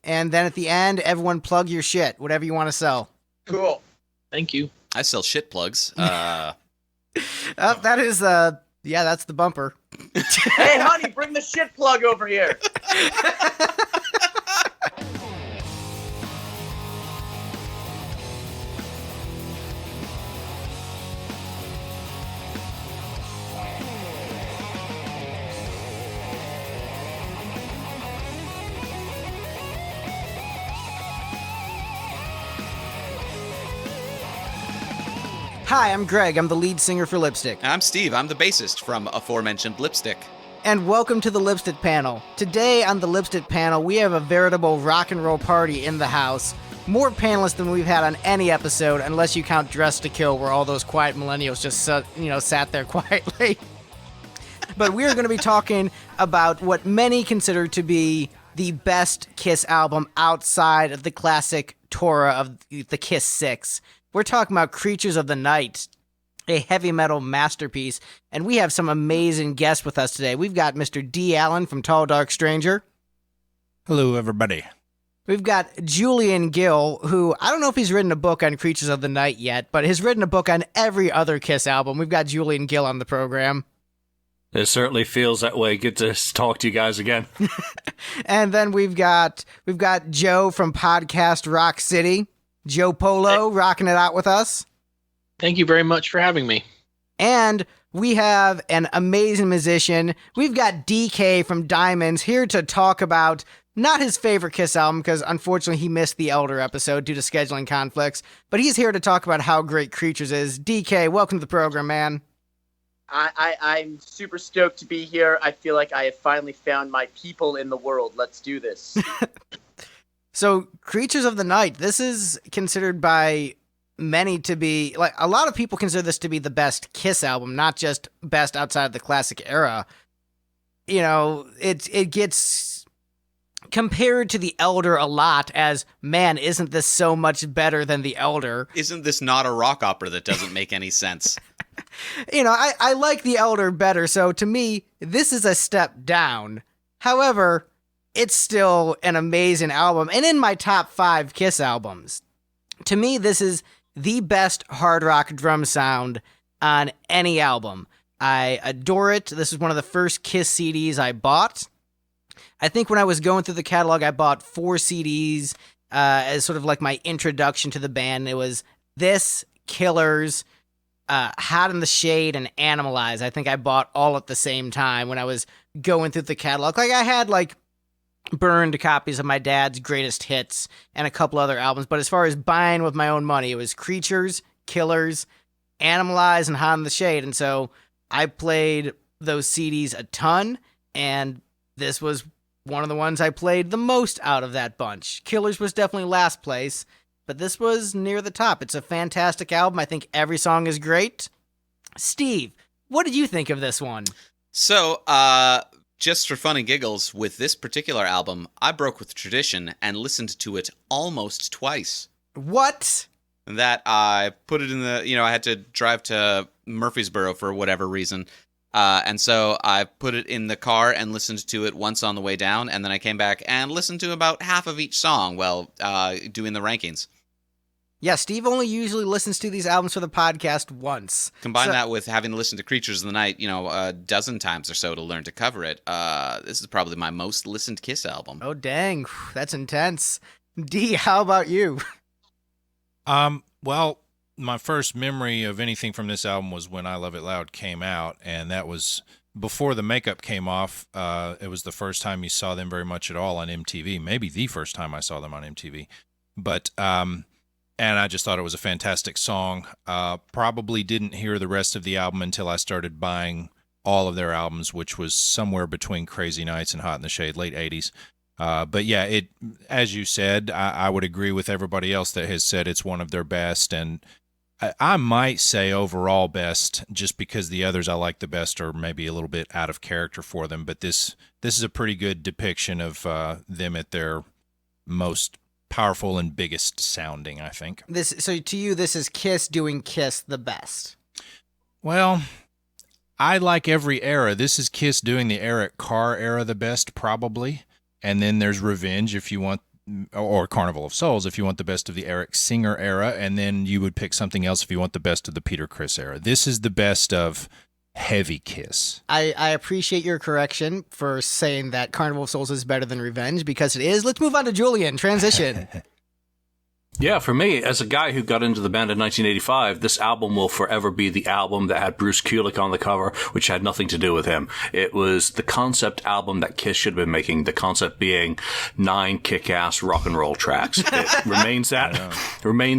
and then at the end, everyone plug your shit, whatever you want to sell. Cool. Thank you. I sell shit plugs. That is, that's the bumper. Hey, honey, bring the shit plug over here. Hi, I'm Greg. I'm the lead singer for Lipstick. I'm Steve. I'm the bassist from aforementioned Lipstick. And welcome to the Lipstick panel. Today on the Lipstick panel, we have a veritable rock and roll party in the house. More panelists than we've had on any episode, unless you count Dress to Kill, where all those quiet millennials just sat there quietly. But we are going to be talking about what many consider to be the best Kiss album outside of the classic Torah of the Kiss 6. We're talking about Creatures of the Night, a heavy metal masterpiece, and we have some amazing guests with us today. We've got Mr. D. Allen from Tall Dark Stranger. Hello, everybody. We've got Julian Gill, who, I don't know if he's written a book on Creatures of the Night yet, but has written a book on every other Kiss album. We've got Julian Gill on the program. It certainly feels that way. Good to talk to you guys again. And then we've got Joe from Podcast Rock City. Joe Polo rocking it out with us. Thank you very much for having me. And we have an amazing musician. We've got Dekay from Diemonds here to talk about not his favorite Kiss album, because unfortunately he missed the Elder episode due to scheduling conflicts, but he's here to talk about how great Creatures is. Dekay, welcome to the program, man. I'm super stoked to be here. I feel like I have finally found my people in the world. Let's do this. So, Creatures of the Night, this is considered by many to be, like, a lot of people consider this to be the best Kiss album, not just best outside of the classic era. You know, it gets compared to the Elder a lot as, man, isn't this so much better than the Elder? Isn't this not a rock opera that doesn't make any sense? You know, I like the Elder better, so to me, this is a step down. However, it's still an amazing album, and in my top 5 Kiss albums. To me, this is the best hard rock drum sound on any album. I adore it. This is one of the first Kiss CDs I bought. I think when I was going through the catalog, I bought 4 CDs as sort of like my introduction to the band. It was this, Killers, Hot in the Shade, and Animalize. I think I bought all at the same time when I was going through the catalog. Like, I had, like, burned copies of my dad's greatest hits and a couple other albums, but as far as buying with my own money, it was Creatures, Killers, Animalize, and Hot in the Shade, and so I played those CDs a ton, and this was one of the ones I played the most out of that bunch. Killers was definitely last place, but this was near the top. It's a fantastic album. I think every song is great. Steve, what did you think of this one? So, just for fun and giggles, with this particular album, I broke with tradition and listened to it almost twice. What? That I put it in the, I had to drive to Murfreesboro for whatever reason. And so I put it in the car and listened to it once on the way down, and then I came back and listened to about half of each song while doing the rankings. Yeah, Steve only usually listens to these albums for the podcast once. Combine that with having listened to Creatures of the Night, a dozen times or so to learn to cover it. This is probably my most listened Kiss album. Oh, dang. That's intense. D, how about you? Well, my first memory of anything from this album was when I Love It Loud came out, and that was before the makeup came off. It was the first time you saw them very much at all on MTV, maybe the first time I saw them on MTV. But, and I just thought it was a fantastic song. Probably didn't hear the rest of the album until I started buying all of their albums, which was somewhere between Crazy Nights and Hot in the Shade, late 80s. But yeah, it, as you said, I would agree with everybody else that has said it's one of their best, and I might say overall best, just because the others I like the best are maybe a little bit out of character for them. But this is a pretty good depiction of them at their most powerful and biggest sounding, I think. So to you, this is Kiss doing Kiss the best. Well, I like every era. This is Kiss doing the Eric Carr era the best, probably. And then there's Revenge, if you want or Carnival of Souls if you want the best of the Eric Singer era, and then you would pick something else if you want the best of the Peter Criss era. This is the best of heavy Kiss. I appreciate your correction for saying that Carnival of Souls is better than Revenge, because it is. Let's move on to Julian. Transition. Yeah, for me, as a guy who got into the band in 1985, this album will forever be the album that had Bruce Kulick on the cover, which had nothing to do with him. It was the concept album that Kiss should have been making, the concept being 9 kick-ass rock and roll tracks. It remains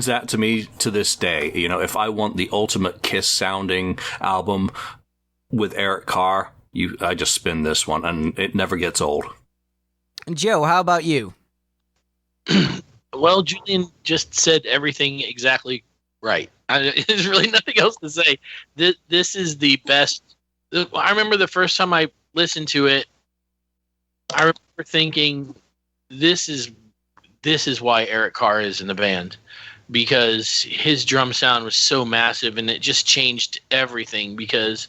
that to me to this day. You know, if I want the ultimate Kiss-sounding album with Eric Carr, I just spin this one, and it never gets old. Joe, how about you? Well, Julian just said everything exactly right. There's really nothing else to say. This is the best. I remember the first time I listened to it, I remember thinking, this is why Eric Carr is in the band, because his drum sound was so massive, and it just changed everything. Because,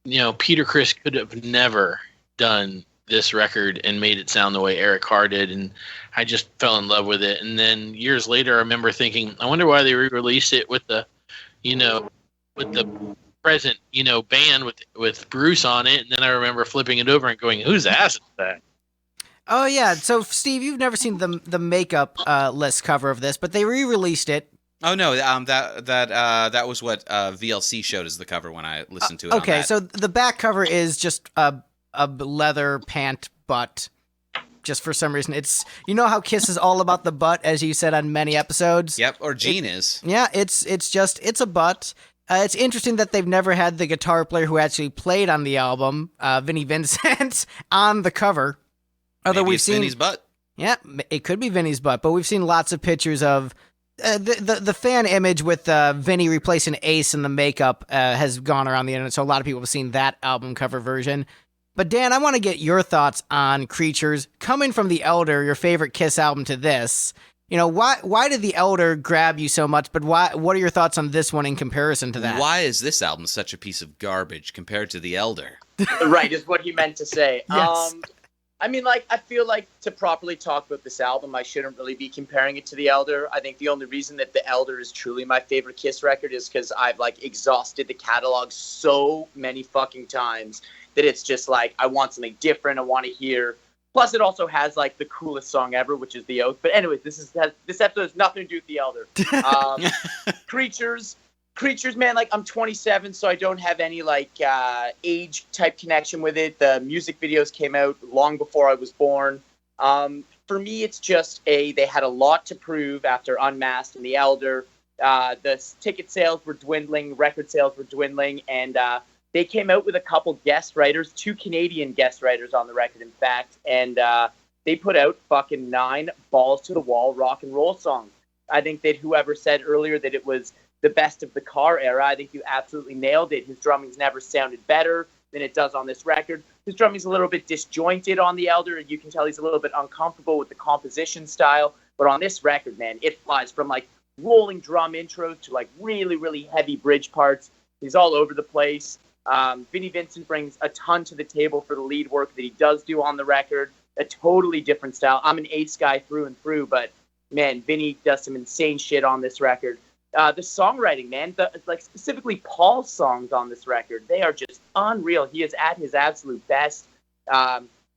you know, Peter Criss could have never done this record and made it sound the way Eric Carr did, and I just fell in love with it. And then years later, I remember thinking, I wonder why they re-released it with the, with the present, band with Bruce on it. And then I remember flipping it over and going, whose ass is that? Oh yeah. So Steve, you've never seen the makeup list cover of this, but they re-released it. Oh no, that was what VLC showed as the cover when I listened to it. Okay, so the back cover is just a leather pant butt. Just for some reason, it's, how Kiss is all about the butt, as you said on many episodes. Yep, or Gene is. Yeah, it's a butt. It's interesting that they've never had the guitar player who actually played on the album, Vinnie Vincent, on the cover. Although Maybe we've it's seen Vinnie's butt. Yeah, it could be Vinnie's butt, but we've seen lots of pictures of the fan image with Vinnie replacing Ace in the makeup has gone around the internet, so a lot of people have seen that album cover version. But Dan, I want to get your thoughts on Creatures coming from The Elder, your favorite Kiss album, to this. Why did The Elder grab you so much? But what are your thoughts on this one in comparison to that? Why is this album such a piece of garbage compared to The Elder? Right, is what he meant to say. Yes. I feel like to properly talk about this album, I shouldn't really be comparing it to The Elder. I think the only reason that The Elder is truly my favorite Kiss record is because I've exhausted the catalog so many fucking times that it's just I want something different. I want to hear. Plus, it also has the coolest song ever, which is The Oath. But anyways, this episode has nothing to do with The Elder. Creatures, man. I'm 27, so I don't have any age type connection with it. The music videos came out long before I was born. For me, it's just they had a lot to prove after Unmasked and The Elder. The ticket sales were dwindling, record sales were dwindling, and they came out with a couple guest writers, 2 Canadian guest writers on the record, in fact, and they put out fucking 9 balls-to-the-wall rock and roll songs. I think that whoever said earlier that it was the best of the Carr era, I think you absolutely nailed it. His drumming's never sounded better than it does on this record. His drumming's a little bit disjointed on The Elder, and you can tell he's a little bit uncomfortable with the composition style. But on this record, man, it flies from rolling drum intros to really, really heavy bridge parts. He's all over the place. Vinnie Vincent brings a ton to the table for the lead work that he does do on the record. A totally different style. I'm an Ace guy through and through, but man, Vinnie does some insane shit on this record. The songwriting, man, specifically Paul's songs on this record, they are just unreal. He is at his absolute best.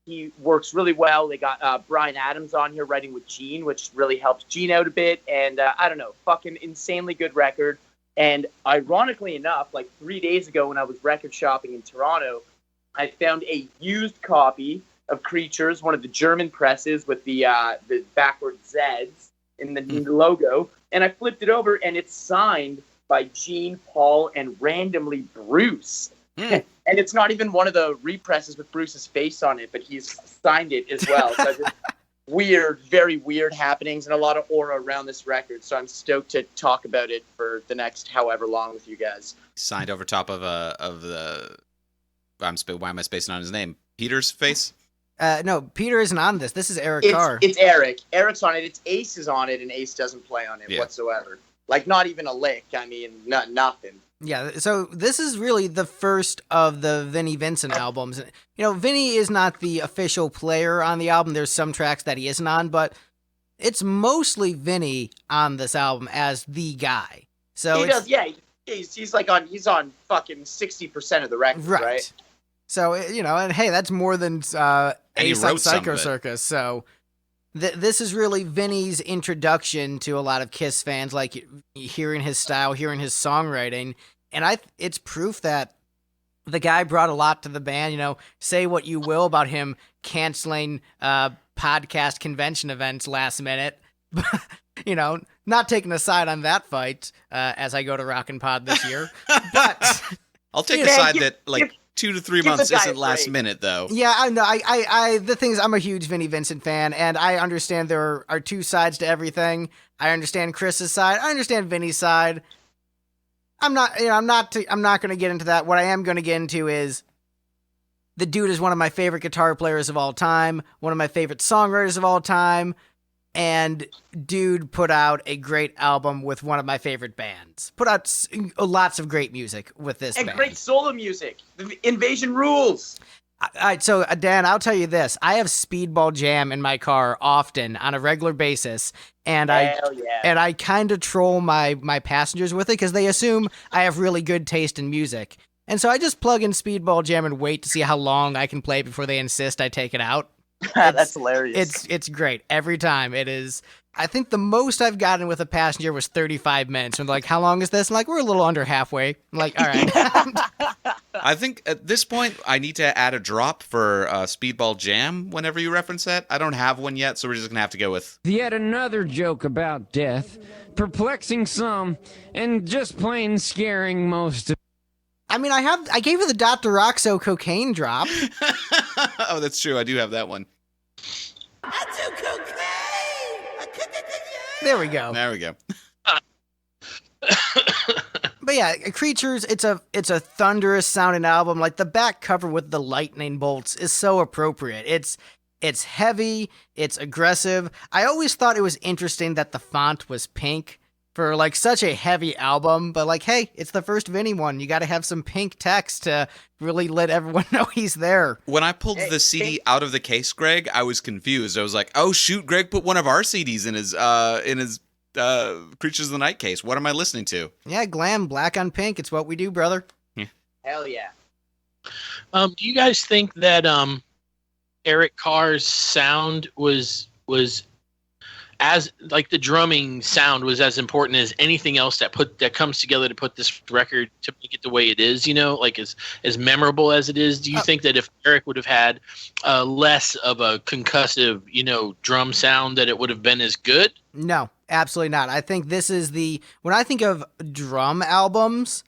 He works really well. They got Bryan Adams on here writing with Gene, which really helps Gene out a bit. And I don't know, fucking insanely good record. And ironically enough, 3 days ago when I was record shopping in Toronto, I found a used copy of Creatures, one of the German presses with the backward Zs in the logo. And I flipped it over, and it's signed by Gene, Paul, and randomly Bruce. And it's not even one of the represses with Bruce's face on it, but he's signed it as well. So just weird, very weird happenings and a lot of aura around this record. So I'm stoked to talk about it for the next however long with you guys. Signed over top of the. Why am I spacing on his name? Peter's face? No, Peter isn't on this. This is Eric Carr. It's Eric. Eric's on it. It's Ace is on it, and Ace doesn't play on it whatsoever. Not even a lick. I mean, nothing. Yeah, so this is really the first of the Vinnie Vincent albums. Vinnie is not the official player on the album. There's some tracks that he isn't on, but it's mostly Vinny on this album as the guy. So he does, yeah. He's on fucking 60% of the record, right? So, and hey, that's more than Ace on Psycho Circus. So this is really Vinny's introduction to a lot of Kiss fans, like hearing his style, hearing his songwriting. And it's proof that the guy brought a lot to the band. Say what you will about him canceling podcast convention events last minute. Not taking a side on that fight as I go to Rockin' Pod this year. But I'll take a side that 2 to 3 months isn't last minute, though. Yeah, I know. The thing is, I'm a huge Vinnie Vincent fan, and I understand there are two sides to everything. I understand Chris's side. I understand Vinny's side. I'm not going to get into that. What I am going to get into is the dude is one of my favorite guitar players of all time, one of my favorite songwriters of all time, and dude put out a great album with one of my favorite bands. Put out lots of great music with this band. And great solo music. The Invasion rules. All right, so Dan, I'll tell you this. I have Speedball Jam in my car often on a regular basis, and I kind of troll my passengers with it because they assume I have really good taste in music. And so I just plug in Speedball Jam and wait to see how long I can play before they insist I take it out. That's hilarious. It's great every time. It is. I think the most I've gotten with a passenger was 35 minutes. And they're like, how long is this? I'm like, we're a little under halfway. I'm like, all right. I think at this point I need to add a drop for Speedball Jam whenever you reference that. I don't have one yet, so we're just gonna have to go with yet another joke about death, perplexing some and just plain scaring most. I mean, I gave you the Dr. Roxo cocaine drop. Oh, that's true. I do have that one. I do cocaine. There we go. There we go. But yeah, Creatures, it's a thunderous sounding album. Like the back cover with the lightning bolts is so appropriate. It's heavy, it's aggressive. I always thought it was interesting that the font was pink for like such a heavy album, but like, hey, it's the first Vinny one. You got to have some pink text to really let everyone know he's there. When I pulled the CD out of the case, Greg, I was confused. I was like, oh shoot, Greg put one of our CDs in his Creatures of the Night case. What am I listening to? Yeah, glam, black on pink. It's what we do, brother. Yeah. Hell yeah. Do you guys think that Eric Carr's sound was as like the drumming sound was as important as anything else that comes together to put this record to make it the way it is, like as memorable as it is? Do you think that if Eric would have had less of a concussive, drum sound, that it would have been as good? No, absolutely not. I think this is when I think of drum albums,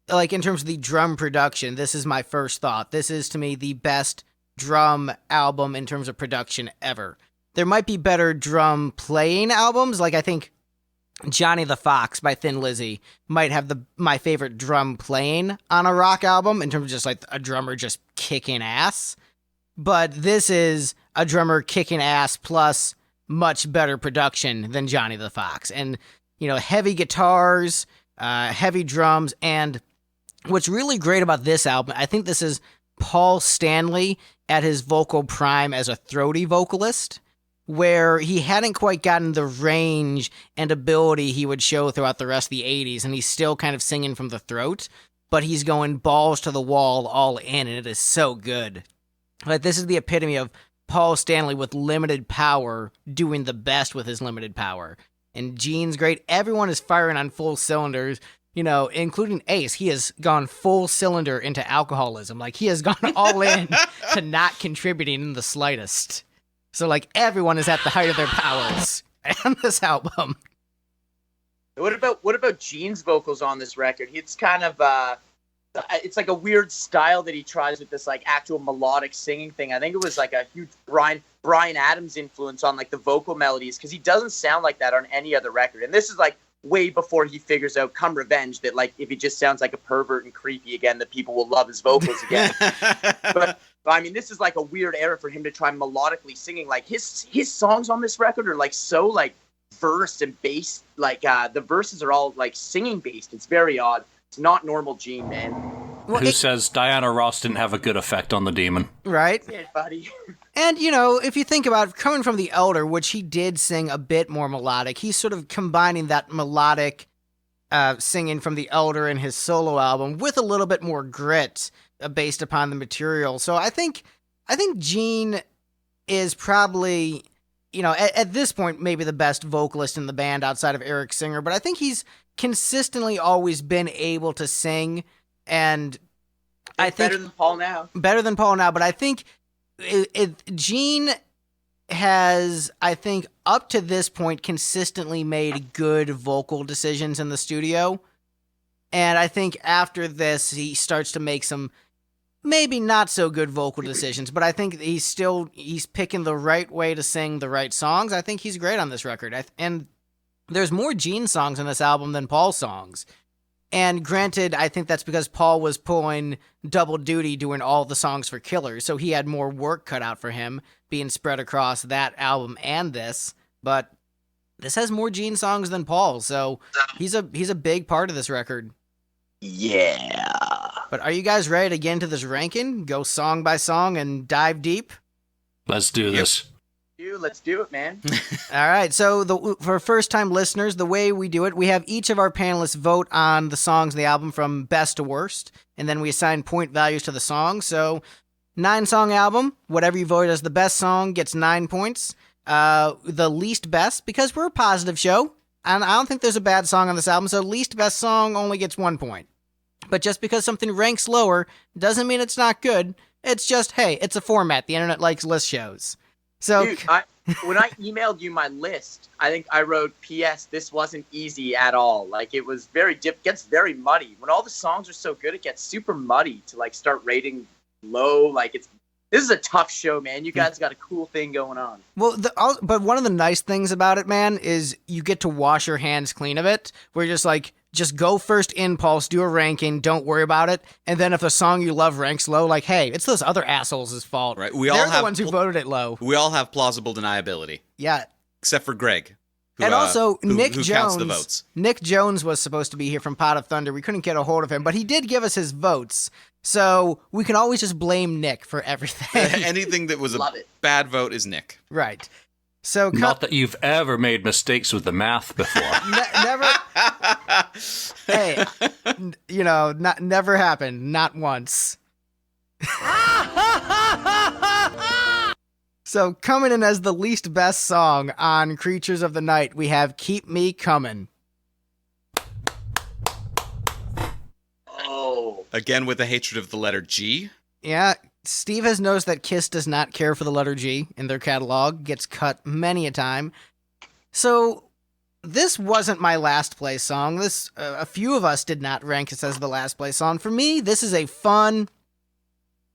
like in terms of the drum production, this is my first thought. This is to me the best drum album in terms of production ever. There might be better drum playing albums, like I think Johnny the Fox by Thin Lizzy might have my favorite drum playing on a rock album in terms of just like a drummer just kicking ass. But this is a drummer kicking ass plus much better production than Johnny the Fox. And, heavy guitars, heavy drums, and what's really great about this album, I think this is Paul Stanley at his vocal prime as a throaty vocalist, where he hadn't quite gotten the range and ability he would show throughout the rest of the 80s, and he's still kind of singing from the throat, but he's going balls to the wall all in, and it is so good. Like, this is the epitome of Paul Stanley with limited power doing the best with his limited power. And Gene's great. Everyone is firing on full cylinders, including Ace. He has gone full cylinder into alcoholism. Like, he has gone all in to not contributing in the slightest. So, like, everyone is at the height of their powers on this album. What about Gene's vocals on this record? It's kind of it's like a weird style that he tries with this like actual melodic singing thing. I think it was like a huge Bryan Adams influence on like the vocal melodies, because he doesn't sound like that on any other record. And this is like way before he figures out Come Revenge that like if he just sounds like a pervert and creepy again, that people will love his vocals again. But I mean, this is like a weird era for him to try melodically singing. Like his songs on this record are like so like verse and bass. Like the verses are all like singing based. It's very odd. It's not normal Gene, man. Well, Who says Diana Ross didn't have a good effect on the demon? right? Yeah, buddy. And, you know, if you think about it, coming from the Elder, which he did sing a bit more melodic, he's sort of combining that melodic singing from the Elder in his solo album with a little bit more grit based upon the material. So I think Gene is probably, you know, at this point, maybe the best vocalist in the band outside of Eric Singer, but I think he's consistently always been able to sing, and I think better than Paul now. Better than Paul now, but I think Gene has, I think, up to this point, consistently made good vocal decisions in the studio. And I think after this, he starts to make some maybe not so good vocal decisions, but I think he's picking the right way to sing the right songs. I think he's great on this record. And there's more Gene songs on this album than Paul songs. And granted, I think that's because Paul was pulling double duty doing all the songs for Killers, so he had more work cut out for him being spread across that album and this. But this has more Gene songs than Paul, so he's a big part of this record. Yeah. But are you guys ready to get into this ranking? Go song by song and dive deep? Let's do this. Dude, let's do it, man. All right, so for first-time listeners, the way we do it, we have each of our panelists vote on the songs in the album from best to worst, and then we assign point values to the song. So, 9-song album, whatever you vote as the best song gets 9 points. The least best, because we're a positive show, and I don't think there's a bad song on this album, so least best song only gets 1 point. But just because something ranks lower doesn't mean it's not good. It's just, hey, it's a format. The internet likes list shows. So, dude, when I emailed you my list, I think I wrote, P.S. This wasn't easy at all. Like, it was gets very muddy. When all the songs are so good, it gets super muddy to, like, start rating low. Like, this is a tough show, man. You guys got a cool thing going on. Well, but one of the nice things about it, man, is you get to wash your hands clean of it, where you're just like, just go first impulse, do a ranking, don't worry about it. And then if a song you love ranks low, like, hey, it's those other assholes' fault. Right. They're the ones who voted it low. We all have plausible deniability. Yeah. Except for Greg. And also, Nick Jones. Counts the votes. Nick Jones was supposed to be here from Pot of Thunder. We couldn't get a hold of him, but he did give us his votes. So we can always just blame Nick for everything. Anything that was a bad vote is Nick. Right. So not that you've ever made mistakes with the math before. Never. Hey, never happened. Not once. So coming in as the least best song on Creatures of the Night, we have Keep Me Comin'. Oh. Again with the hatred of the letter G. Yeah. Steve has noticed that Kiss does not care for the letter G in their catalog, gets cut many a time. So this wasn't my last place song. A few of us did not rank this as the last place song. For me, this is a fun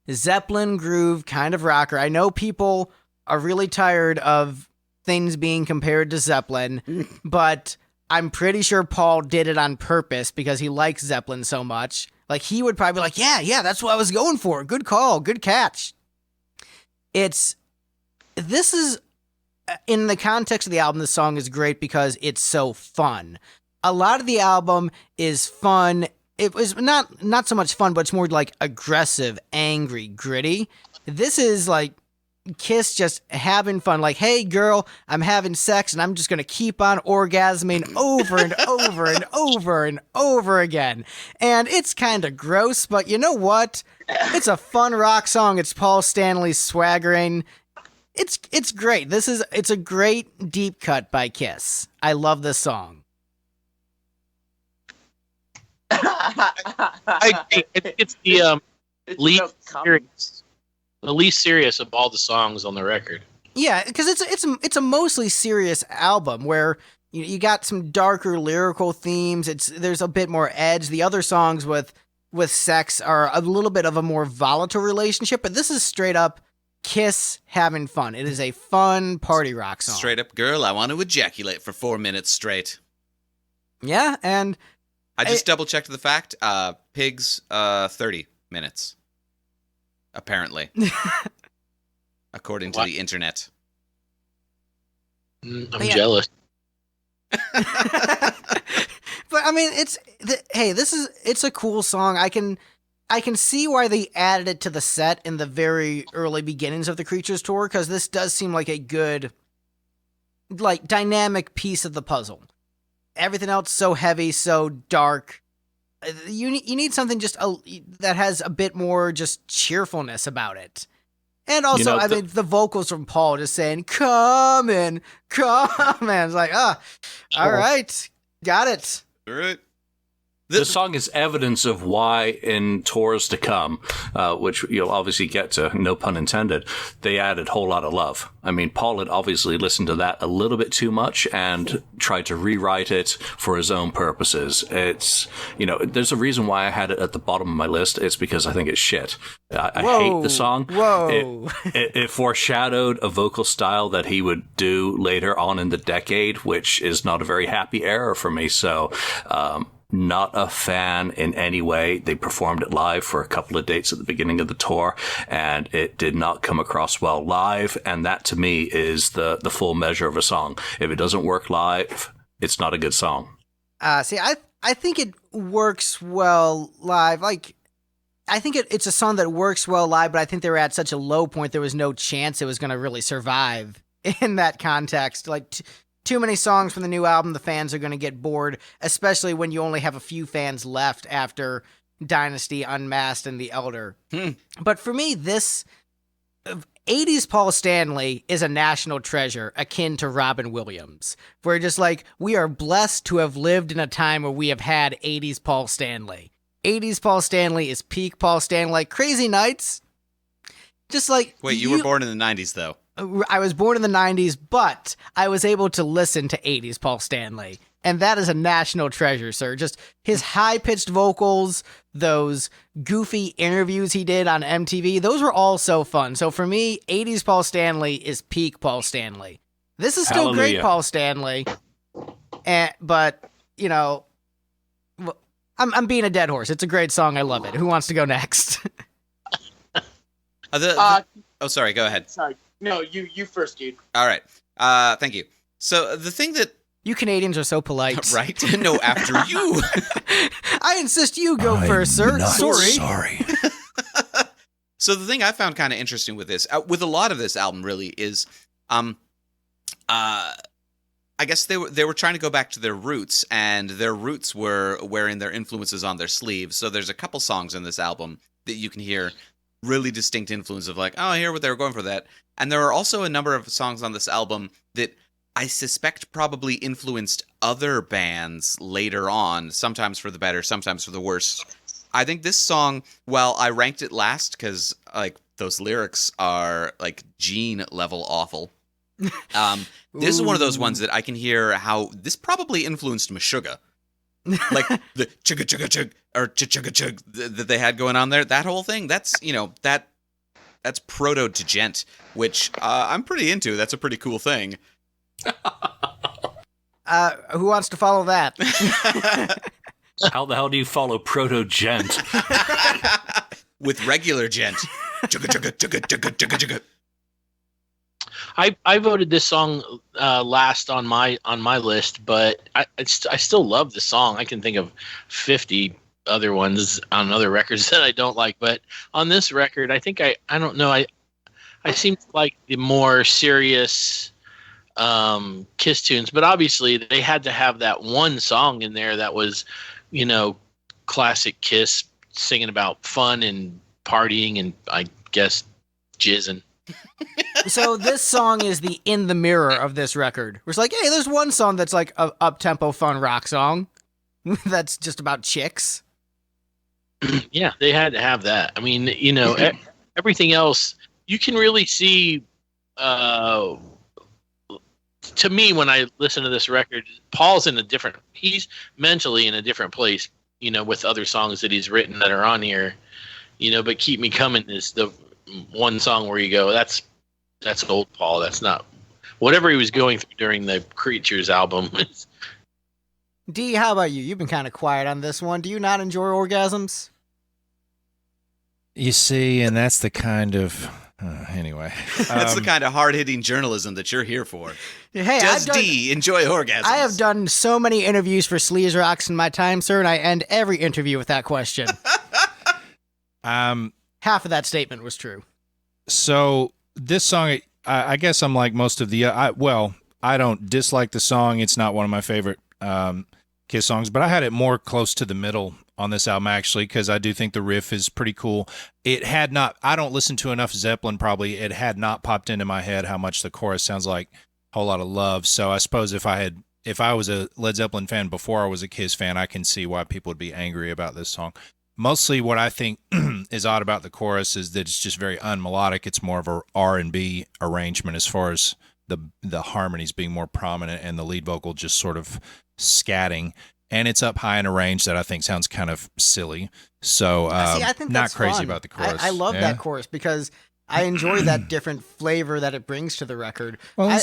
Zeppelin groove kind of rocker. I know people are really tired of things being compared to Zeppelin, but I'm pretty sure Paul did it on purpose because he likes Zeppelin so much. Like, he would probably be like, yeah, that's what I was going for. Good call, good catch. This is, in the context of the album, this song is great because it's so fun. A lot of the album is fun. It was not so much fun, but it's more like aggressive, angry, gritty. This is like Kiss just having fun, like, hey girl, I'm having sex and I'm just gonna keep on orgasming over and over and over and over again. And it's kind of gross, but you know what? It's a fun rock song. It's Paul Stanley swaggering. It's great. It's a great deep cut by Kiss. I love this song. It's the least serious of all the songs on the record. Yeah, because it's a mostly serious album where you got some darker lyrical themes. There's a bit more edge. The other songs with sex are a little bit of a more volatile relationship, but this is straight up Kiss having fun. It is a fun party rock song. Straight up, girl, I want to ejaculate for 4 minutes straight. Yeah, and I just double checked the fact. Pigs, 30 minutes. Apparently. According to the internet. I'm jealous. But I mean, it's a cool song. I can see why they added it to the set in the very early beginnings of the Creatures tour, because this does seem like a good, like, dynamic piece of the puzzle. Everything else so heavy, so dark. You need something just that has a bit more just cheerfulness about it. And also, I mean, the vocals from Paul just saying, come in. It's like, all right, got it. All right. The song is evidence of why in tours to come, which you'll obviously get to, no pun intended, they added Whole Lot of Love. I mean, Paul had obviously listened to that a little bit too much and tried to rewrite it for his own purposes. It's, there's a reason why I had it at the bottom of my list. It's because I think it's shit. I hate the song. Whoa. It foreshadowed a vocal style that he would do later on in the decade, which is not a very happy era for me. So, not a fan in any way. They performed it live for a couple of dates at the beginning of the tour, and it did not come across well live. And that, to me, is the full measure of a song. If it doesn't work live, it's not a good song. See, I think it works well live. Like, I think it's a song that works well live, but I think they were at such a low point there was no chance it was going to really survive in that context. Like, too many songs from the new album, the fans are going to get bored, especially when you only have a few fans left after Dynasty, Unmasked, and The Elder. But for me, this 80s Paul Stanley is a national treasure akin to Robin Williams. We're just like, we are blessed to have lived in a time where we have had 80s Paul Stanley. 80s Paul Stanley is peak Paul Stanley. Like Crazy Nights, just like... Wait, you were born in the 90s, though. I was born in the 90s, but I was able to listen to 80s Paul Stanley. And that is a national treasure, sir. Just his high-pitched vocals, those goofy interviews he did on MTV, those were all so fun. So for me, 80s Paul Stanley is peak Paul Stanley. This is still great Paul Stanley. But, I'm being a dead horse. It's a great song. I love it. Who wants to go next? Sorry, go ahead. Sorry. No, you first, dude. All right. Thank you. So the thing that... You Canadians are so polite. Right? No, after you. I insist you go first, sir. Sorry. So the thing I found kind of interesting with this, with a lot of this album really, is... I guess they were trying to go back to their roots, and their roots were wearing their influences on their sleeves. So there's a couple songs in this album that you can hear really distinct influence of like, oh, I hear what they were going for that. And there are also a number of songs on this album that I suspect probably influenced other bands later on, sometimes for the better, sometimes for the worse. I think this song, well, I ranked it last because like those lyrics are like Gene level awful. This is one of those ones that I can hear how this probably influenced Meshuggah. Like the chugga chugga chug or chugga chug that they had going on there, that whole thing, that's that's proto to gent, which I'm pretty into. That's a pretty cool thing. Who wants to follow that? How the hell do you follow proto gent? With regular gent. Chugga chugga chugga chugga chugga chugga. I voted this song last on my list, but I still love the song. I can think of 50 other ones on other records that I don't like, but on this record, I think I don't know. I seem to like the more serious Kiss tunes, but obviously they had to have that one song in there that was, classic Kiss, singing about fun and partying and I guess jizzing. So this song is the in the mirror of this record. It's like, hey, there's one song that's like a up-tempo fun rock song that's just about chicks. Yeah, they had to have that. I mean, everything else you can really see. To me, when I listen to this record, Paul's he's mentally in a different place, with other songs that he's written that are on here, but Keep Me Coming is the one song where you go, that's old Paul. That's not whatever he was going through during the Creatures album. D, how about you? You've been kind of quiet on this one. Do you not enjoy orgasms? You see, and that's the kind of... anyway. That's the kind of hard-hitting journalism that you're here for. Hey, Does D enjoy orgasms? I have done so many interviews for Sleaze Rocks in my time, sir, and I end every interview with that question. Half of that statement was true. So this song, I guess I'm like most of the. I don't dislike the song. It's not one of my favorite Kiss songs, but I had it more close to the middle on this album actually, because I do think the riff is pretty cool. It had not. I don't listen to enough Zeppelin. Probably it had not popped into my head how much the chorus sounds like a whole lot of love. So I suppose if I was a Led Zeppelin fan before I was a Kiss fan, I can see why people would be angry about this song. Mostly what I think is odd about the chorus is that it's just very unmelodic. It's more of a R&B arrangement as far as the harmonies being more prominent and the lead vocal just sort of scatting. And it's up high in a range that I think sounds kind of silly. So I think not that's crazy fun. about the chorus. I love that chorus because I enjoy that different flavor that it brings to the record. Well,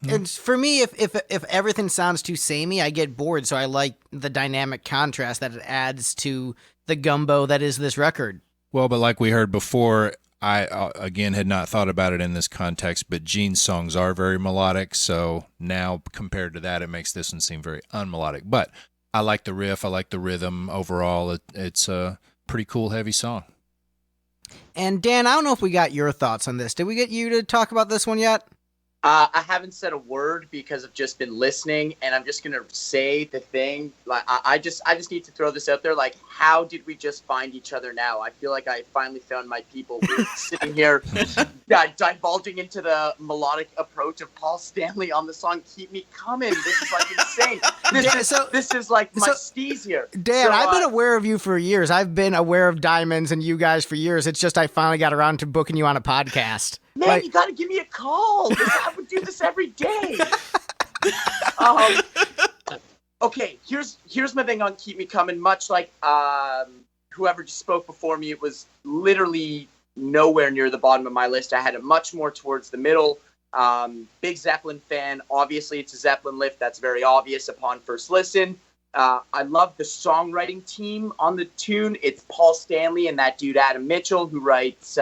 And for me, if everything sounds too samey, I get bored. So I like the dynamic contrast that it adds to the gumbo that is this record. Well, but like we heard before, I again had not thought about it in this context, but Gene's songs are very melodic. So now compared to that, it makes this one seem very unmelodic. But I like the riff. I like the rhythm overall. It's a pretty cool, heavy song. And Dan, I don't know if we got your thoughts on this. Did we get you to talk about this one yet? I haven't said a word because I've just been listening, and I'm just gonna say the thing. Like I just need to throw this out there. Like, how did we just find each other now? I feel like I finally found my people. We're sitting here, divulging into the melodic approach of Paul Stanley on the song "Keep Me Coming." This is like insane. This is like my steez here. Dan, I've been aware of you for years. I've been aware of Diemonds and you guys for years. It's just I finally got around to booking you on a podcast. Man, you gotta give me a call. I would do this every day. Okay, here's my thing on "Keep Me Coming." Much like whoever just spoke before me, it was literally nowhere near the bottom of my list. I had it much more towards the middle. Big Zeppelin fan. Obviously, it's a Zeppelin lift. That's very obvious upon first listen. I love the songwriting team on the tune. It's Paul Stanley and that dude Adam Mitchell, who writes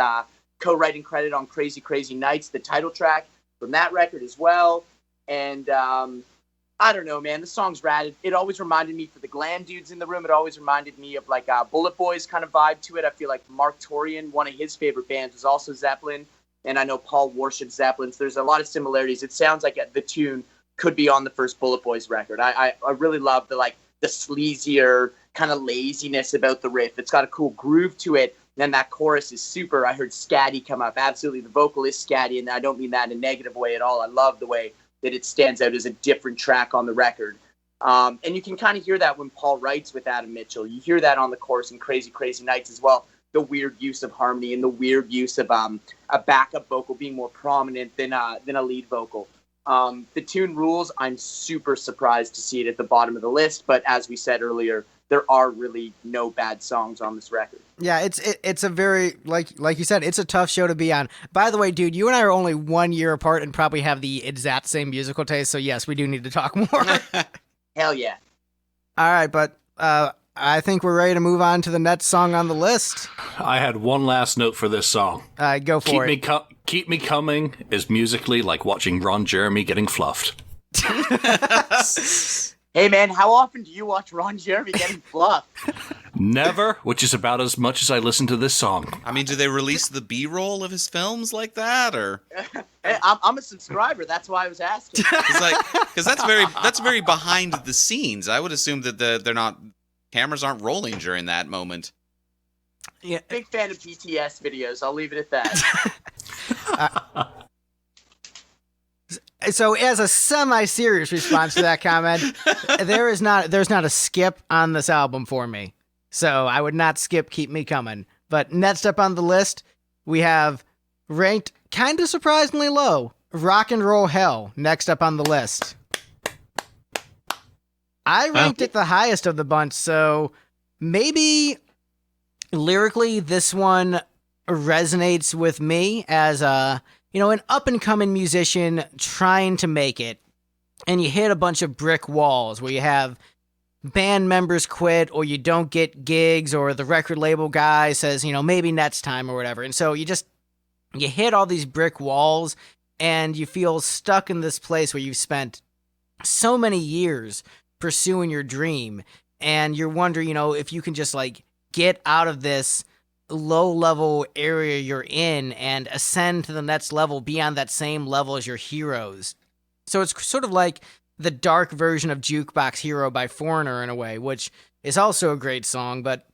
co-writing credit on Crazy Crazy Nights, the title track from that record as well. And I don't know, man, the song's rad. It always reminded me, for the glam dudes in the room, it always reminded me of like Bullet Boys kind of vibe to it. I feel like Mark Torian, one of his favorite bands, was also Zeppelin. And I know Paul worships Zeppelin, so there's a lot of similarities. It sounds like the tune could be on the first Bullet Boys record. I really love the sleazier kind of laziness about the riff. It's got a cool groove to it. Then that chorus is super. I heard scatty come up. Absolutely, the vocal is scatty, and I don't mean that in a negative way at all. I love the way that it stands out as a different track on the record. And you can kind of hear that when Paul writes with Adam Mitchell. You hear that on the chorus in Crazy Crazy Nights as well. The weird use of harmony and the weird use of a backup vocal being more prominent than a lead vocal. The tune rules. I'm super surprised to see it at the bottom of the list, but as we said earlier, there are really no bad songs on this record. Yeah, it's a very, like you said, it's a tough show to be on. By the way, dude, you and I are only 1 year apart and probably have the exact same musical taste, so yes, we do need to talk more. Hell yeah. All right, but I think we're ready to move on to the next song on the list. I had one last note for this song. Go for it. Keep Me Coming is musically like watching Ron Jeremy getting fluffed. Hey, man, how often do you watch Ron Jeremy getting fluffed? Never, which is about as much as I listen to this song. I mean, do they release the B-roll of his films like that, or? Hey, I'm a subscriber. That's why I was asking. Because that's very behind the scenes. I would assume that they're not, cameras aren't rolling during that moment. Yeah. Big fan of BTS videos. I'll leave it at that. So, as a semi-serious response to that comment, there's not a skip on this album for me. So I would not skip "Keep Me Coming." But next up on the list, we have ranked kind of surprisingly low, "Rock and Roll Hell." Next up on the list, I ranked it the highest of the bunch. So maybe lyrically, this one resonates with me as an up-and-coming musician trying to make it, and you hit a bunch of brick walls where you have band members quit, or you don't get gigs, or the record label guy says, maybe next time or whatever. And so you hit all these brick walls, and you feel stuck in this place where you've spent so many years pursuing your dream, and you're wondering, if you can just get out of this low level area you're in and ascend to the next level, be on that same level as your heroes. So it's sort of like the dark version of Jukebox Hero by Foreigner in a way, which is also a great song, but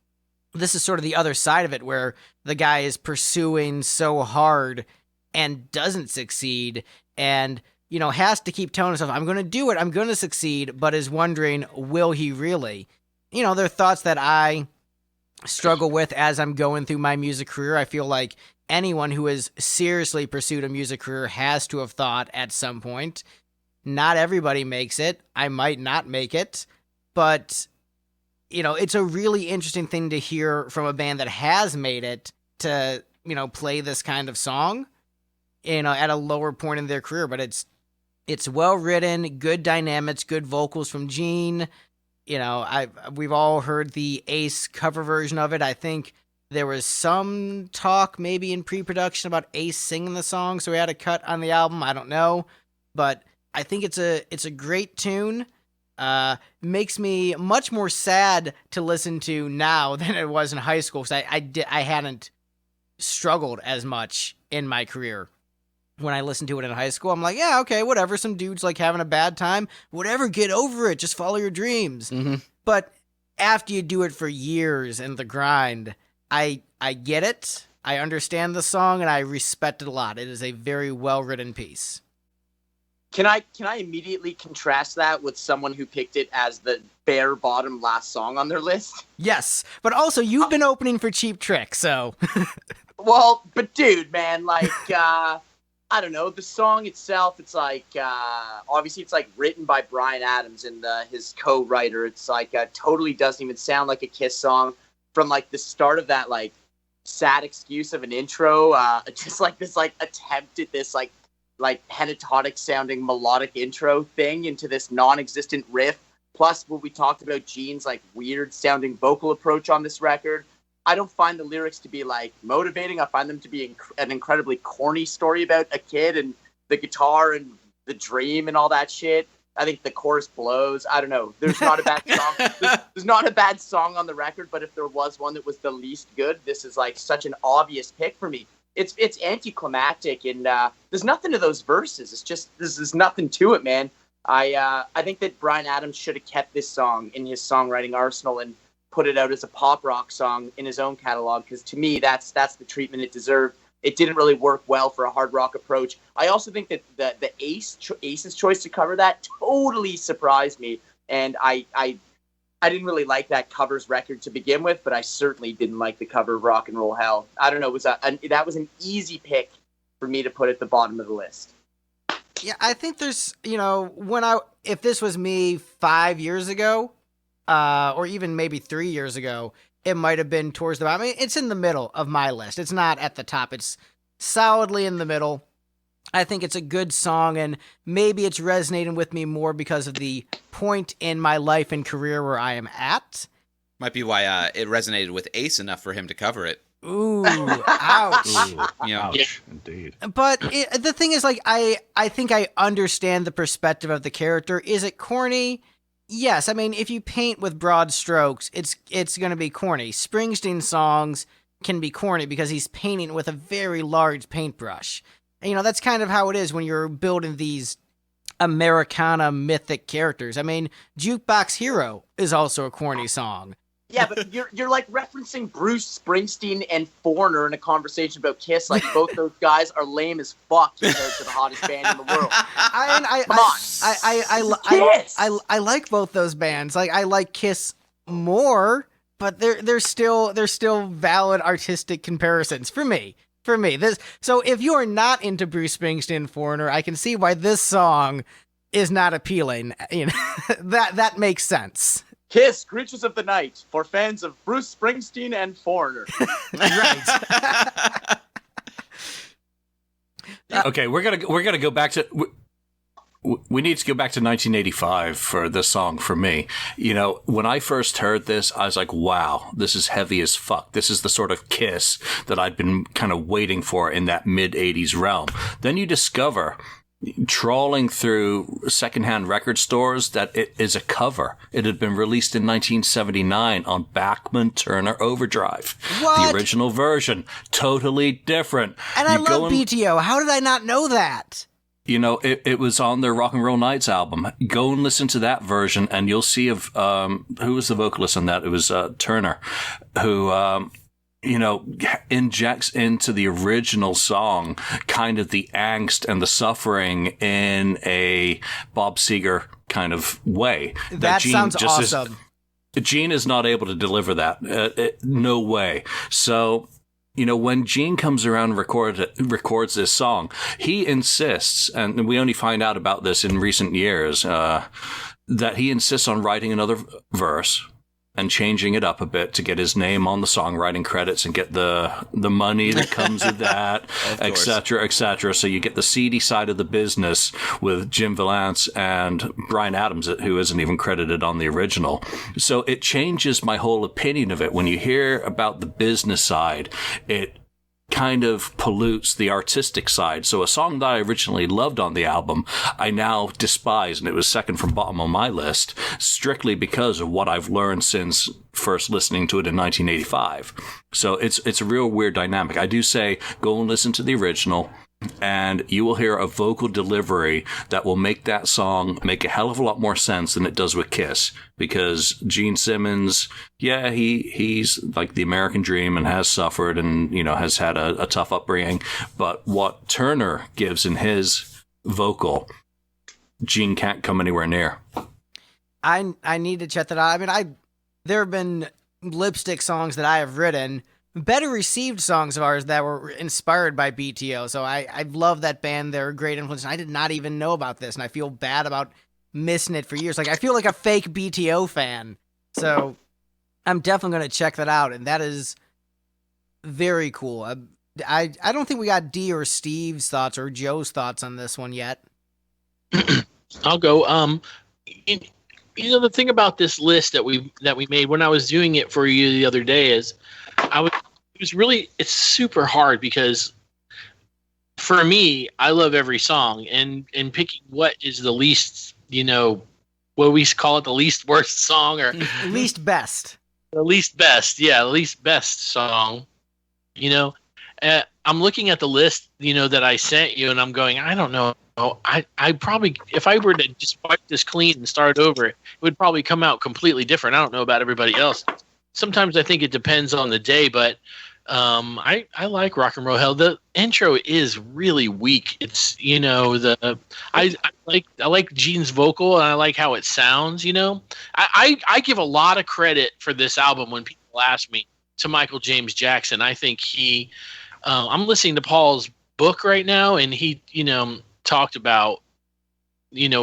this is sort of the other side of it where the guy is pursuing so hard and doesn't succeed and, you know, has to keep telling himself, I'm going to do it, I'm going to succeed, but is wondering, will he really? You know, they're thoughts that I struggle with as I'm going through my music career. I feel like anyone who has seriously pursued a music career has to have thought at some point. Not everybody makes it. I might not make it, but you know, it's a really interesting thing to hear from a band that has made it to, you know, play this kind of song, you know, at a lower point in their career, but it's well written, good dynamics, good vocals from Gene. You know, we've all heard the Ace cover version of it. I think there was some talk maybe in pre-production about Ace singing the song, so we had a cut on the album. I don't know, but I think it's a great tune. Makes me much more sad to listen to now than it was in high school because I hadn't struggled as much in my career. When I listened to it in high school, I'm like, yeah, okay, whatever. Some dude's like having a bad time. Whatever, get over it. Just follow your dreams. Mm-hmm. But after you do it for years in the grind, I get it. I understand the song and I respect it a lot. It is a very well-written piece. Can I immediately contrast that with someone who picked it as the bare bottom last song on their list? Yes, but also you've been opening for Cheap Trick, so. Well, but dude, man, like, I don't know, the song itself, it's like, obviously it's like written by Bryan Adams and his co-writer. It's like, totally doesn't even sound like a Kiss song from like the start of that, like, sad excuse of an intro, just like this, like, attempt at this, like pentatonic sounding melodic intro thing into this non-existent riff. Plus what we talked about, Gene's like weird sounding vocal approach on this record. I don't find the lyrics to be like motivating. I find them to be an incredibly corny story about a kid and the guitar and the dream and all that shit. I think the chorus blows. I don't know. There's not a bad song. There's not a bad song on the record, but if there was one that was the least good, this is like such an obvious pick for me. It's anticlimactic and there's nothing to those verses. It's just there's nothing to it, man. I think that Bryan Adams should have kept this song in his songwriting arsenal and put it out as a pop rock song in his own catalog, because to me that's the treatment it deserved. It didn't really work well for a hard rock approach. I also think that the Ace's choice to cover that totally surprised me, and I didn't really like that covers record to begin with, but I certainly didn't like the cover of Rock and Roll Hell. I don't know, that was an easy pick for me to put at the bottom of the list. Yeah, I think there's, you know, if this was me 5 years ago, or even maybe 3 years ago, it might have been towards the bottom. I mean, it's in the middle of my list. It's not at the top. It's solidly in the middle. I think it's a good song, and maybe it's resonating with me more because of the point in my life and career where I am at. Might be why it resonated with Ace enough for him to cover it. Ooh, ouch. Ooh, You know, ouch, indeed. But the thing is, like, I think I understand the perspective of the character. Is it corny? Yes. I mean, if you paint with broad strokes, it's going to be corny. Springsteen songs can be corny because he's painting with a very large paintbrush. And, you know, that's kind of how it is when you're building these Americana mythic characters. I mean, Jukebox Hero is also a corny song. Yeah, but you're like referencing Bruce Springsteen and Foreigner in a conversation about Kiss. Like both those guys are lame as fuck compared to the hottest band in the world. I like both those bands. Like I like Kiss more, but they're still valid artistic comparisons for me. So if you are not into Bruce Springsteen and Foreigner, I can see why this song is not appealing. You know, that makes sense. Kiss, Creatures of the Night, for fans of Bruce Springsteen and Foreigner. Right. Okay, we're gonna go back to. We need to go back to 1985 for this song for me. You know, when I first heard this, I was like, wow, this is heavy as fuck. This is the sort of Kiss that I'd been kind of waiting for in that mid-'80s realm. Then you discover trawling through secondhand record stores that it is a cover. It had been released in 1979 on Bachman Turner Overdrive. What? The original version, totally different. And I love BTO. How did I not know that? You know, it was on their Rock and Roll Nights album. Go and listen to that version, and you'll see who was the vocalist on that. It was Turner, who injects into the original song kind of the angst and the suffering in a Bob Seger kind of way. That sounds awesome. Gene is not able to deliver that. No way. So, when Gene comes around and records this song, he insists, and we only find out about this in recent years, that he insists on writing another verse and changing it up a bit to get his name on the songwriting credits and get the money that comes with that, et cetera, et cetera. So you get the seedy side of the business with Jim Valance and Bryan Adams, who isn't even credited on the original. So it changes my whole opinion of it. When you hear about the business side, it kind of pollutes the artistic side. So a song that I originally loved on the album, I now despise, and it was second from bottom on my list, strictly because of what I've learned since first listening to it in 1985. So it's a real weird dynamic. I do say go and listen to the original, and you will hear a vocal delivery that will make that song make a hell of a lot more sense than it does with Kiss. Because Gene Simmons, yeah, he's like the American dream and has suffered and, has had a tough upbringing. But what Turner gives in his vocal, Gene can't come anywhere near. I need to check that out. I mean, there have been lipstick songs that I have written, better received songs of ours that were inspired by BTO. So I love that band. They're a great influence. And I did not even know about this, and I feel bad about missing it for years. Like, I feel like a fake BTO fan. So I'm definitely going to check that out, and that is very cool. I don't think we got D or Steve's thoughts or Joe's thoughts on this one yet. I'll go. The thing about this list that we made when I was doing it for you the other day is it's super hard because for me, I love every song, and picking what is the least, what we call it, the least worst song or least best. The least best. Yeah. The least best song, I'm looking at the list, that I sent you, and I'm going, I don't know. I probably, if I were to just wipe this clean and start over, it would probably come out completely different. I don't know about everybody else. Sometimes I think it depends on the day, but I like Rock and Roll Hell. The intro is really weak. It's I like Gene's vocal, and I like how it sounds. I give a lot of credit for this album when people ask me to Michael James Jackson. I think I'm listening to Paul's book right now, and he talked about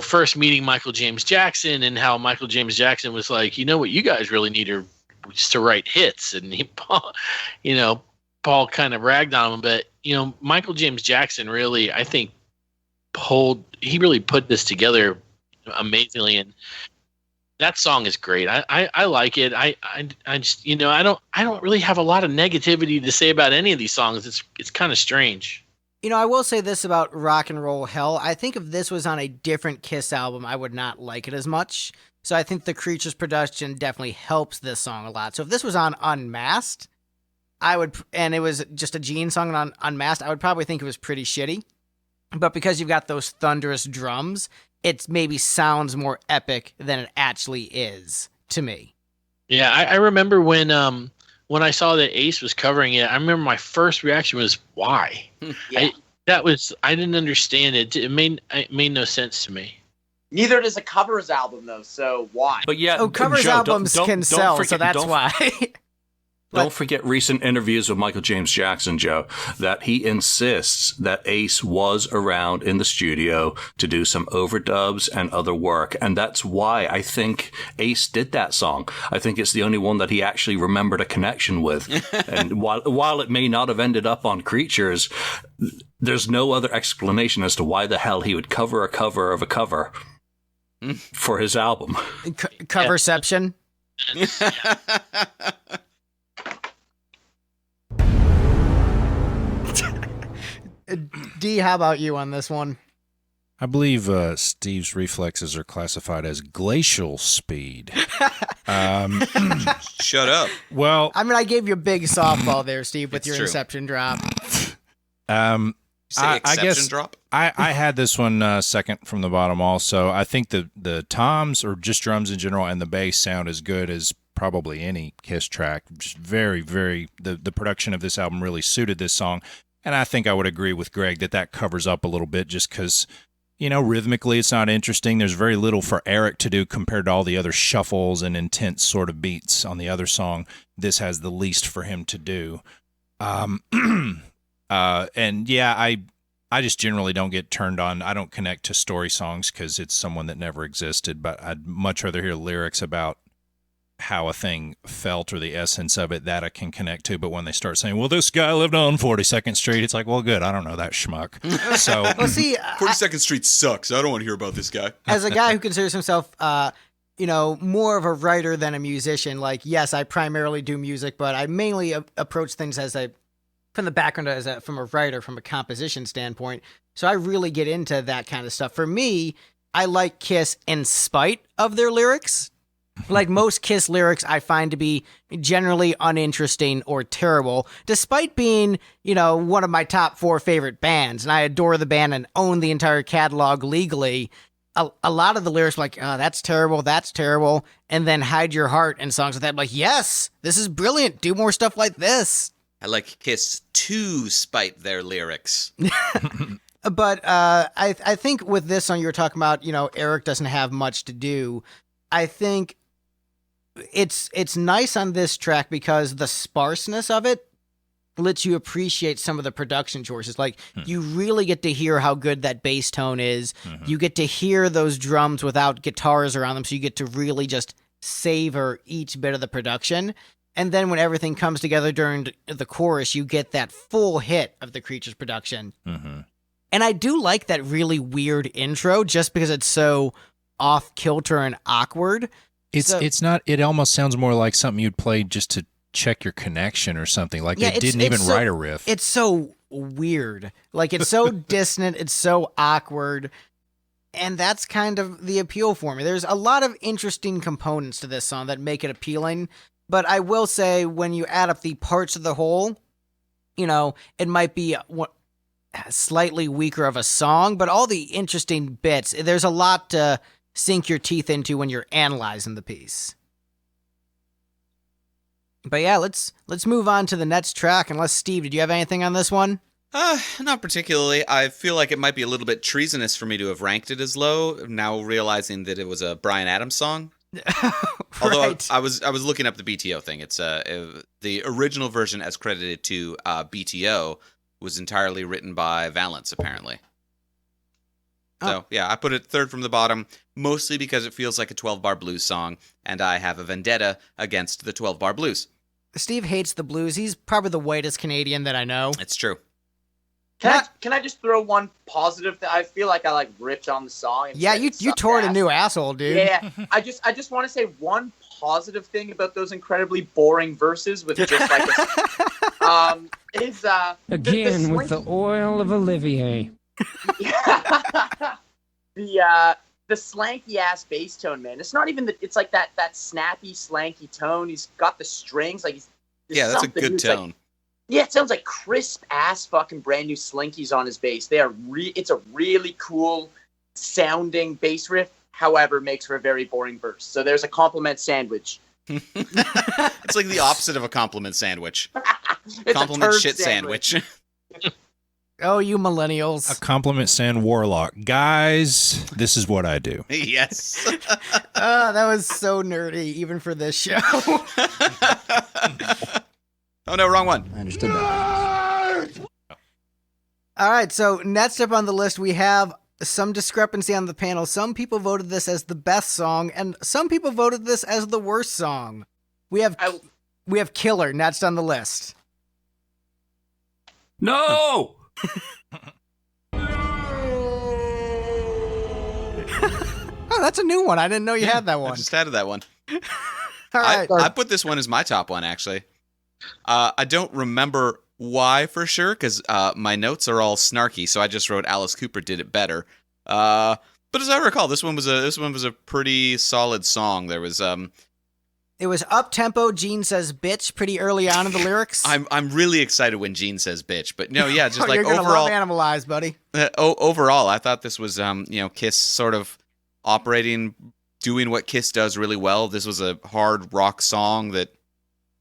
first meeting Michael James Jackson and how Michael James Jackson was like, what you guys really need are just to write hits, and Paul kind of ragged on him, but Michael James Jackson really, I think, he really put this together amazingly, and that song is great. I like it. I just I don't really have a lot of negativity to say about any of these songs. It's kind of strange. I will say this about Rock and Roll Hell. I think if this was on a different Kiss album, I would not like it as much. So I think the Creatures production definitely helps this song a lot. So if this was on Unmasked, and it was just a Gene song on Unmasked, I would probably think it was pretty shitty. But because you've got those thunderous drums, it maybe sounds more epic than it actually is to me. Yeah, I remember when I saw that Ace was covering it, I remember my first reaction was, why? Yeah. I didn't understand it. It made no sense to me. Neither does a covers album, though, so why? But yeah, covers Joe, albums can sell, forget, so that's why. Don't forget recent interviews with Michael James Jackson, Joe, that he insists that Ace was around in the studio to do some overdubs and other work. And that's why I think Ace did that song. I think it's the only one that he actually remembered a connection with. And while it may not have ended up on Creatures, there's no other explanation as to why the hell he would cover a cover of a cover for his album. Coverception. D, how about you on this one? I believe Steve's reflexes are classified as glacial speed. Shut up. Well, I mean, I gave you a big softball there, Steve, with It's your true. Inception drop. Say I exception guess drop. I had this one second from the bottom also. I think the toms or just drums in general and the bass sound as good as probably any Kiss track. Just very, very, the production of this album really suited this song. And I think I would agree with Greg that covers up a little bit just because, rhythmically it's not interesting. There's very little for Eric to do compared to all the other shuffles and intense sort of beats on the other song. This has the least for him to do. And yeah, I just generally don't get turned on. I don't connect to story songs because it's someone that never existed, but I'd much rather hear lyrics about how a thing felt or the essence of it that I can connect to. But when they start saying, well, this guy lived on 42nd Street, it's like, well, good. I don't know that schmuck. So, Well, see, 42nd Street sucks. I don't want to hear about this guy. as a guy who considers himself, more of a writer than a musician, like, yes, I primarily do music, but I mainly approach things from the background from a writer, from a composition standpoint. So I really get into that kind of stuff. For me, I like Kiss in spite of their lyrics. Like most Kiss lyrics, I find to be generally uninteresting or terrible, despite being, one of my top 4 favorite bands. And I adore the band and own the entire catalog legally. A lot of the lyrics are like, oh, that's terrible. And then Hide Your Heart and songs like that. I'm like, yes, this is brilliant. Do more stuff like this. I like Kiss to spite their lyrics. But I think with this song you were talking about, Eric doesn't have much to do. I think it's nice on this track because the sparseness of it lets you appreciate some of the production choices. Like, you really get to hear how good that bass tone is. Mm-hmm. You get to hear those drums without guitars around them, so you get to really just savor each bit of the production. And then when everything comes together during the chorus, you get that full hit of the Creatures production. mm-hmm. And I do like that really weird intro just because it's so off-kilter and awkward. It's not, it almost sounds more like something you'd play just to check your connection or something. Like they didn't even write a riff. It's so weird. Like, it's so dissonant. It's so awkward. And that's kind of the appeal for me. There's a lot of interesting components to this song that make it appealing. But I will say, when you add up the parts of the whole, it might be slightly weaker of a song, but all the interesting bits, there's a lot to sink your teeth into when you're analyzing the piece. But yeah, let's move on to the next track. Unless, Steve, did you have anything on this one? Not particularly. I feel like it might be a little bit treasonous for me to have ranked it as low, now realizing that it was a Bryan Adams song. Although Right. I was looking up the BTO thing. It's the original version, as credited to BTO, was entirely written by Valance, apparently. So yeah, I put it third from the bottom, mostly because it feels like a 12-bar blues song, and I have a vendetta against the 12-bar blues. Steve hates the blues. He's probably the whitest Canadian that I know. It's true. Can I just throw one positive? I feel like I ripped on the song. And Yeah, said you it sucked tore it a ass. new asshole, dude. Yeah, I just want to say one positive thing about those incredibly boring verses with just is Again, with the slinky- oil of Olivier. the slanky ass bass tone, man. It's not even it's like that snappy slanky tone. He's got the strings there's Yeah, that's a something. good It's like- tone. yeah, it sounds like crisp ass fucking brand new slinkies on his bass. They are it's a really cool sounding bass riff. However, makes for a very boring verse. So there's a compliment sandwich. It's like the opposite of a compliment sandwich. It's Compliment a turd shit sandwich. Oh, you millennials. A compliment sand warlock. Guys, this is what I do. Yes. That was so nerdy, even for this show. Oh no, wrong one. I understood that. All right, so next up on the list, we have some discrepancy on the panel. Some people voted this as the best song, and some people voted this as the worst song. We have Killer next on the list. No! Oh, that's a new one. I didn't know you had that I one. just added that one. All right. I put this one as my top one, actually. I don't remember why for sure, because my notes are all snarky, so I just wrote Alice Cooper did it better. But as I recall, this one was a pretty solid song. There was It was up tempo. Gene says "bitch" pretty early on in the lyrics. I'm really excited when Gene says "bitch," but no, yeah, just like You're gonna overall, love Animalize, buddy. Overall, I thought this was Kiss sort of operating, doing what Kiss does really well. This was a hard rock song that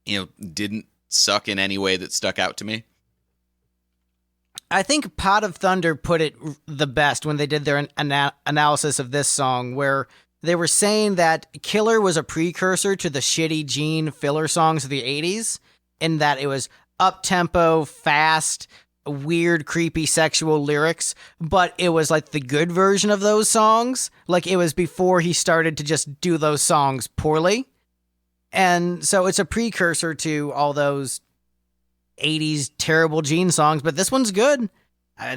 didn't suck in any way that stuck out to me. I think Pot of Thunder put it the best when they did their analysis of this song, where they were saying that Killer was a precursor to the shitty Gene filler songs of the 80s, in that it was up-tempo, fast, weird, creepy, sexual lyrics, but it was like the good version of those songs. Like it was before he started to just do those songs poorly. And so it's a precursor to all those 80s terrible Gene songs, but this one's good.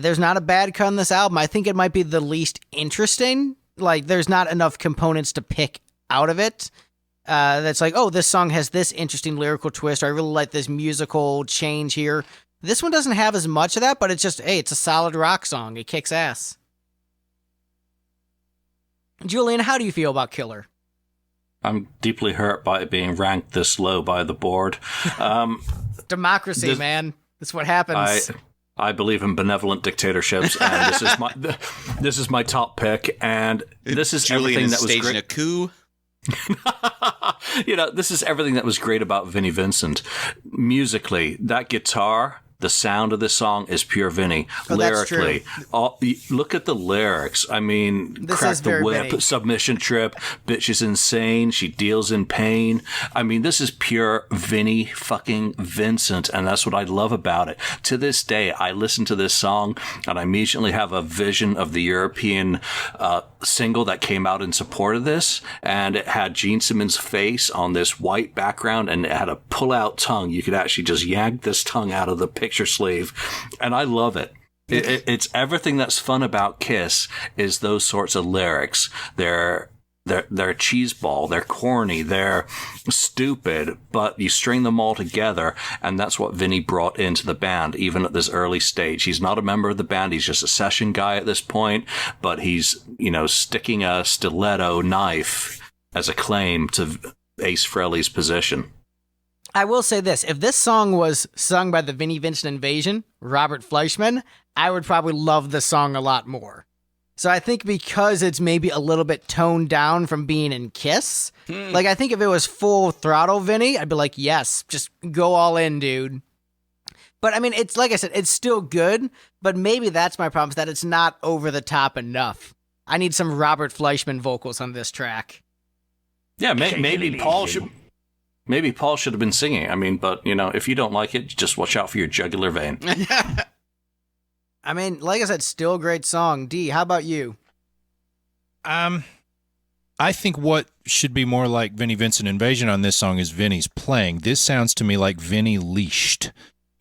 There's not a bad cut on this album. I think it might be the least interesting. Like, there's not enough components to pick out of it. That's like, oh, this song has this interesting lyrical twist, or I really like this musical change here. This one doesn't have as much of that, but it's just, hey, it's a solid rock song. It kicks ass. Julian, how do you feel about Killer? I'm deeply hurt by it being ranked this low by the board. Democracy, man. That's what happens. I believe in benevolent dictatorships, and this is my top pick. And this is Julian everything is that was staging great. a coup. This is everything that was great about Vinnie Vincent. Musically, that guitar, the sound of this song is pure Vinnie. Oh, lyrically, look at the lyrics. I mean, this crack is the very whip, Vinnie. submission trip, bitch is insane, she deals in pain. I mean, this is pure Vinnie fucking Vincent, and that's what I love about it. To this day, I listen to this song, and I immediately have a vision of the European single that came out in support of this, and it had Gene Simmons' face on this white background, and it had a pull-out tongue. You could actually just yank this tongue out of the picture sleeve, and I love it. It's everything that's fun about Kiss is those sorts of lyrics. They're cheeseball, they're corny, they're stupid, but you string them all together, and that's what Vinnie brought into the band, even at this early stage. He's not a member of the band, he's just a session guy at this point, but he's, sticking a stiletto knife as a claim to Ace Frehley's position. I will say this. If this song was sung by the Vinnie Vincent Invasion, Robert Fleischman, I would probably love the song a lot more. So I think because it's maybe a little bit toned down from being in Kiss, like I think if it was full throttle Vinnie, I'd be like, yes, just go all in, dude. But I mean, it's like I said, it's still good, but maybe that's my problem, is that it's not over the top enough. I need some Robert Fleischman vocals on this track. Yeah, maybe Paul should... Maybe Paul should have been singing. I mean, but, if you don't like it, just watch out for your jugular vein. I mean, like I said, still a great song. D, how about you? I think what should be more like Vinnie Vincent Invasion on this song is Vinnie's playing. This sounds to me like Vinnie leashed.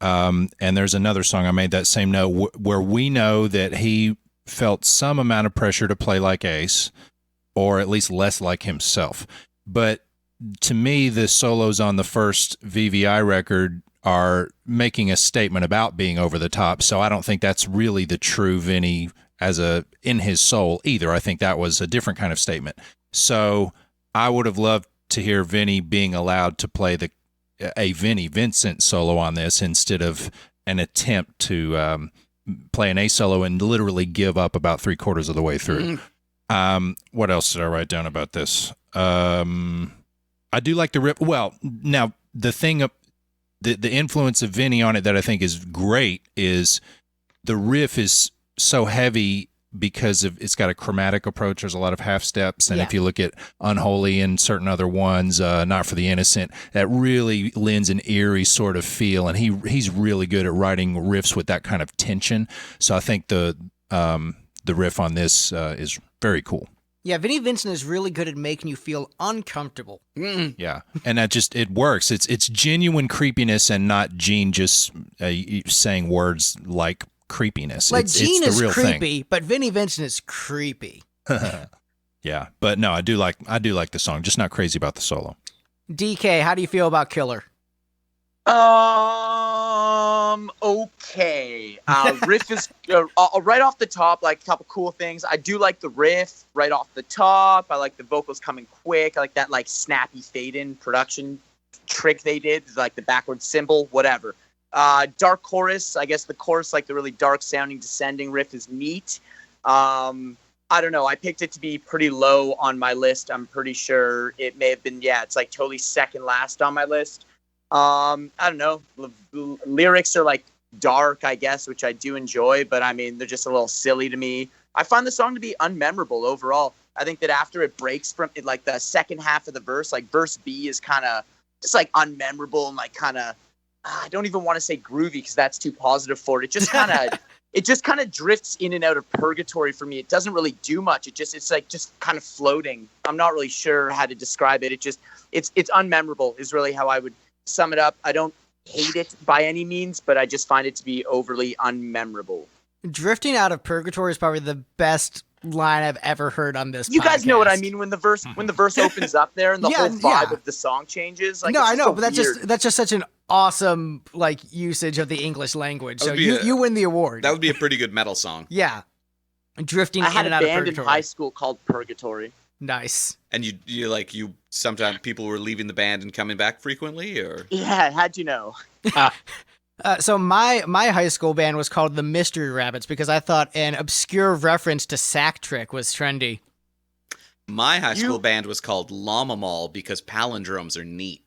And there's another song I made that same note where we know that he felt some amount of pressure to play like Ace, or at least less like himself. But to me, the solos on the first VVI record are making a statement about being over the top, so I don't think that's really the true Vinnie in his soul either. I think that was a different kind of statement. So I would have loved to hear Vinnie being allowed to play a Vinnie Vincent solo on this instead of an attempt to play an Ace solo and literally give up about 3/4 of the way through. What else did I write down about this? I do like the riff. Well, now the thing, the influence of Vinnie on it that I think is great is the riff is so heavy because it's got a chromatic approach. There's a lot of half steps, and if you look at Unholy and certain other ones, Not for the Innocent, that really lends an eerie sort of feel. And he's really good at writing riffs with that kind of tension. So I think the riff on this is very cool. Yeah, Vinnie Vincent is really good at making you feel uncomfortable. Yeah, and it works. It's genuine creepiness and not Gene just saying words like creepiness. Like it's Gene the is real creepy, thing. but Vinnie Vincent is creepy. Yeah, but no, I do like the song. Just not crazy about the solo. DK, how do you feel about Killer? I Okay. Riff is right off the top, like a couple cool things. I do like the riff right off the top. I like the vocals coming quick. I like that like snappy fade in production trick they did, like the backward cymbal, whatever. Dark chorus. I guess the chorus, like the really dark sounding descending riff, is neat. I don't know. I picked it to be pretty low on my list. I'm pretty sure it may have been, it's like totally second last on my list. I don't know. Lyrics are like dark, I guess, which I do enjoy, but I mean, they're just a little silly to me. I find the song to be unmemorable overall. I think that after it breaks from it, like the second half of the verse, like verse B is kind of just like unmemorable and like kind of, I don't even want to say groovy because that's too positive for it. It just kind of, it just kind of drifts in and out of purgatory for me. It doesn't really do much. It's like just kind of floating. I'm not really sure how to describe it. It's unmemorable is really how I would sum it up. I don't hate it by any means, but I just find it to be overly unmemorable. Drifting out of purgatory is probably the best line I've ever heard on this You podcast. guys know what I mean when the verse opens up there and the whole vibe of the song changes. Like, no, I know, so but that's just such an awesome like usage of the English language. So you win the award. That would be a pretty good metal song. Yeah, drifting I in had and a out of band in purgatory. high school called Purgatory. Nice. And you sometimes people were leaving the band and coming back frequently, or Yeah, how'd you know? So my high school band was called the Mystery Rabbits because I thought an obscure reference to Sack Trick was trendy. my high school band was called Llama Mall because palindromes are neat.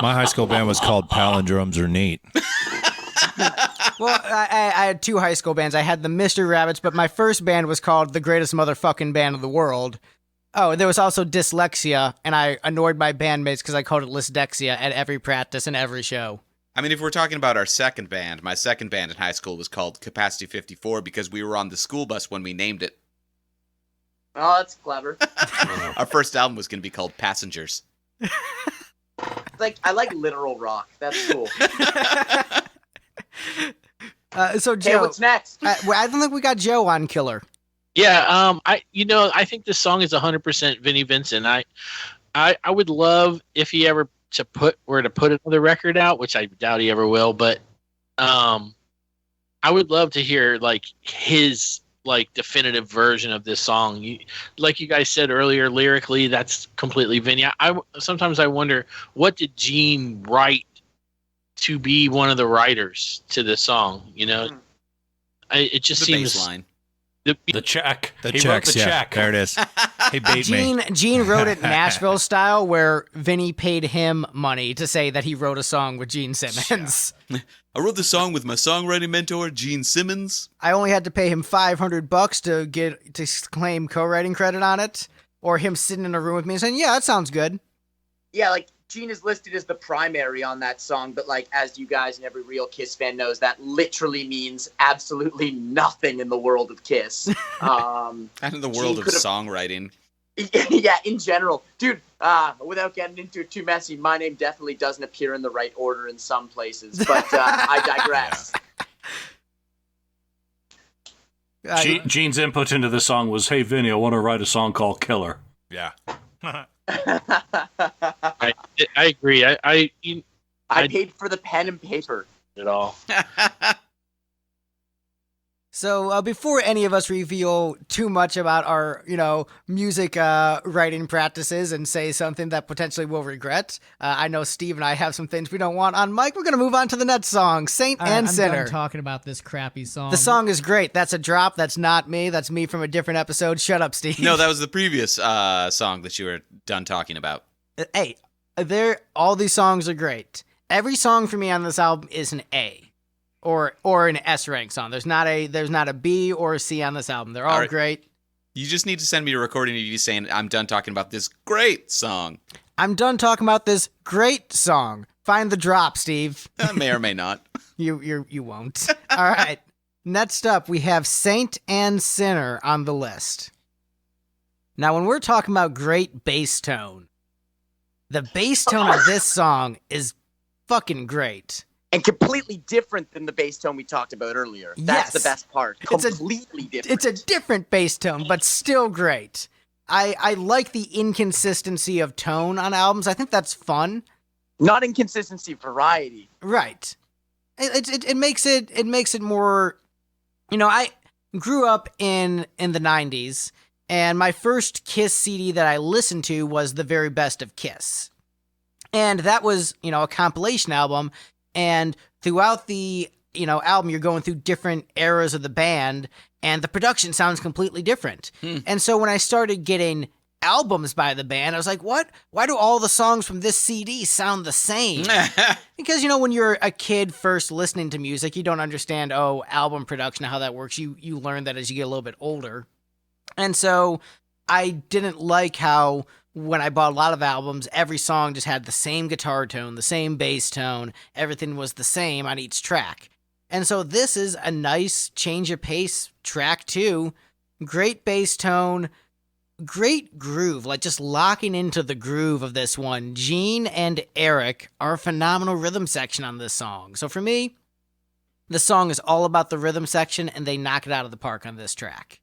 My high school band was called Palindromes Are Neat. Well, I had two high school bands. I had the Mystery Rabbits, but my first band was called the Greatest Motherfucking Band of the World. Oh, there was also Dyslexia, and I annoyed my bandmates because I called it Lysdexia at every practice and every show. I mean, if we're talking about our second band, my second band in high school was called Capacity 54 because we were on the school bus when we named it. Oh, that's clever. Our first album was going to be called Passengers. Like, I like literal rock. That's cool. So Joe, Hey, what's next? I don't think we got Joe on Killer. Yeah, I think this song is 100% Vinnie Vincent. I would love if he ever were to put another record out, which I doubt he ever will, but I would love to hear like his like definitive version of this song. Like you guys said earlier, lyrically, that's completely Vinnie. Sometimes I wonder, what did Gene write to be one of the writers to this song? You know, it just The seems bass line. The check. The He checks, wrote the yeah. check. There it is. He bait me. Gene wrote it Nashville style, where Vinny paid him money to say that he wrote a song with Gene Simmons. I wrote the song with my songwriting mentor, Gene Simmons. I only had to pay him $500 to claim co-writing credit on it, or him sitting in a room with me and saying, "Yeah, that sounds good." Yeah, like, Gene is listed as the primary on that song, but like, as you guys and every real Kiss fan knows, that literally means absolutely nothing in the world of Kiss. And in the world Gene of could've- songwriting. Yeah, in general. Dude, without getting into it too messy, my name definitely doesn't appear in the right order in some places, but I digress. Gene's input into the song was, "Hey, Vinny, I want to write a song called Killer." Yeah. I agree. I paid for the pen and paper. at all. So before any of us reveal too much about our, music writing practices and say something that potentially we'll regret, I know Steve and I have some things we don't want on mic. We're going to move on to the next song, Saint and I'm Sinner. done talking about this crappy song. The song is great. That's a drop. That's not me. That's me from a different episode. Shut up, Steve. No, that was the previous song that you were done talking about. Hey, all these songs are great. Every song for me on this album is an A. Or an S rank song. There's not a B or a C on this album. They're all right. great. You just need to send me a recording of you saying, "I'm done talking about this great song." I'm done talking about this great song. Find the drop, Steve. May or may not. You won't. All right. Next up, we have Saint and Sinner on the list. Now, when we're talking about great bass tone, the bass tone of this song is fucking great. And completely different than the bass tone we talked about earlier. That's the best part. Completely different. It's a different bass tone, but still great. I like the inconsistency of tone on albums. I think that's fun. Not inconsistency, variety. Right. It makes it more. I grew up in the 90s, and my first Kiss CD that I listened to was The Very Best of Kiss. And that was, a compilation album, and throughout the, album, you're going through different eras of the band, and the production sounds completely different. And so when I started getting albums by the band, I was like, what? Why do all the songs from this CD sound the same? Because, when you're a kid first listening to music, you don't understand, album production, how that works. You learn that as you get a little bit older. And so I didn't like how when I bought a lot of albums, every song just had the same guitar tone, the same bass tone, everything was the same on each track. And so this is a nice change of pace track too. Great bass tone, great groove, like just locking into the groove of this one. Gene and Eric are a phenomenal rhythm section on this song. So for me, the song is all about the rhythm section, and they knock it out of the park on this track.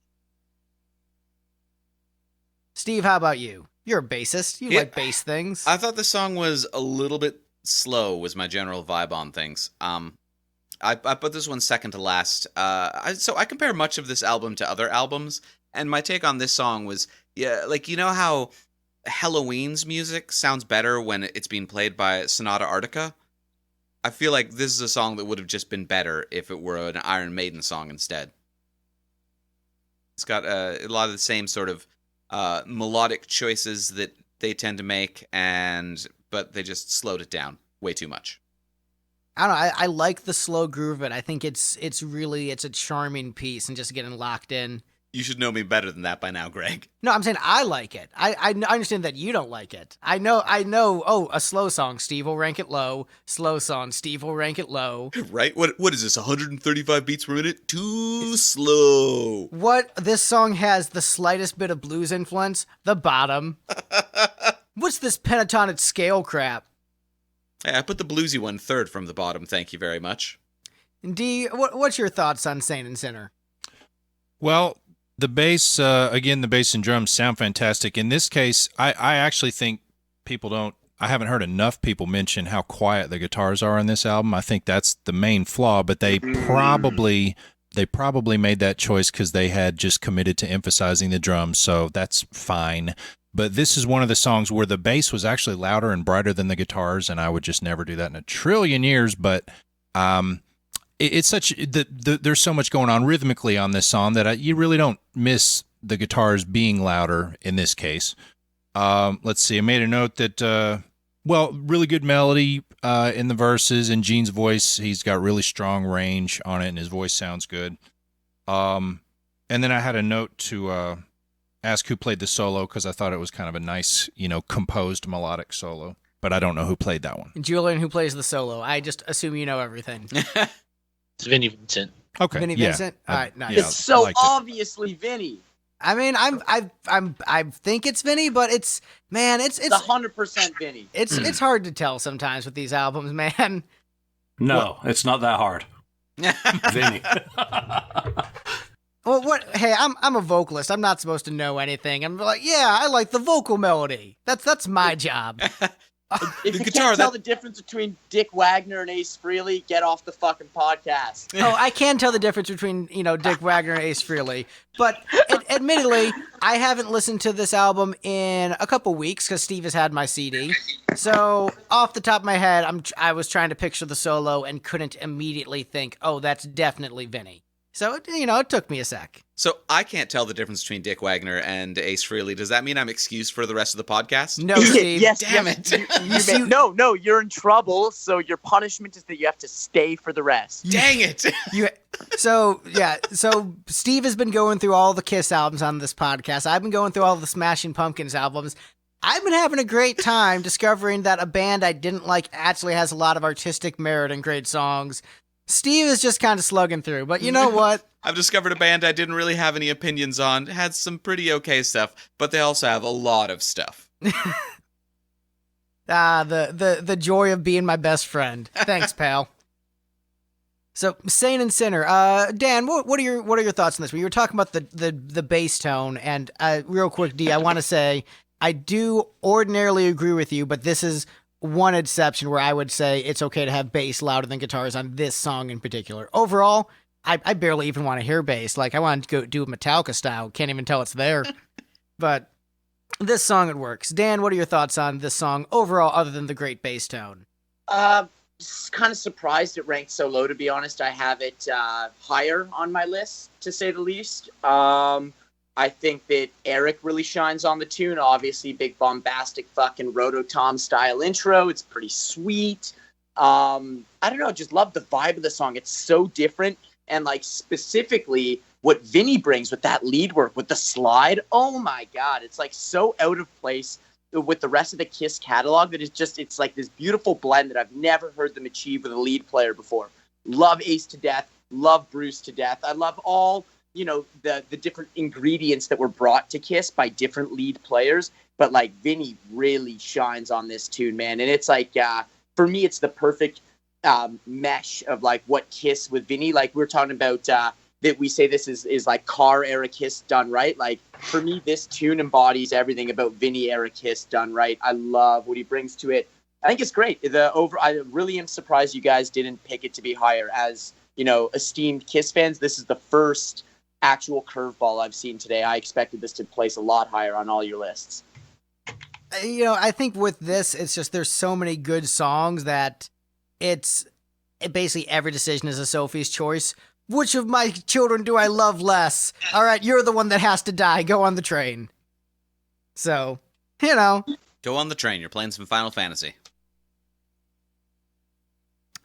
Steve, how about you? You're a bassist. You like bass things. I thought the song was a little bit slow, was my general vibe on things. I put this one second to last. So I compare much of this album to other albums, and my take on this song was, how Halloween's music sounds better when it's being played by Sonata Arctica? I feel like this is a song that would have just been better if it were an Iron Maiden song instead. It's got a lot of the same sort of melodic choices that they tend to make, but they just slowed it down way too much. I don't know. I like the slow groove, but I think it's a charming piece and just getting locked in. You should know me better than that by now, Greg. No, I'm saying I like it. I understand that you don't like it. I know, a slow song, Steve will rank it low. Slow song, Steve will rank it low. Right? What is this, 135 beats per minute? Too slow. What this song has the slightest bit of blues influence? The bottom. What's this pentatonic scale crap? Hey, I put the bluesy one third from the bottom, thank you very much. D, what's your thoughts on Saint and Sinner? Well, the bass, again, the bass and drums sound fantastic. In this case, I actually think I haven't heard enough people mention how quiet the guitars are on this album. I think that's the main flaw, but they probably made that choice because they had just committed to emphasizing the drums, so that's fine. But this is one of the songs where the bass was actually louder and brighter than the guitars, and I would just never do that in a trillion years, but it's there's so much going on rhythmically on this song that you really don't miss the guitars being louder in this case. Let's see. I made a note that, really good melody in the verses, and Gene's voice, he's got really strong range on it, and his voice sounds good. And then I had a note to ask who played the solo, because I thought it was kind of a nice, composed melodic solo. But I don't know who played that one. Julian, who plays the solo? I just assume you know everything. It's Vinnie Vincent. Okay, Vinnie Vincent. All right, nice. It's so obviously Vinnie. I mean, I think it's Vinnie, but it's 100% Vinnie. It's hard to tell sometimes with these albums, man. No, it's not that hard. Vinnie. Well, what? Hey, I'm a vocalist. I'm not supposed to know anything. I'm like, yeah, I like the vocal melody. That's my job. If you can't tell the difference between Dick Wagner and Ace Frehley, get off the fucking podcast. Oh, I can tell the difference between, Dick Wagner and Ace Frehley. But admittedly, I haven't listened to this album in a couple weeks because Steve has had my CD. So off the top of my head, I was trying to picture the solo and couldn't immediately think, oh, that's definitely Vinnie. So, it took me a sec. So I can't tell the difference between Dick Wagner and Ace Frehley. Does that mean I'm excused for the rest of the podcast? No, Steve. Yes, damn it. No, you're in trouble. So your punishment is that you have to stay for the rest. Dang it. So Steve has been going through all the Kiss albums on this podcast. I've been going through all the Smashing Pumpkins albums. I've been having a great time discovering that a band I didn't like actually has a lot of artistic merit and great songs. Steve is just kind of slugging through, but you know what? I've discovered a band I didn't really have any opinions on. It had some pretty okay stuff, but they also have a lot of stuff. The joy of being my best friend. Thanks, pal. So, Saint and Sinner. Dan, what are your thoughts on this? We were talking about the bass tone, and real quick, D, I want to say I do ordinarily agree with you, but this is one exception where I would say it's okay to have bass louder than guitars on this song in particular. Overall, I barely even want to hear bass. Like, I want to go do a Metallica style. Can't even tell it's there. But this song, it works. Dan, what are your thoughts on this song overall, other than the great bass tone? Kind of surprised it ranked so low, to be honest. I have it higher on my list, to say the least. I think that Eric really shines on the tune. Obviously, big bombastic fucking Rototom style intro. It's pretty sweet. I don't know, just love the vibe of the song. It's so different. And like specifically what Vinny brings with that lead work, with the slide. Oh my God. It's like so out of place with the rest of the Kiss catalog that it's like this beautiful blend that I've never heard them achieve with a lead player before. Love Ace to death. Love Bruce to death. I love all, the different ingredients that were brought to Kiss by different lead players. But like Vinny really shines on this tune, man. And it's like, for me, it's the perfect mesh of like what Kiss with Vinny, like we're talking about that we say this is like car era Kiss done right. Like for me, this tune embodies everything about Vinny era Kiss done right. I love what he brings to it. I think it's great. I really am surprised you guys didn't pick it to be higher. As esteemed Kiss fans, this is the first actual curveball I've seen today. I expected this to place a lot higher on all your lists. I think with this, it's just there's so many good songs that basically every decision is a Sophie's choice. Which of my children do I love less? All right, you're the one that has to die. Go on the train. So, Go on the train. You're playing some Final Fantasy.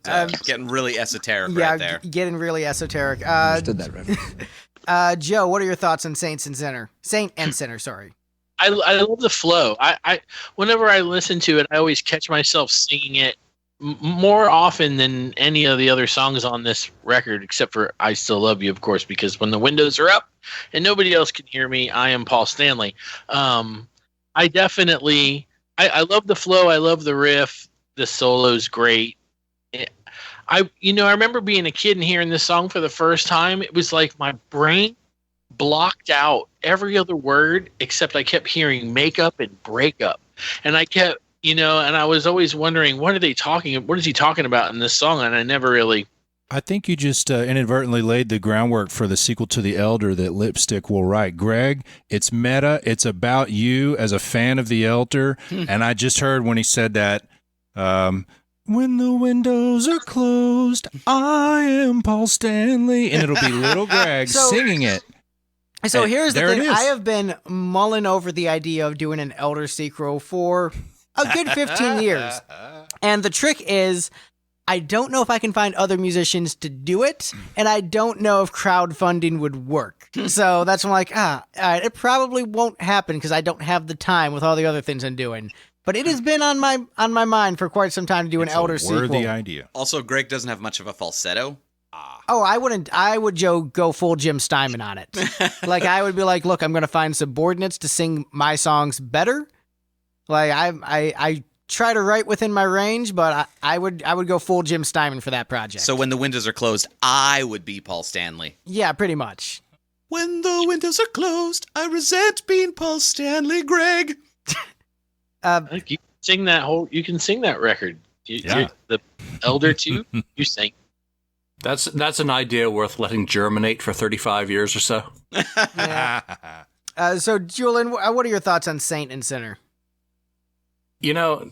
Getting really esoteric right there. Getting really esoteric. Understood that reference. Joe, what are your thoughts on Saint and Sinner, sorry. I love the flow. I whenever I listen to it, I always catch myself singing it more often than any of the other songs on this record, except for I Still Love You, of course, because when the windows are up and nobody else can hear me, I am Paul Stanley. I definitely, I love the flow. I love the riff. The solo's great. I remember being a kid and hearing this song for the first time. It was like my brain blocked out every other word except I kept hearing makeup and breakup. And I kept, and I was always wondering, what is he talking about in this song? And I never really. I think you just inadvertently laid the groundwork for the sequel to The Elder that Lipstick will write. Greg, it's meta. It's about you as a fan of The Elder. And I just heard when he said that, when the windows are closed, I am Paul Stanley. And it'll be little Greg singing it. So here's the thing. I have been mulling over the idea of doing an Elder sequel for a good 15 years. And the trick is, I don't know if I can find other musicians to do it, and I don't know if crowdfunding would work. So that's when I'm like, all right, it probably won't happen because I don't have the time with all the other things I'm doing. But it has been on my mind for quite some time to do an Elder sequel. Worthy idea. Also, Greg doesn't have much of a falsetto. Oh, I would go full Jim Steinman on it. Like, I would be like, look, I'm going to find subordinates to sing my songs better. Like, I try to write within my range, but I would go full Jim Steinman for that project. So when the windows are closed, I would be Paul Stanley. Yeah, pretty much. When the windows are closed, I resent being Paul Stanley, Greg. You can sing that record. The Elder 2, you sing. That's an idea worth letting germinate for 35 years or so. Yeah. So, Julian, what are your thoughts on Saint and Sinner? The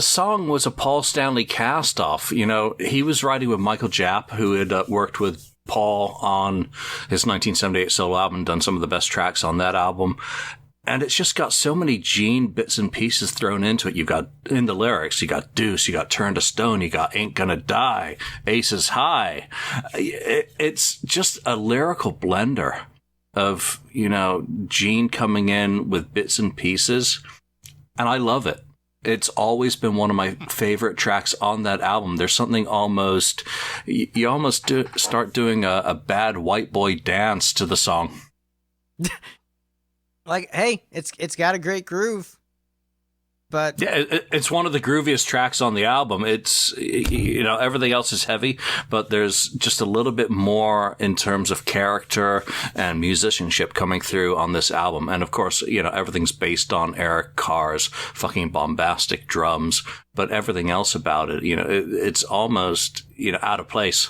song was a Paul Stanley cast-off. He was writing with Michael Japp, who had worked with Paul on his 1978 solo album, done some of the best tracks on that album. And it's just got so many Gene bits and pieces thrown into it. You got, in the lyrics, you got Deuce, you got Turn to Stone, you got Ain't Gonna Die, Aces High. It's just a lyrical blender of, Gene coming in with bits and pieces. And I love it. It's always been one of my favorite tracks on that album. There's something almost, you almost start doing a bad white boy dance to the song. Like, hey, it's got a great groove. But yeah, it's one of the grooviest tracks on the album. It's, everything else is heavy, but there's just a little bit more in terms of character and musicianship coming through on this album. And of course, everything's based on Eric Carr's fucking bombastic drums, but everything else about it, it's almost, out of place.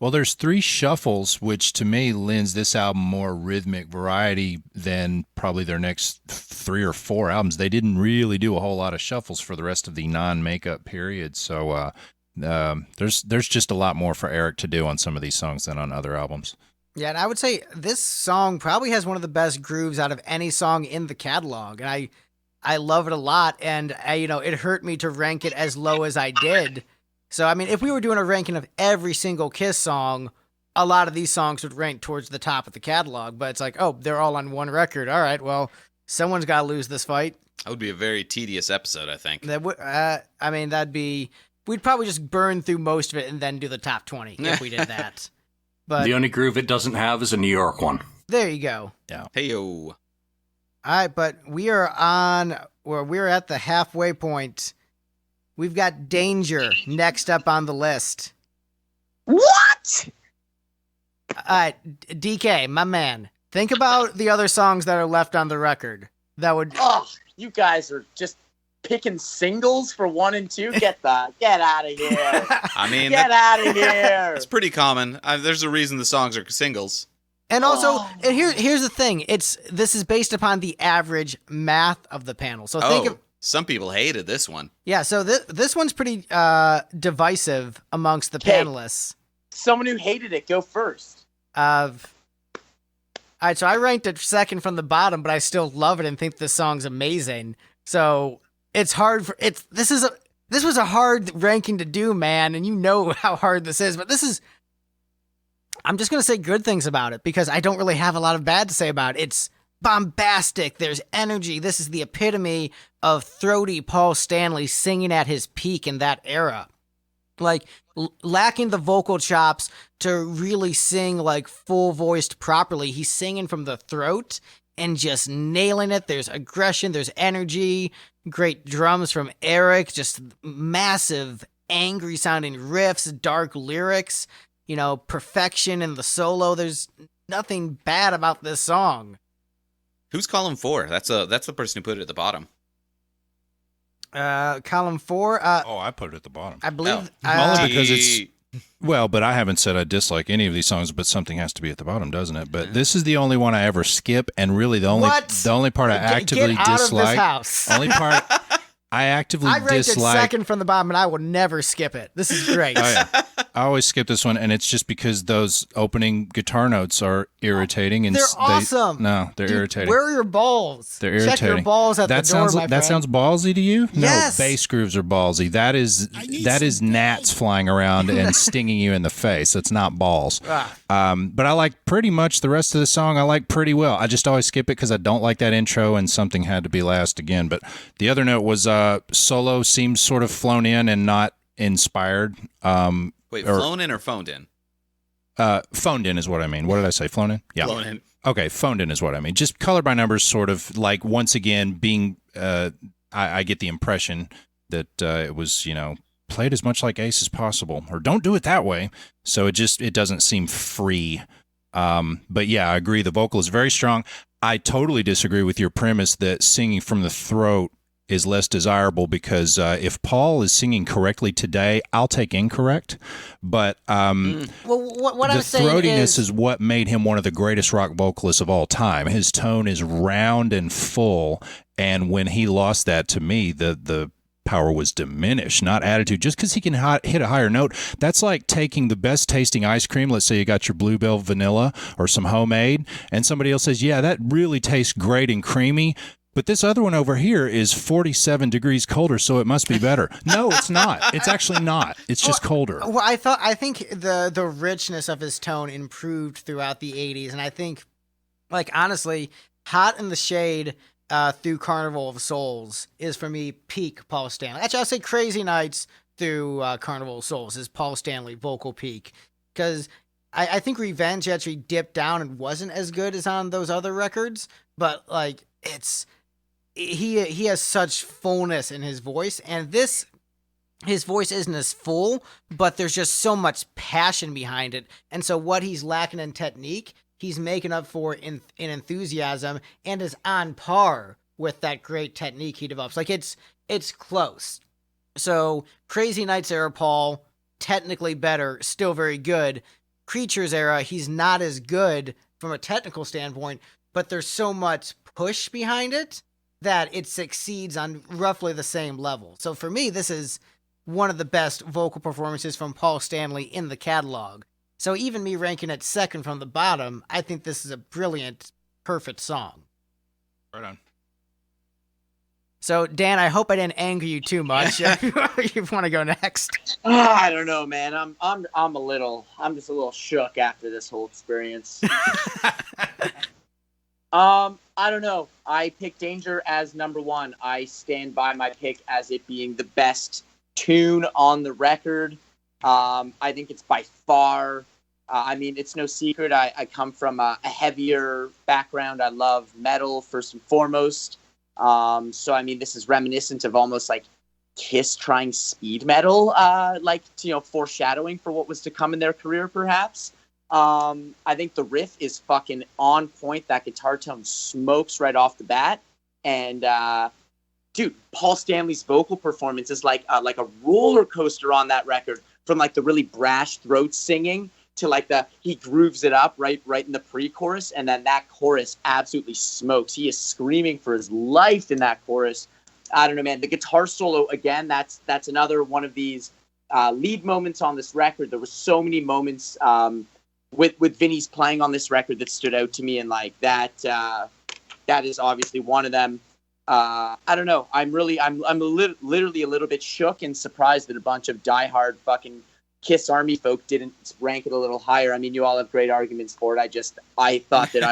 Well, there's 3 shuffles, which to me lends this album more rhythmic variety than probably their next 3 or 4 albums. They didn't really do a whole lot of shuffles for the rest of the non-makeup period. So there's just a lot more for Eric to do on some of these songs than on other albums. yeah, and I would say this song probably has one of the best grooves out of any song in the catalog, and I love it a lot. And it hurt me to rank it as low as I did. So, I mean, if we were doing a ranking of every single Kiss song, a lot of these songs would rank towards the top of the catalog. But it's like, oh, they're all on one record. All right, well, someone's got to lose this fight. That would be a very tedious episode, I think. That would, we'd probably just burn through most of it and then do the top 20 if we did that. But the only groove it doesn't have is a New York one. There you go. Yeah. Hey-yo. All right, but we're at the halfway point. We've got Danger next up on the list. What? All right, DK, my man. Think about the other songs that are left on the record. That would. Oh, you guys are just picking singles for 1 and 2. Get out of here. I mean, Get out of here. it's pretty common. There's a reason the songs are singles. And also, and here's the thing. This is based upon the average math of the panel. So think of. Some people hated this one. Yeah, so this one's pretty divisive amongst the panelists. Someone who hated it, go first. All right, so I ranked it second from the bottom, but I still love it and think this song's amazing. So it's hard for this was a hard ranking to do, man, and you know how hard this is. But I'm just gonna say good things about it because I don't really have a lot of bad to say about it. It's bombastic. There's energy. This is the epitome of throaty Paul Stanley singing at his peak in that era. Like, lacking the vocal chops to really sing, like, full-voiced properly. He's singing from the throat and just nailing it. There's aggression. There's energy. Great drums from Eric. Just massive, angry-sounding riffs, dark lyrics. Perfection in the solo. There's nothing bad about this song. Who's column 4? That's the person who put it at the bottom. Column 4. I put it at the bottom. I believe. Only because it's. Well, but I haven't said I dislike any of these songs, but something has to be at the bottom, doesn't it? But this is the only one I ever skip, and really the only part I actively Get out dislike. Of this house. Only part I actively ranked dislike. it second from the bottom, and I will never skip it. This is great. Oh, yeah. I always skip this one, and it's just because those opening guitar notes are irritating. And they're awesome. They're irritating. Where are your balls? They're irritating. Check your balls at the door, my friend. That sounds ballsy to you? Yes. No, bass grooves are ballsy. That is gnats flying around and stinging you in the face. That's not balls. But I like pretty much the rest of the song. I like pretty well. I just always skip it because I don't like that intro, and something had to be last again. But the other note was solo seems sort of flown in and not inspired. Wait, flown in or phoned in? Phoned in is what I mean. What did I say? Flown in? Yeah. Flown in. Okay, phoned in is what I mean. Just color by numbers, sort of like once again being. I get the impression that it was played as much like Ace as possible, or don't do it that way. So it doesn't seem free. But yeah, I agree. The vocal is very strong. I totally disagree with your premise that singing from the throat is less desirable because if Paul is singing correctly today, I'll take incorrect. But well, what the I'm saying throatiness is what made him one of the greatest rock vocalists of all time. His tone is round and full, and when he lost that, to me, the power was diminished, not attitude. Just because he can hit a higher note, that's like taking the best tasting ice cream. Let's say you got your Bluebell vanilla or some homemade, and somebody else says, yeah, that really tastes great and creamy. But this other one over here is 47 degrees colder, so it must be better. No, it's not. It's actually not. It's just colder. Well, I think the richness of his tone improved throughout the 80s, and I think, like, honestly, Hot in the Shade through Carnival of Souls is, for me, peak Paul Stanley. Actually, I'll say Crazy Nights through Carnival of Souls is Paul Stanley vocal peak, because I think Revenge actually dipped down and wasn't as good as on those other records, but, like, he has such fullness in his voice, and his voice isn't as full, but there's just so much passion behind it. And so what he's lacking in technique, he's making up for in enthusiasm, and is on par with that great technique he develops. Like it's close. So Crazy Nights era Paul, technically better, still very good. Creatures era, he's not as good from a technical standpoint, but there's so much push behind it that it succeeds on roughly the same level. So for me, this is one of the best vocal performances from Paul Stanley in the catalog. So even me ranking it second from the bottom, I think this is a brilliant, perfect song. Right on. So Dan, I hope I didn't anger you too much. You want to go next? I don't know, man. I'm just a little shook after this whole experience. I don't know. I picked Danger as number one. I stand by my pick as it being the best tune on the record. I think it's by far. I mean, it's no secret. I come from a heavier background. I love metal first and foremost. So I mean, this is reminiscent of almost like Kiss trying speed metal, foreshadowing for what was to come in their career, perhaps. I think the riff is fucking on point. That guitar tone smokes right off the bat, and dude, Paul Stanley's vocal performance is like a roller coaster on that record. From like the really brash throat singing to like he grooves it up right in the pre-chorus, and then that chorus absolutely smokes. He is screaming for his life in that chorus. I don't know, man. The guitar solo again. That's another one of these lead moments on this record. There were so many moments with Vinny's playing on this record that stood out to me, and like that is obviously one of them. I don't know. I'm literally a little bit shook and surprised that a bunch of diehard fucking Kiss Army folk didn't rank it a little higher. I mean, you all have great arguments for it. I thought that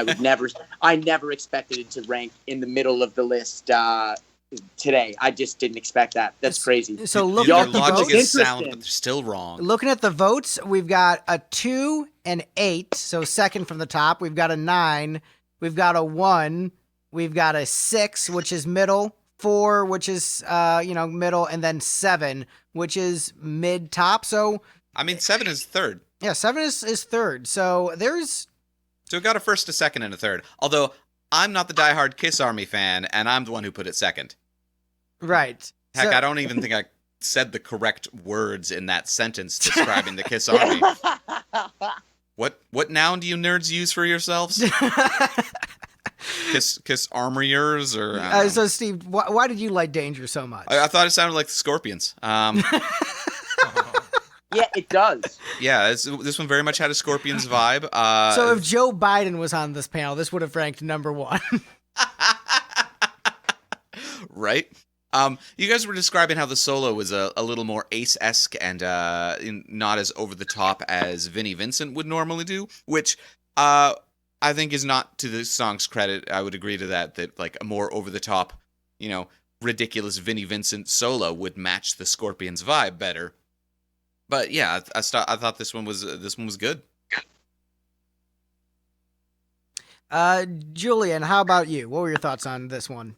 I never expected it to rank in the middle of the list today. I just didn't expect that. That's crazy. So Your logic is sound, but they're still wrong. Looking at the votes, we've got a 2 and 8, so second from the top. We've got a 9. We've got a 1. We've got a 6, which is middle. 4, which is middle, and then 7, which is mid top. So I mean, 7 is third. Yeah, 7 is third. So it got a first, a second, and a third. Although I'm not the diehard Kiss Army fan, and I'm the one who put it second. Right. Heck, I don't even think I said the correct words in that sentence describing the Kiss Army. What noun do you nerds use for yourselves? Kiss Armoriers or... So, Steve, why did you like Danger so much? I thought it sounded like the Scorpions. Yeah, it does. Yeah, this one very much had a Scorpions vibe. So if Joe Biden was on this panel, this would have ranked number 1. Right? You guys were describing how the solo was a little more Ace-esque and not as over-the-top as Vinnie Vincent would normally do, which I think is not to the song's credit. I would agree to that like a more over-the-top, ridiculous Vinnie Vincent solo would match the Scorpions vibe better. But yeah, I thought this one was good. Julian, how about you? What were your thoughts on this one?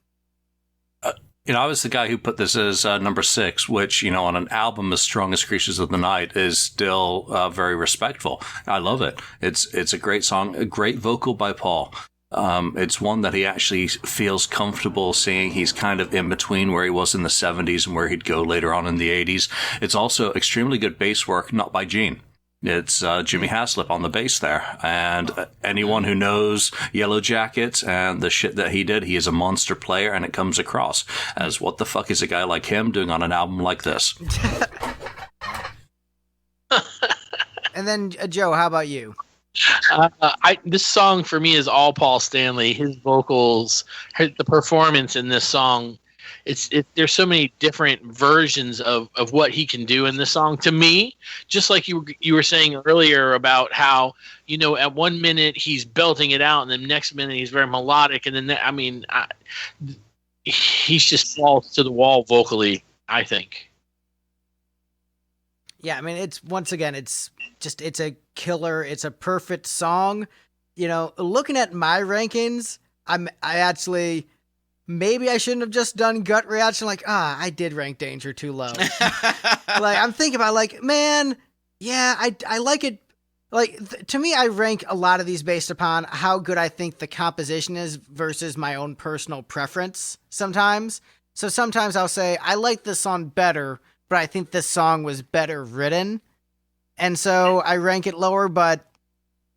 I was the guy who put this as number 6, which, on an album as strong as Creatures of the Night is still very respectful. I love it. It's a great song, a great vocal by Paul. It's one that he actually feels comfortable singing. He's kind of in between where he was in the 70s and where he'd go later on in the 80s. It's also extremely good bass work, not by Gene. It's Jimmy Haslip on the bass there. And anyone who knows Yellow Jackets and the shit that he did, he is a monster player, and it comes across as what the fuck is a guy like him doing on an album like this? And then, Joe, how about you? This song for me is all Paul Stanley. His vocals, the performance in this song. There's so many different versions of what he can do in this song. To me, just like you were saying earlier about how at one minute he's belting it out, and the next minute he's very melodic, and then he's just falls to the wall vocally, I think. Yeah, I mean, it's a killer. It's a perfect song. Looking at my rankings, I actually maybe I shouldn't have just done gut reaction. Like, I did rank Danger too low. Like, I'm thinking about, like, man, yeah, I like it. Like, to me, I rank a lot of these based upon how good I think the composition is versus my own personal preference sometimes. So sometimes I'll say, I like this song better, but I think this song was better written. And so I rank it lower, but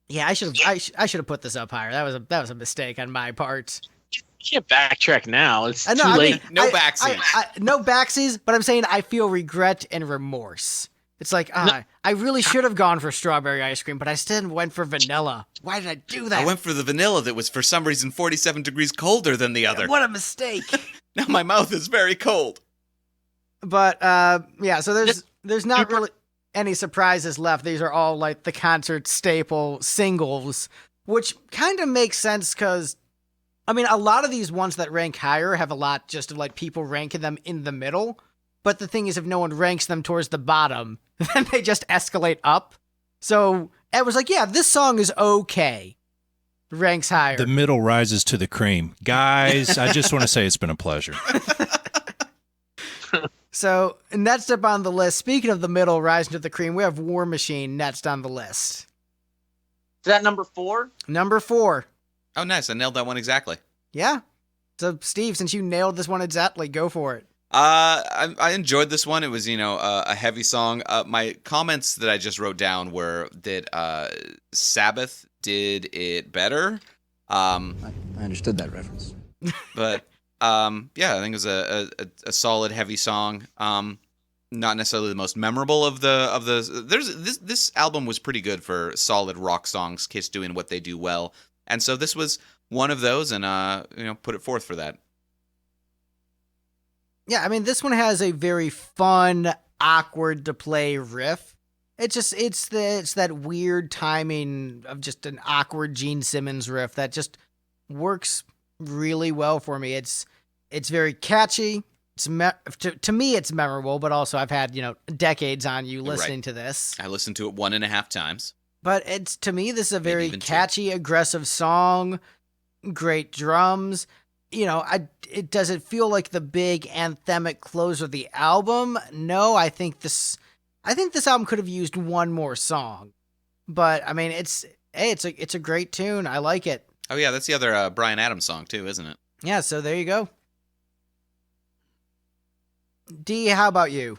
yeah, I should have put this up higher. That was a mistake on my part. You can't backtrack now. It's too I late. mean, No backseas. No backseas, but I'm saying I feel regret and remorse. It's like, I really should have gone for strawberry ice cream, but I still went for vanilla. Why did I do that? I went for the vanilla that was for some reason 47 degrees colder than the other. What a mistake. Now my mouth is very cold. But yeah, so there's not really any surprises left. These are all like the concert staple singles, which kind of makes sense because, I mean, a lot of these ones that rank higher have a lot just of like people ranking them in the middle. But the thing is, if no one ranks them towards the bottom, then they just escalate up. So it was like, yeah, this song is okay. Ranks higher. The middle rises to the cream. Guys, I just want to say it's been a pleasure. So next up on the list, speaking of the middle rising to the cream, we have War Machine next on the list. Is that number 4? Number 4. Oh, nice. I nailed that one exactly. Yeah. So Steve, since you nailed this one exactly, go for it. I enjoyed this one. It was, a heavy song. My comments that I just wrote down were that Sabbath did it better. I understood that reference. But yeah, I think it was a solid heavy song. Not necessarily the most memorable of the. This album was pretty good for solid rock songs. Kiss doing what they do well, and so this was one of those, and put it forth for that. Yeah, I mean, this one has a very fun, awkward to play riff. It's that weird timing of just an awkward Gene Simmons riff that just works really well for me. It's very catchy. To me, it's memorable, but also I've had decades on you listening to this. I listened to it 1.5 times. But to me, this is a very catchy, aggressive song. Great drums. Does it feel like the big anthemic close of the album? No, I think this album could have used one more song. But I mean, it's a great tune. I like it. Oh yeah, that's the other Bryan Adams song too, isn't it? Yeah, so there you go. D, how about you?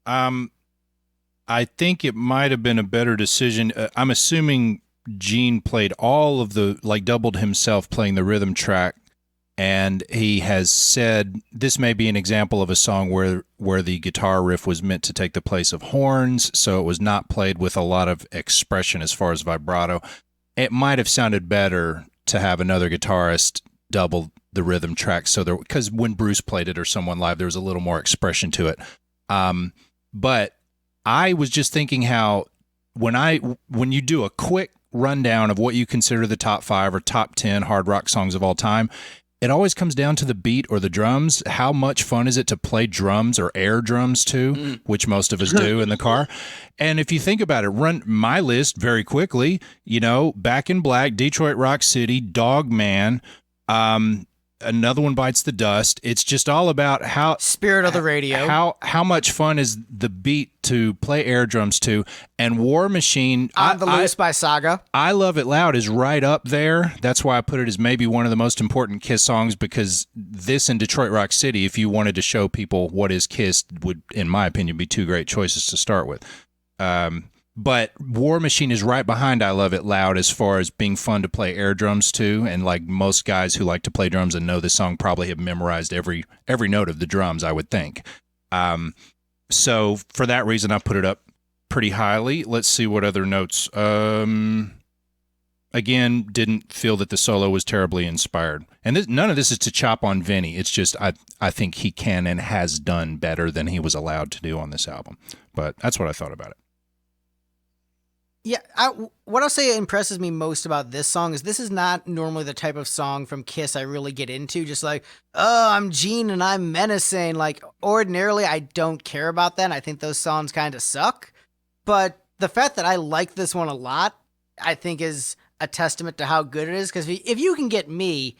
I think it might have been a better decision. I'm assuming Gene played all of doubled himself playing the rhythm track, and he has said this may be an example of a song where the guitar riff was meant to take the place of horns, so it was not played with a lot of expression as far as vibrato. It might have sounded better to have another guitarist double the rhythm track, because when Bruce played it or someone live, there was a little more expression to it. But I was just thinking how when you do a quick rundown of what you consider the top 5 or top 10 hard rock songs of all time, it always comes down to the beat or the drums. How much fun is it to play drums or air drums too, which most of us do in the car? And if you think about it, run my list very quickly, Back in Black, Detroit Rock City, Dog Man, Another One Bites the Dust. It's just all about how Spirit of the Radio. How much fun is the beat to play air drums to, and War Machine On the Loose by Saga. I Love It Loud is right up there. That's why I put it as maybe one of the most important Kiss songs, because this and Detroit Rock City, if you wanted to show people what is Kiss, would, in my opinion, be two great choices to start with. But War Machine is right behind I Love It Loud as far as being fun to play air drums to, and like most guys who like to play drums and know this song probably have memorized every note of the drums, I would think. So for that reason, I put it up pretty highly. Let's see what other notes. Again, didn't feel that the solo was terribly inspired. And none of this is to chop on Vinny. It's just I think he can and has done better than he was allowed to do on this album. But that's what I thought about it. Yeah, what I'll say impresses me most about this song is this is not normally the type of song from Kiss I really get into. Just like, oh, I'm Gene and I'm menacing. Like, ordinarily, I don't care about that. I think those songs kind of suck. But the fact that I like this one a lot, I think is a testament to how good it is. Because if you can get me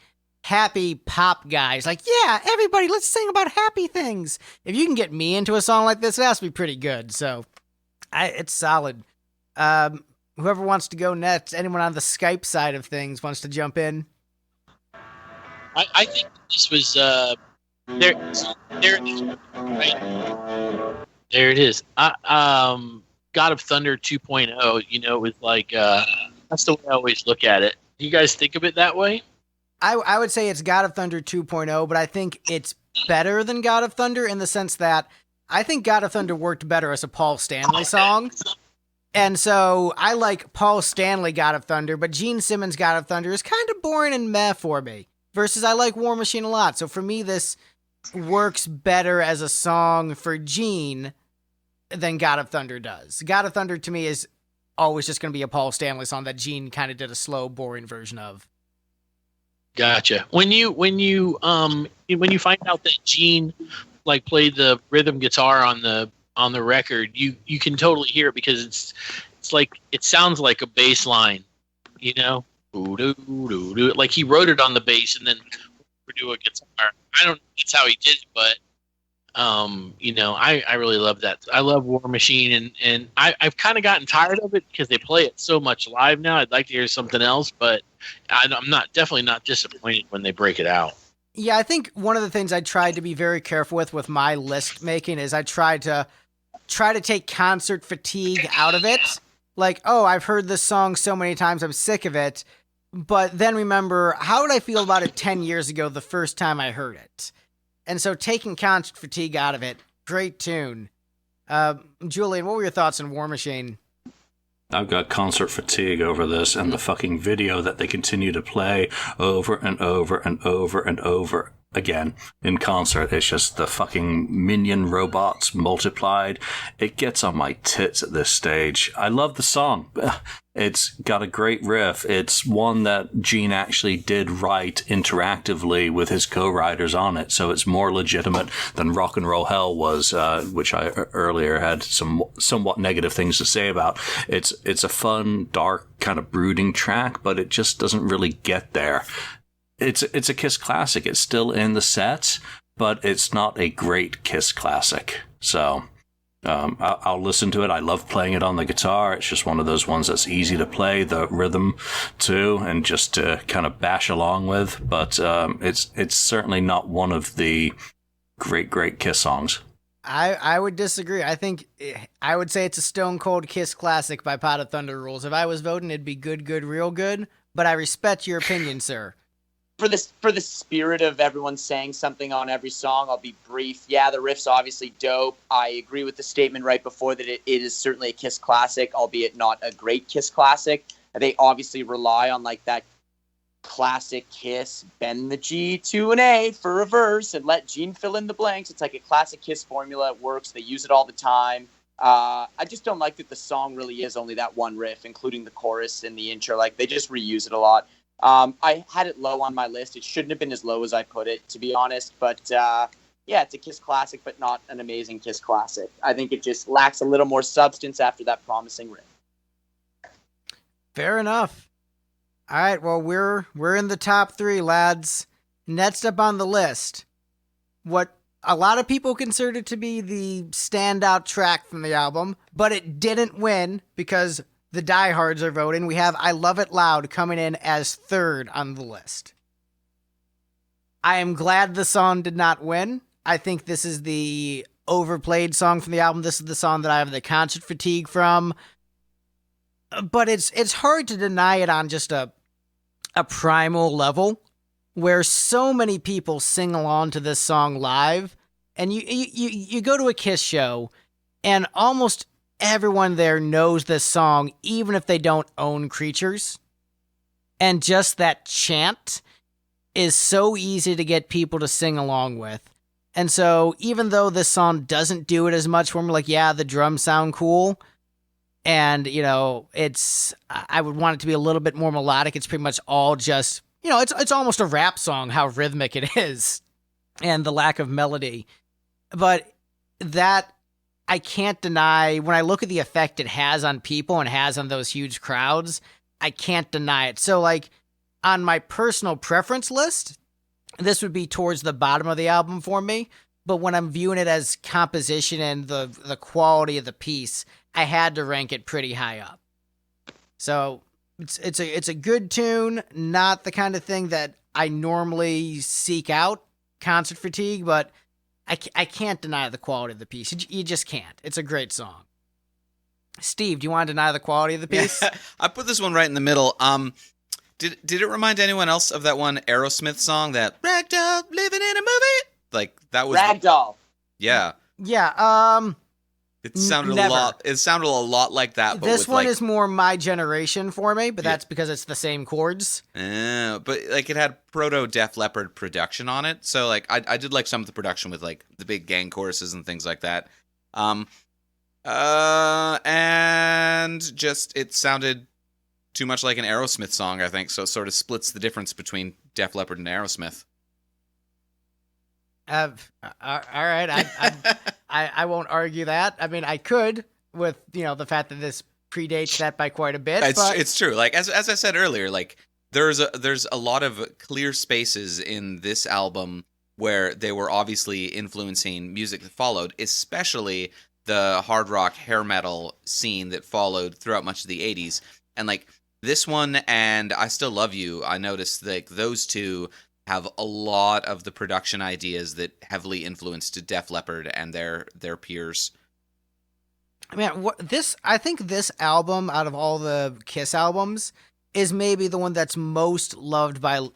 happy pop guys. Like, yeah, everybody, let's sing about happy things. If you can get me into a song like this, it has to be pretty good. So, it's solid. Whoever wants to go next, anyone on the Skype side of things wants to jump in? I think this was there it is, right? There it is. God of Thunder 2.0. You know, with like that's the way I always look at it. Do you guys think of it that way? I would say it's God of Thunder 2.0, but I think it's better than God of Thunder in the sense that I think God of Thunder worked better as a Paul Stanley song. And so I like Paul Stanley God of Thunder, but Gene Simmons God of Thunder is kind of boring and meh for me. Versus I like War Machine a lot. So for me, this works better as a song for Gene than God of Thunder does. God of Thunder to me is always just going to be a Paul Stanley song that Gene kind of did a slow, boring version of. Gotcha. When you find out that Gene like played the rhythm guitar on the record, you can totally hear it because it's like it sounds like a bass line, you know? Like he wrote it on the bass and then do a guitar. I don't know if that's how he did it, but you know, I really love that. I love War Machine, and I've kind of gotten tired of it because they play it so much live now. I'd like to hear something else, but I'm definitely not disappointed when they break it out. Yeah, I think one of the things I tried to be very careful with my list making is I tried to take concert fatigue out of it. Like, oh, I've heard this song so many times, I'm sick of it. But then remember, how did I feel about it 10 years ago the first time I heard it? And so taking concert fatigue out of it, great tune. Julian, what were your thoughts on War Machine? I've got concert fatigue over this and the fucking video that they continue to play over and over and over and over again in concert. It's just the fucking minion robots multiplied. It gets on my tits at this stage. I love the song. It's got a great riff. It's one that Gene actually did write interactively with his co-writers on it, so it's more legitimate than Rock and Roll Hell was, which I earlier had some somewhat negative things to say about. It's a fun, dark, kind of brooding track, but it just doesn't really get there. It's a Kiss classic. It's still in the set, but it's not a great Kiss classic. So I'll listen to it. I love playing it on the guitar. It's just one of those ones that's easy to play the rhythm to and just to kind of bash along with. But it's certainly not one of the great Kiss songs. I would disagree. I would say it's a stone cold Kiss classic by Pot of Thunder rules. If I was voting, it'd be good, real good. But I respect your opinion, sir. For the spirit of everyone saying something on every song, I'll be brief. Yeah, the riff's obviously dope. I agree with the statement right before that it is certainly a Kiss classic, albeit not a great Kiss classic. They obviously rely on like that classic Kiss, bend the G to an A for a verse and let Gene fill in the blanks. It's like a classic Kiss formula. It works. They use it all the time. I just don't like that the song really is only that one riff, including the chorus and the intro. Like they just reuse it a lot. I had it low on my list. It shouldn't have been as low as I put it, to be honest. But yeah, it's a Kiss classic, but not an amazing Kiss classic. I think it just lacks a little more substance after that promising riff. Fair enough. All right, well, we're in the top 3, lads. Next up on the list, what a lot of people considered to be the standout track from the album, but it didn't win because the diehards are voting. We have I Love It Loud coming in as 3rd on the list. I am glad the song did not win. I think this is the overplayed song from the album. This is the song that I have the concert fatigue from. But it's hard to deny it on just a primal level where so many people sing along to this song live. And you go to a Kiss show and almost everyone there knows this song, even if they don't own Creatures. And just that chant is so easy to get people to sing along with. And so even though this song doesn't do it as much for me, like, yeah, the drums sound cool. And, you know, I would want it to be a little bit more melodic. It's pretty much all just, you know, it's almost a rap song, how rhythmic it is. And the lack of melody. But that, I can't deny, when I look at the effect it has on people and has on those huge crowds, I can't deny it. So, like, on my personal preference list, this would be towards the bottom of the album for me. But when I'm viewing it as composition and the quality of the piece, I had to rank it pretty high up. So it's a good tune, not the kind of thing that I normally seek out, concert fatigue, but I can't deny the quality of the piece. You just can't. It's a great song. Steve, do you want to deny the quality of the piece? Yeah, I put this one right in the middle. Did it remind anyone else of that one Aerosmith song, that Ragdoll living in a movie? Like that was Ragdoll. Yeah. Yeah. It sounded never. a lot. It sounded a lot like that. But this with one like, is more my generation for me, but that's because it's the same chords. But like it had proto Def Leppard production on it, so like I did like some of the production with like the big gang choruses and things like that. And just it sounded too much like an Aerosmith song, I think. So it sort of splits the difference between Def Leppard and Aerosmith. All right, I won't argue that. I mean, I could with the fact that this predates that by quite a bit. It's true. Like as I said earlier, like there's a lot of clear spaces in this album where they were obviously influencing music that followed, especially the hard rock hair metal scene that followed throughout much of the 80s. And like this one and I Still Love You, I noticed like those two have a lot of the production ideas that heavily influenced Def Leppard and their peers. Man, I think this album, out of all the Kiss albums, is maybe the one that's most loved by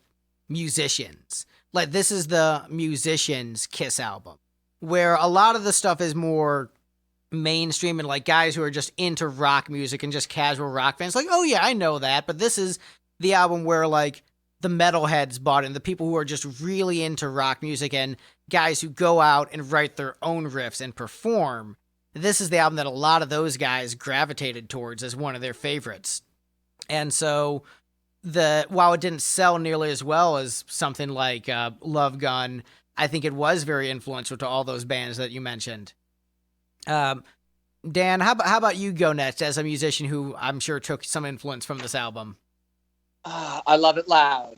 musicians. Like, this is the musicians' Kiss album, where a lot of the stuff is more mainstream and like guys who are just into rock music and just casual rock fans. Like, oh yeah, I know that. But this is the album where like the metalheads bought in, the people who are just really into rock music and guys who go out and write their own riffs and perform. This is the album that a lot of those guys gravitated towards as one of their favorites. And so while it didn't sell nearly as well as something like Love Gun, I think it was very influential to all those bands that you mentioned. Dan, how about you go next as a musician who I'm sure took some influence from this album? I Love It Loud.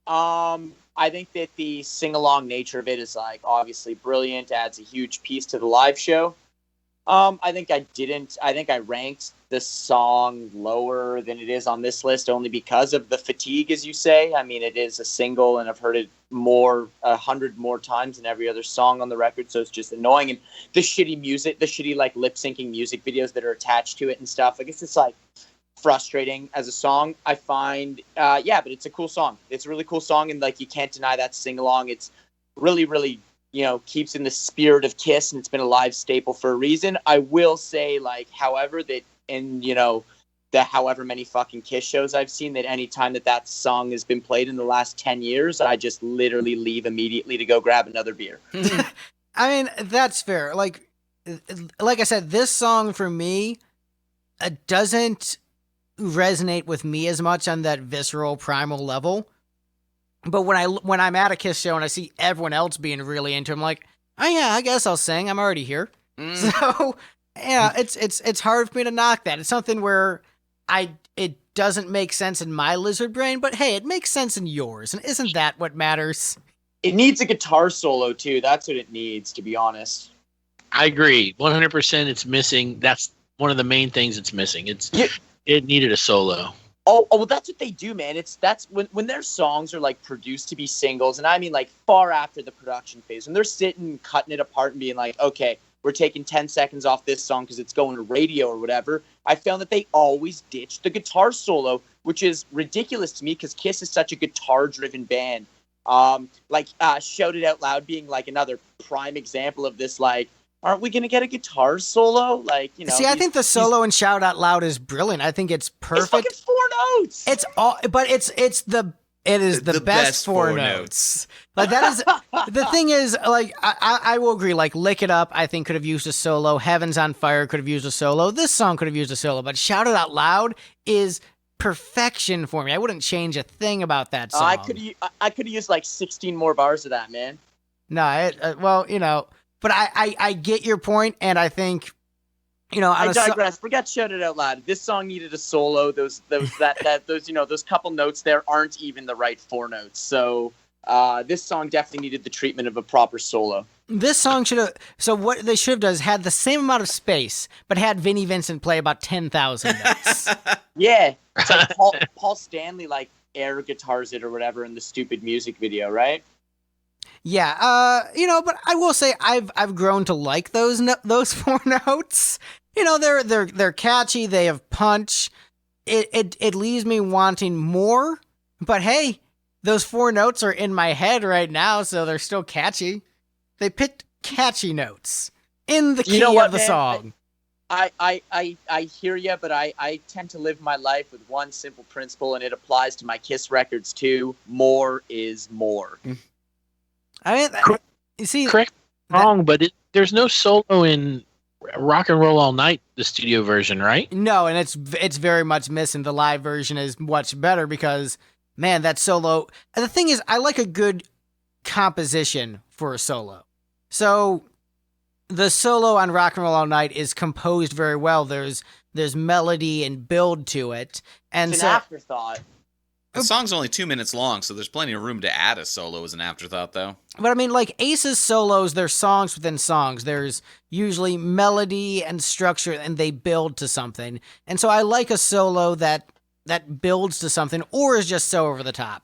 I think that the sing-along nature of it is like obviously brilliant, adds a huge piece to the live show. I think I ranked the song lower than it is on this list only because of the fatigue, as you say. I mean, it is a single and I've heard it 100 more times than every other song on the record. So it's just annoying. And the shitty music, the shitty like lip syncing music videos that are attached to it and stuff. I guess it's like frustrating as a song. I find, but it's a cool song. It's a really cool song. And like, you can't deny that sing along. It's really, really, keeps in the spirit of Kiss, and it's been a live staple for a reason. I will say, like, however, that in, the however many fucking Kiss shows I've seen, that any time that song has been played in the last 10 years, I just literally leave immediately to go grab another beer. I mean, that's fair. Like I said, this song for me doesn't resonate with me as much on that visceral, primal level. But when I'm at a Kiss show and I see everyone else being really into it, I'm like, oh yeah, I guess I'll sing. I'm already here. So yeah, it's hard for me to knock that. It's something where it doesn't make sense in my lizard brain, but hey, it makes sense in yours. And isn't that what matters? It needs a guitar solo too. That's what it needs, to be honest. I agree. 100% it's missing. That's one of the main things it's missing. It needed a solo. Oh, well, that's what they do, man. That's when their songs are like produced to be singles, and I mean like far after the production phase, when they're sitting cutting it apart and being like, okay, we're taking 10 seconds off this song because it's going to radio or whatever. I found that they always ditch the guitar solo, which is ridiculous to me because Kiss is such a guitar-driven band. Shout It Out Loud being like another prime example of this, like, aren't we going to get a guitar solo? Like, See, I think the solo in Shout Out Loud is brilliant. I think it's perfect. It's fucking 4 notes. It's all, but it is the best 4 notes. Like, that is, the thing is, like, I will agree, like, Lick It Up, I think could have used a solo. Heaven's on Fire could have used a solo. This song could have used a solo, but Shout It Out Loud is perfection for me. I wouldn't change a thing about that song. I could have used like 16 more bars of that, man. No, but I get your point, and I think, I digress. Forget Shout It Out Loud. This song needed a solo. Those couple notes there aren't even the right 4 notes. So This song definitely needed the treatment of a proper solo. This song should have. So what they should have done is had the same amount of space, but had Vinnie Vincent play about 10,000 notes. Yeah, it's like Paul Stanley like air guitars it or whatever in the stupid music video, right? Yeah, but I will say I've grown to like those 4 notes. They're catchy. They have punch. It leaves me wanting more. But hey, those 4 notes are in my head right now, so they're still catchy. They picked catchy notes in the key of the song. I hear you, but I tend to live my life with one simple principle, and it applies to my Kiss records too. More is more. I mean, you see, correct wrong, but there's no solo in Rock and Roll All Night, the studio version, right? No, and it's very much missing. The live version is much better because, man, that solo. And the thing is, I like a good composition for a solo. So the solo on Rock and Roll All Night is composed very well. There's melody and build to it, and it's an afterthought. The song's only 2 minutes long, so there's plenty of room to add a solo as an afterthought, though. But I mean, like Ace's solos, they're songs within songs. There's usually melody and structure, and they build to something. And so I like a solo that builds to something, or is just so over the top.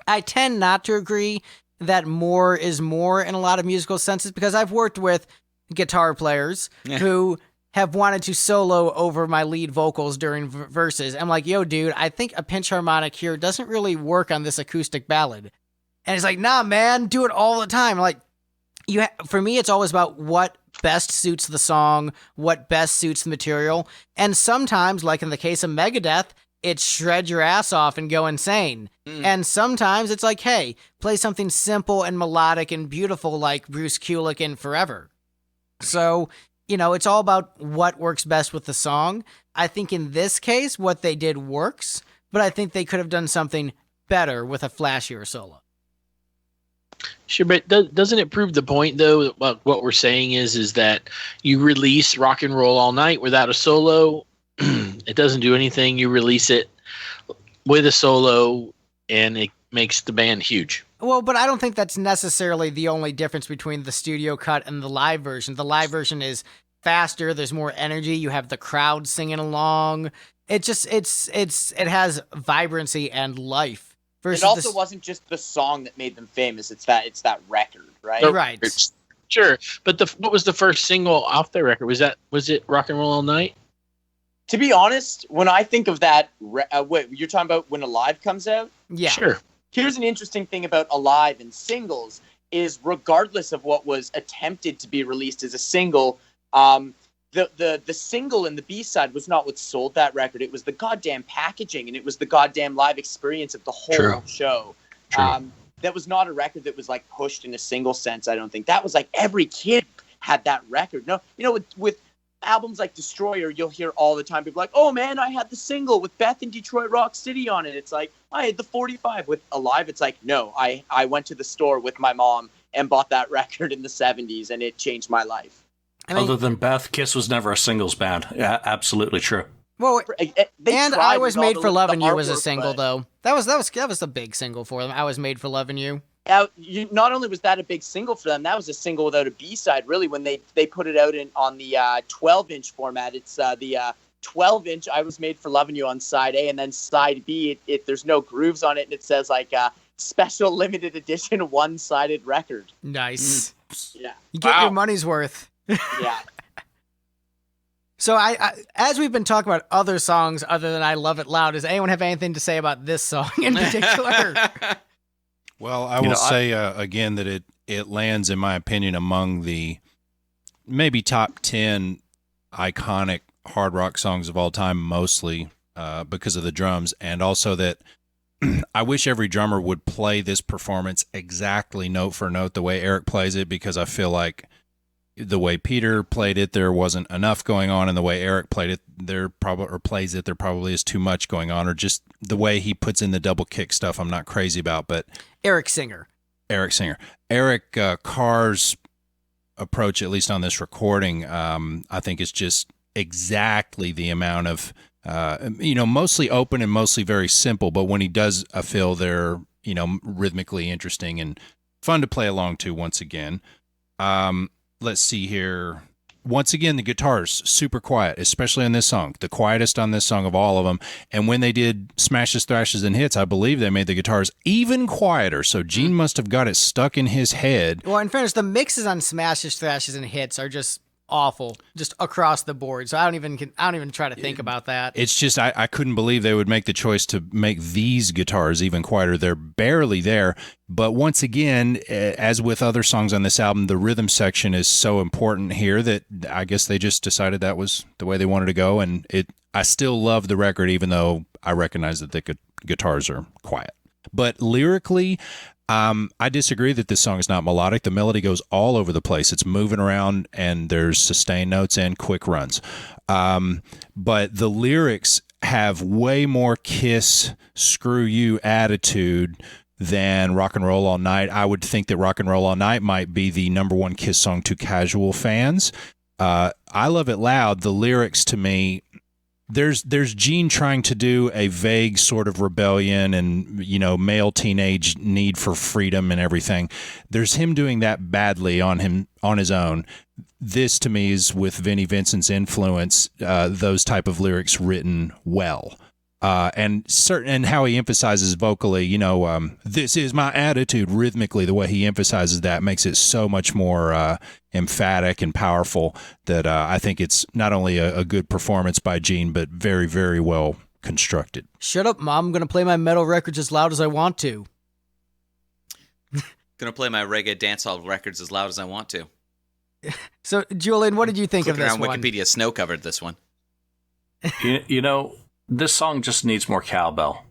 I tend not to agree that more is more in a lot of musical senses, because I've worked with guitar players who have wanted to solo over my lead vocals during verses. I'm like, yo, dude, I think a pinch harmonic here doesn't really work on this acoustic ballad. And it's like, nah, man, do it all the time. Like, for me, it's always about what best suits the song, what best suits the material. And sometimes, like in the case of Megadeth, it's shred your ass off and go insane. And sometimes it's like, hey, play something simple and melodic and beautiful like Bruce Kulick in Forever. So, it's all about what works best with the song. I think in this case, what they did works, but I think they could have done something better with a flashier solo. Sure, but doesn't it prove the point, though? What we're saying is that you release Rock and Roll All Night without a solo, it doesn't do anything. You release it with a solo, and it makes the band huge. Well, but I don't think that's necessarily the only difference between the studio cut and the live version. The live version is faster. There's more energy. You have the crowd singing along. It has vibrancy and life. It also wasn't just the song that made them famous. It's that record, right? Right. Sure, but what was the first single off their record? Was it Rock and Roll All Night? To be honest, when I think of that, wait, you're talking about when Alive comes out? Yeah. Sure. Here's an interesting thing about Alive and singles is regardless of what was attempted to be released as a single, the single and the B-side was not what sold that record. It was the goddamn packaging, and it was the goddamn live experience of the whole show. That was not a record that was like pushed in a single sense, I don't think. That was like every kid had that record. No, with albums like Destroyer, you'll hear all the time people like, oh man, I had the single with Beth in Detroit Rock City on it. It's like, I had the 45. With Alive, it's like, no, I went to the store with my mom and bought that record in the 70s, and it changed my life. Other than Beth, Kiss was never a singles band. Yeah, absolutely true. Well, and I Was Made for Loving You was a single, though. That was a big single for them. I Was Made for Loving You. Not only was that a big single for them, that was a single without a B-side, really, when they put it out on the 12-inch format. It's the 12-inch I Was Made for Loving You on side A, and then side B, there's no grooves on it, and it says, like, special limited edition one-sided record. Nice. Yeah. You get your money's worth. Yeah. So I as we've been talking about other songs other than I Love It Loud, does anyone have anything to say about this song in particular? Well, I will say again that it lands, in my opinion, among the maybe top 10 iconic hard rock songs of all time, mostly because of the drums, and also that I wish every drummer would play this performance exactly note for note the way Eric plays it, because I feel like the way Peter played it, there wasn't enough going on, and the way Eric played it, there probably is too much going on, or just the way he puts in the double kick stuff, I'm not crazy about. But Eric Singer. Eric Carr's approach, at least on this recording, I think is just exactly the amount of, mostly open and mostly very simple. But when he does a fill, they're rhythmically interesting and fun to play along to once again. Let's see here. Once again, the guitars super quiet, especially on this song, the quietest on this song of all of them. And when they did Smashes, Thrashes, and Hits, I believe they made the guitars even quieter. So Gene must have got it stuck in his head. Well, in fairness, the mixes on Smashes, Thrashes, and Hits are just awful, just across the board. So I don't even try to think about that. It's just I couldn't believe they would make the choice to make these guitars even quieter. They're barely there. But once again, as with other songs on this album, the rhythm section is so important here that I guess they just decided that was the way they wanted to go. And I still love the record, even though I recognize that the guitars are quiet. But lyrically, I disagree that this song is not melodic. The melody goes all over the place. It's moving around, and there's sustained notes and quick runs. But the lyrics have way more Kiss, screw you attitude than Rock and Roll All Night. I would think that Rock and Roll All Night might be the number one Kiss song to casual fans. I Love It Loud, the lyrics to me, there's Gene trying to do a vague sort of rebellion and, male teenage need for freedom and everything. There's him doing that badly on his own. This to me is with Vinnie Vincent's influence, those type of lyrics written well. And how he emphasizes vocally, this is my attitude rhythmically, the way he emphasizes that makes it so much more emphatic and powerful that I think it's not only a good performance by Gene, but very, very well constructed. Shut up, Mom. I'm going to play my metal records as loud as I want to. Gonna play my reggae dancehall records as loud as I want to. So, Julian, what did you think Clicking of this around one? Wikipedia, Snow covered this one. This song just needs more cowbell.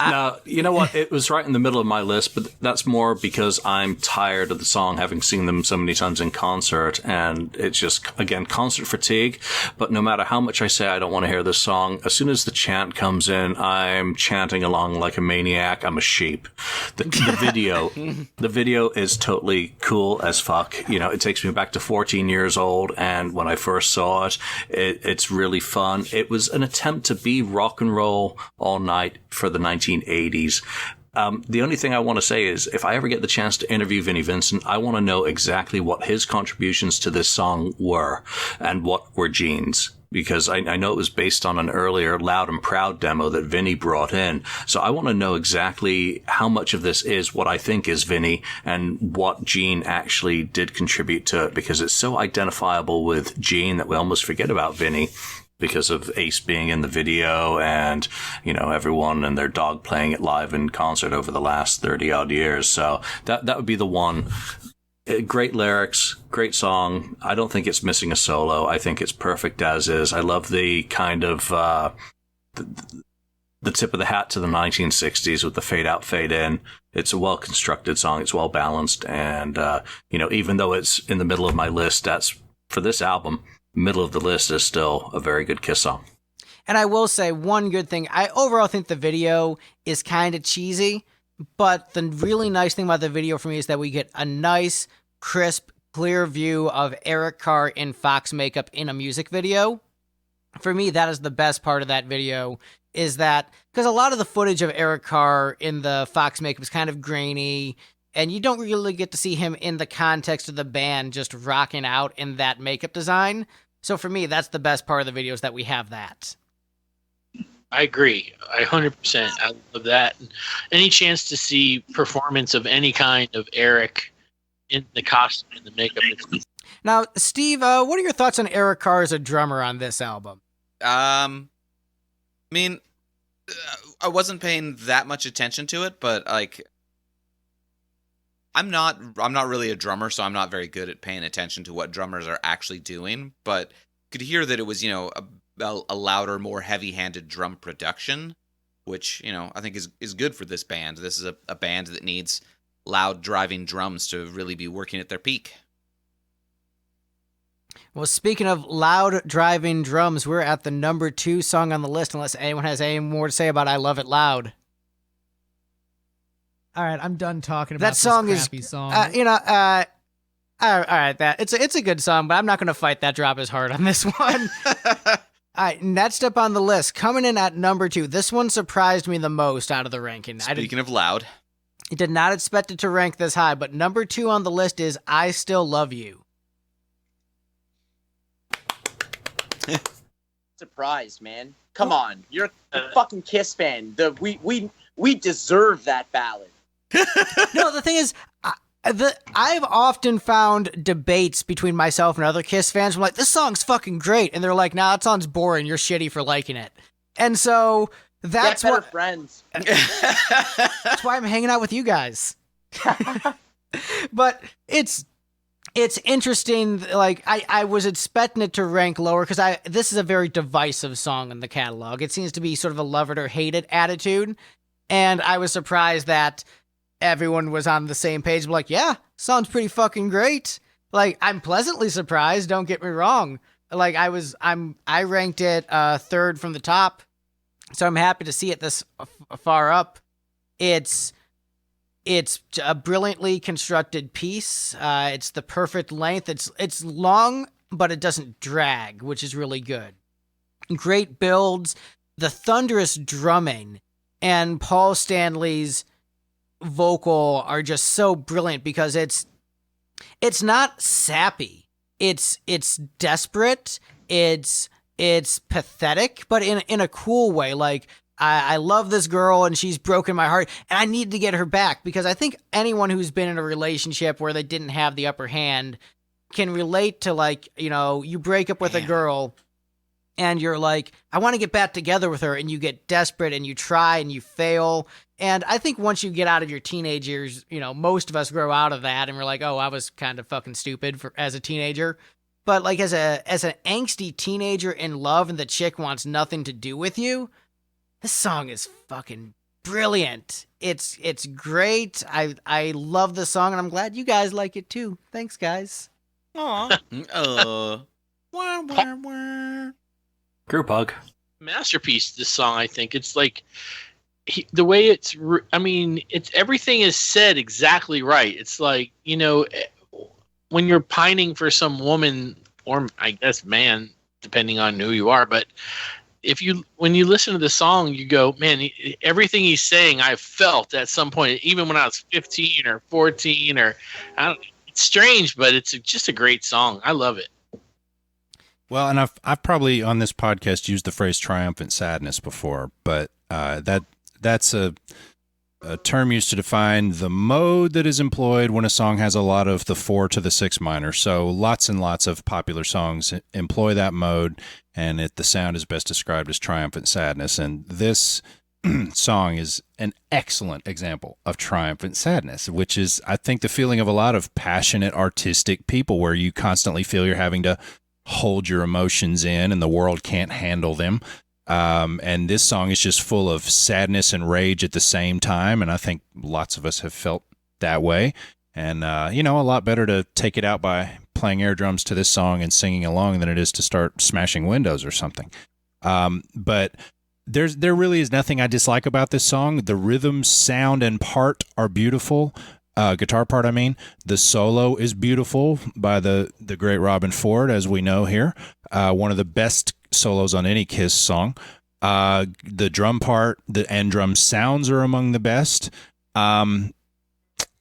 Now, you know what? It was right in the middle of my list, but that's more because I'm tired of the song, having seen them so many times in concert, and it's just, again, concert fatigue. But no matter how much I say I don't want to hear this song, as soon as the chant comes in, I'm chanting along like a maniac. I'm a sheep. The video is totally cool as fuck. It takes me back to 14 years old, and when I first saw it, it's really fun. It was an attempt to be Rock and Roll All Night for the 1980s. The only thing I want to say is if I ever get the chance to interview Vinnie Vincent, I want to know exactly what his contributions to this song were and what were Gene's. Because I know it was based on an earlier Loud and Proud demo that Vinnie brought in. So I want to know exactly how much of this is what I think is Vinnie and what Gene actually did contribute to it, because it's so identifiable with Gene that we almost forget about Vinnie, because of Ace being in the video and, everyone and their dog playing it live in concert over the last 30-odd years. So that would be the one. Great lyrics, great song. I don't think it's missing a solo. I think it's perfect as is. I love the kind of the tip of the hat to the 1960s with the fade out, fade in. It's a well-constructed song. It's well-balanced. And, even though it's in the middle of my list, that's for this album, middle of the list is still a very good Kiss song. And I will say one good thing. I overall think the video is kind of cheesy, but the really nice thing about the video for me is that we get a nice, crisp, clear view of Eric Carr in Fox makeup in a music video. For me, that is the best part of that video, is that because a lot of the footage of Eric Carr in the Fox makeup is kind of grainy, and you don't really get to see him in the context of the band just rocking out in that makeup design. So for me, that's the best part of the video, is that we have that. I agree. 100%. I love that. Any chance to see performance of any kind of Eric in the costume and the makeup. Now, Steve, what are your thoughts on Eric Carr as a drummer on this album? I wasn't paying that much attention to it, but I'm not really a drummer, so I'm not very good at paying attention to what drummers are actually doing, but could hear that it was, a louder, more heavy-handed drum production, which, I think is good for this band. This is a band that needs loud driving drums to really be working at their peak. Well, speaking of loud driving drums, we're at the number 2 song on the list, unless anyone has any more to say about I Love It Loud. All right, I'm done talking about that song. This crappy song. All right, it's a good song, but I'm not going to fight that drop as hard on this one. All right, next up on the list, coming in at number 2. This one surprised me the most out of the ranking. Speaking of loud. I did not expect it to rank this high, but number 2 on the list is I Still Love You. Surprised, man. Come on. You're a fucking Kiss fan. We deserve that ballad. No, the thing is, I've often found debates between myself and other Kiss fans. I'm like, this song's fucking great. And they're like, nah, that song's boring. You're shitty for liking it. And so that's Get better what friends. that's why I'm hanging out with you guys. But it's interesting. Like I was expecting it to rank lower because this is a very divisive song in the catalog. It seems to be sort of a love it or hate it attitude. And I was surprised that everyone was on the same page. I'm like, yeah, song's pretty fucking great. Like, I'm pleasantly surprised. Don't get me wrong. Like, I ranked it 3rd from the top, so I'm happy to see it this far up. It's a brilliantly constructed piece. It's the perfect length. It's long, but it doesn't drag, which is really good. Great builds, the thunderous drumming, and Paul Stanley's vocal are just so brilliant because it's not sappy. It's desperate. It's pathetic, but in a cool way. Like, I love this girl and she's broken my heart and I need to get her back, because I think anyone who's been in a relationship where they didn't have the upper hand can relate to, like, you know, you break up with a girl and you're like, I want to get back together with her, and you get desperate and you try and you fail. And I think once you get out of your teenage years, you know, most of us grow out of that and we're like, oh, I was kind of fucking stupid as a teenager. But like as an angsty teenager in love and the chick wants nothing to do with you, this song is fucking brilliant. It's great. I love the song and I'm glad you guys like it too. Thanks, guys. Aw. Wah, wah, wah. Group hug. Masterpiece, this song. I think it's like the way it's everything is said exactly right. It's like, you know, when you're pining for some woman, or I guess man, depending on who you are, but when you listen to the song, you go, man, everything he's saying I've felt at some point, even when I was 15 or 14 or I don't. It's strange, but it's just a great song. I love it. Well, and I've probably on this podcast used the phrase triumphant sadness before, but that's a term used to define the mode that is employed when a song has a lot of the 4 to the 6 minor. So lots and lots of popular songs employ that mode, and the sound is best described as triumphant sadness. And this song is an excellent example of triumphant sadness, which is, I think, the feeling of a lot of passionate, artistic people where you constantly feel you're having to hold your emotions in and the world can't handle them. And this song is just full of sadness and rage at the same time. And I think lots of us have felt that way. And, a lot better to take it out by playing air drums to this song and singing along than it is to start smashing windows or something. But there really is nothing I dislike about this song. The rhythm, sound, and part are beautiful. Guitar part, I mean. The solo is beautiful by the great Robin Ford, as we know here. One of the best solos on any Kiss song. The drum part and drum sounds are among the best.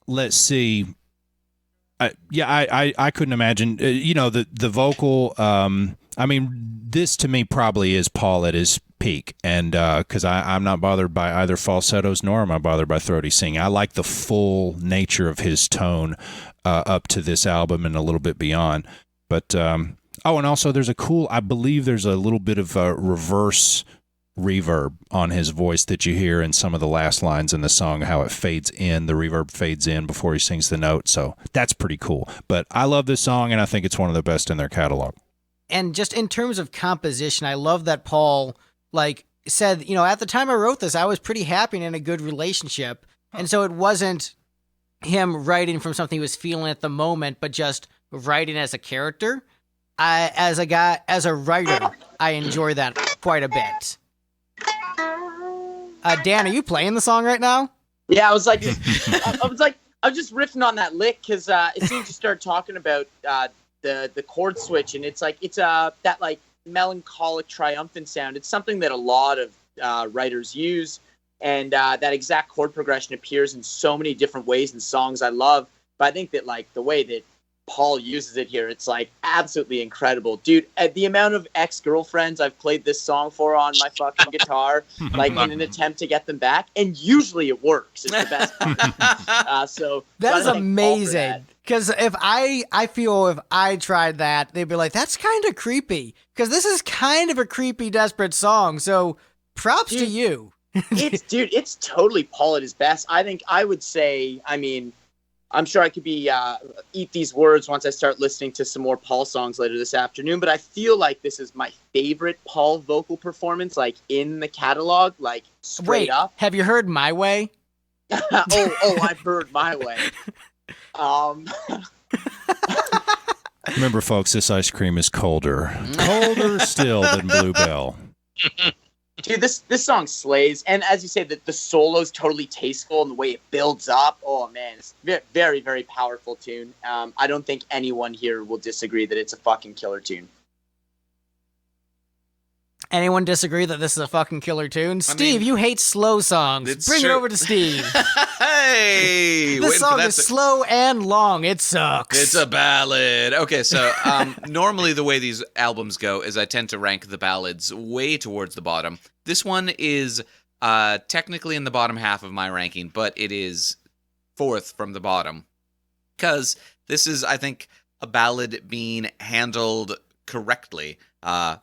Let's see. I couldn't imagine. The vocal. This to me probably is Paul at his peak, and because I'm not bothered by either falsettos nor am I bothered by throaty singing. I like the full nature of his tone up to this album and a little bit beyond. But and also I believe there's a little bit of a reverse reverb on his voice that you hear in some of the last lines in the song, how it fades in, the reverb fades in before he sings the note. So that's pretty cool. But I love this song and I think it's one of the best in their catalog. And just in terms of composition, I love that Paul said, at the time I wrote this, I was pretty happy and in a good relationship. And so it wasn't him writing from something he was feeling at the moment, but just writing as a character. As a writer, I enjoy that quite a bit. Dan, are you playing the song right now? Yeah, I was just riffing on that lick because it seemed to start talking about the chord switch, and it's that melancholic, triumphant sound. It's something that a lot of writers use, and that exact chord progression appears in so many different ways in songs I love. But I think that like the way that Paul uses it here, it's like absolutely incredible, dude. The amount of ex-girlfriends I've played this song for on my fucking guitar, like in an attempt to get them back, and usually it works. It's the best part. So that is amazing. Because if I feel if I tried that, they'd be like, "That's kind of creepy." Because this is kind of a creepy, desperate song. So props to you. It's totally Paul at his best. I think I would say, I mean, I'm sure I could be eat these words once I start listening to some more Paul songs later this afternoon, but I feel like this is my favorite Paul vocal performance, like in the catalog, like straight up. Have you heard My Way? I've heard My Way. Remember, folks, this ice cream is colder still than Bluebell. Dude, this song slays, and as you say, the solo is totally tasteful, and the way it builds up, oh man, it's very, very powerful tune. I don't think anyone here will disagree that it's a fucking killer tune. Anyone disagree that this is a fucking killer tune? Steve, you hate slow songs. Bring it over to Steve. Hey! This song is slow and long. It sucks. It's a ballad. Okay, so normally the way these albums go is I tend to rank the ballads way towards the bottom. This one is technically in the bottom half of my ranking, but it is fourth from the bottom. Because this is, I think, a ballad being handled correctly.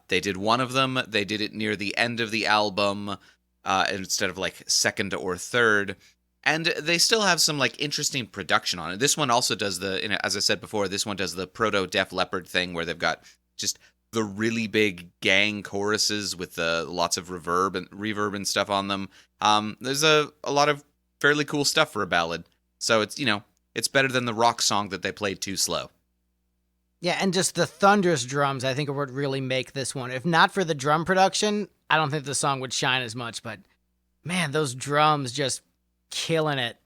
They did one of them. They did it near the end of the album instead of like second or third. And they still have some like interesting production on it. This one also does as I said before, this one does the proto Def Leppard thing where they've got just the really big gang choruses with lots of reverb and stuff on them. There's a lot of fairly cool stuff for a ballad. So it's better than the rock song that they played too slow. Yeah, and just the thunderous drums, I think, are what really make this one. If not for the drum production, I don't think the song would shine as much. But, man, those drums just killing it.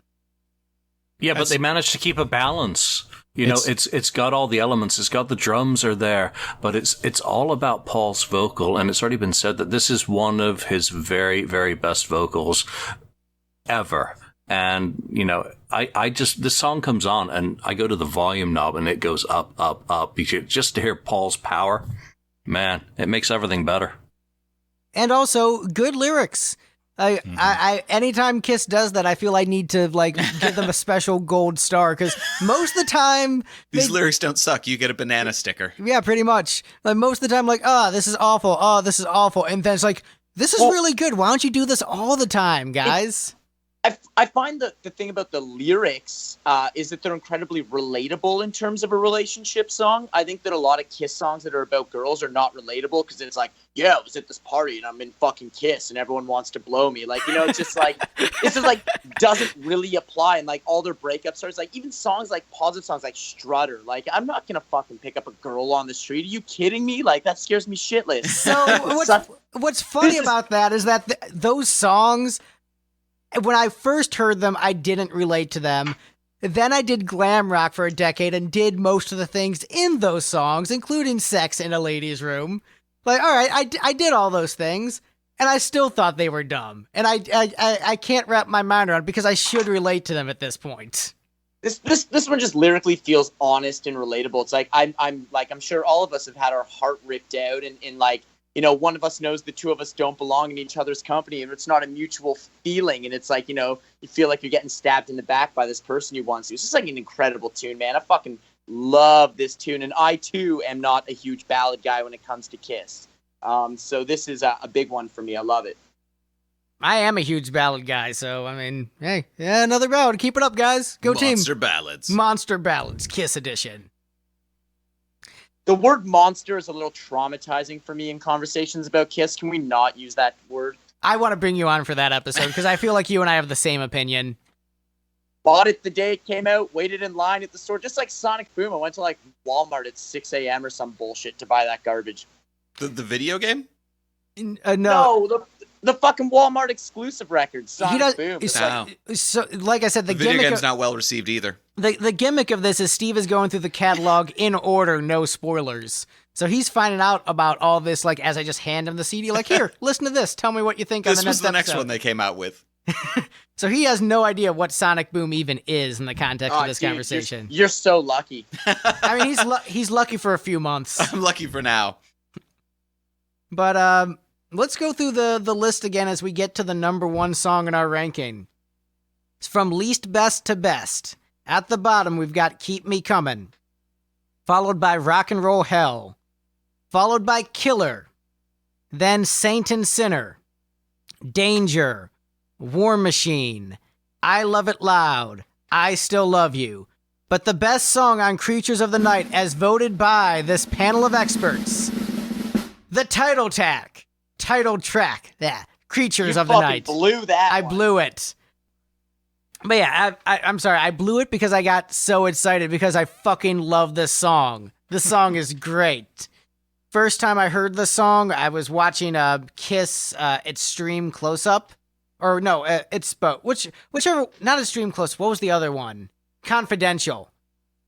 Yeah, but they managed to keep a balance. It's got all the elements. It's got the drums are there, but it's all about Paul's vocal. And it's already been said that this is one of his very, very best vocals ever. And, this song comes on and I go to the volume knob and it goes up, up, up. Just to hear Paul's power, man, it makes everything better. And also good lyrics. I anytime Kiss does that, I feel I need to give them a special gold star because most of the time these lyrics don't suck. You get a banana sticker. Yeah, pretty much. Like most of the time, this is awful. Oh, this is awful. And then it's like, this is really good. Why don't you do this all the time, guys? I find that the thing about the lyrics is that they're incredibly relatable in terms of a relationship song. I think that a lot of Kiss songs that are about girls are not relatable because it's like, yeah, I was at this party and I'm in fucking Kiss and everyone wants to blow me. It's just like, this is like, doesn't really apply. And like all their breakup stories, like even songs like positive songs like Strutter, like I'm not going to fucking pick up a girl on the street. Are you kidding me? Like that scares me shitless. So what's funny about that is that those songs, when I first heard them, I didn't relate to them. Then I did glam rock for a decade and did most of the things in those songs, including sex in a ladies' room. Like, all right, I did all those things, and I still thought they were dumb. And I can't wrap my mind around it because I should relate to them at this point. This one just lyrically feels honest and relatable. It's like I'm sure all of us have had our heart ripped out and like, one of us knows the two of us don't belong in each other's company, and it's not a mutual feeling. And it's like, you feel like you're getting stabbed in the back by this person you want to. It's just like an incredible tune, man. I fucking love this tune. And I, too, am not a huge ballad guy when it comes to Kiss. So this is a big one for me. I love it. I am a huge ballad guy, so, I mean, hey, yeah, another ballad. Keep it up, guys. Go team. Monster Ballads. Monster Ballads, Kiss edition. The word monster is a little traumatizing for me in conversations about Kiss. Can we not use that word? I want to bring you on for that episode because I feel like you and I have the same opinion. Bought it the day it came out, waited in line at the store, just like Sonic Boom. I went to like Walmart at 6 a.m. or some bullshit to buy that garbage. The video game? No, the fucking Walmart exclusive record, Sonic Boom. So, like I said, the video gimmick game's not well received either. The gimmick of this is Steve is going through the catalog in order, no spoilers. So he's finding out about all this, like, as I just hand him the CD, like, here, listen to this. Tell me what you think on the This next was the next episode. one they came out with. So he has no idea what Sonic Boom even is in the context of this dude, conversation. You're so lucky. I mean, he's lucky for a few months. I'm lucky for now. But let's go through the list again as we get to the number one song in our ranking. It's from least best to best. At the bottom, we've got Keep Me Coming, followed by Rock and Roll Hell, followed by Killer, then Saint and Sinner, Danger, War Machine, I Love It Loud, I Still Love You. But the best song on Creatures of the Night, as voted by this panel of experts, the title track, Creatures You of the fucking Night. blew that. I one. blew it. But yeah, I'm sorry. I blew it because I got so excited because I fucking love this song. This song is great. First time I heard the song, I was watching Kiss Extreme Close Up. Or no, it's whichever, not Extreme Close. What was the other one? Confidential.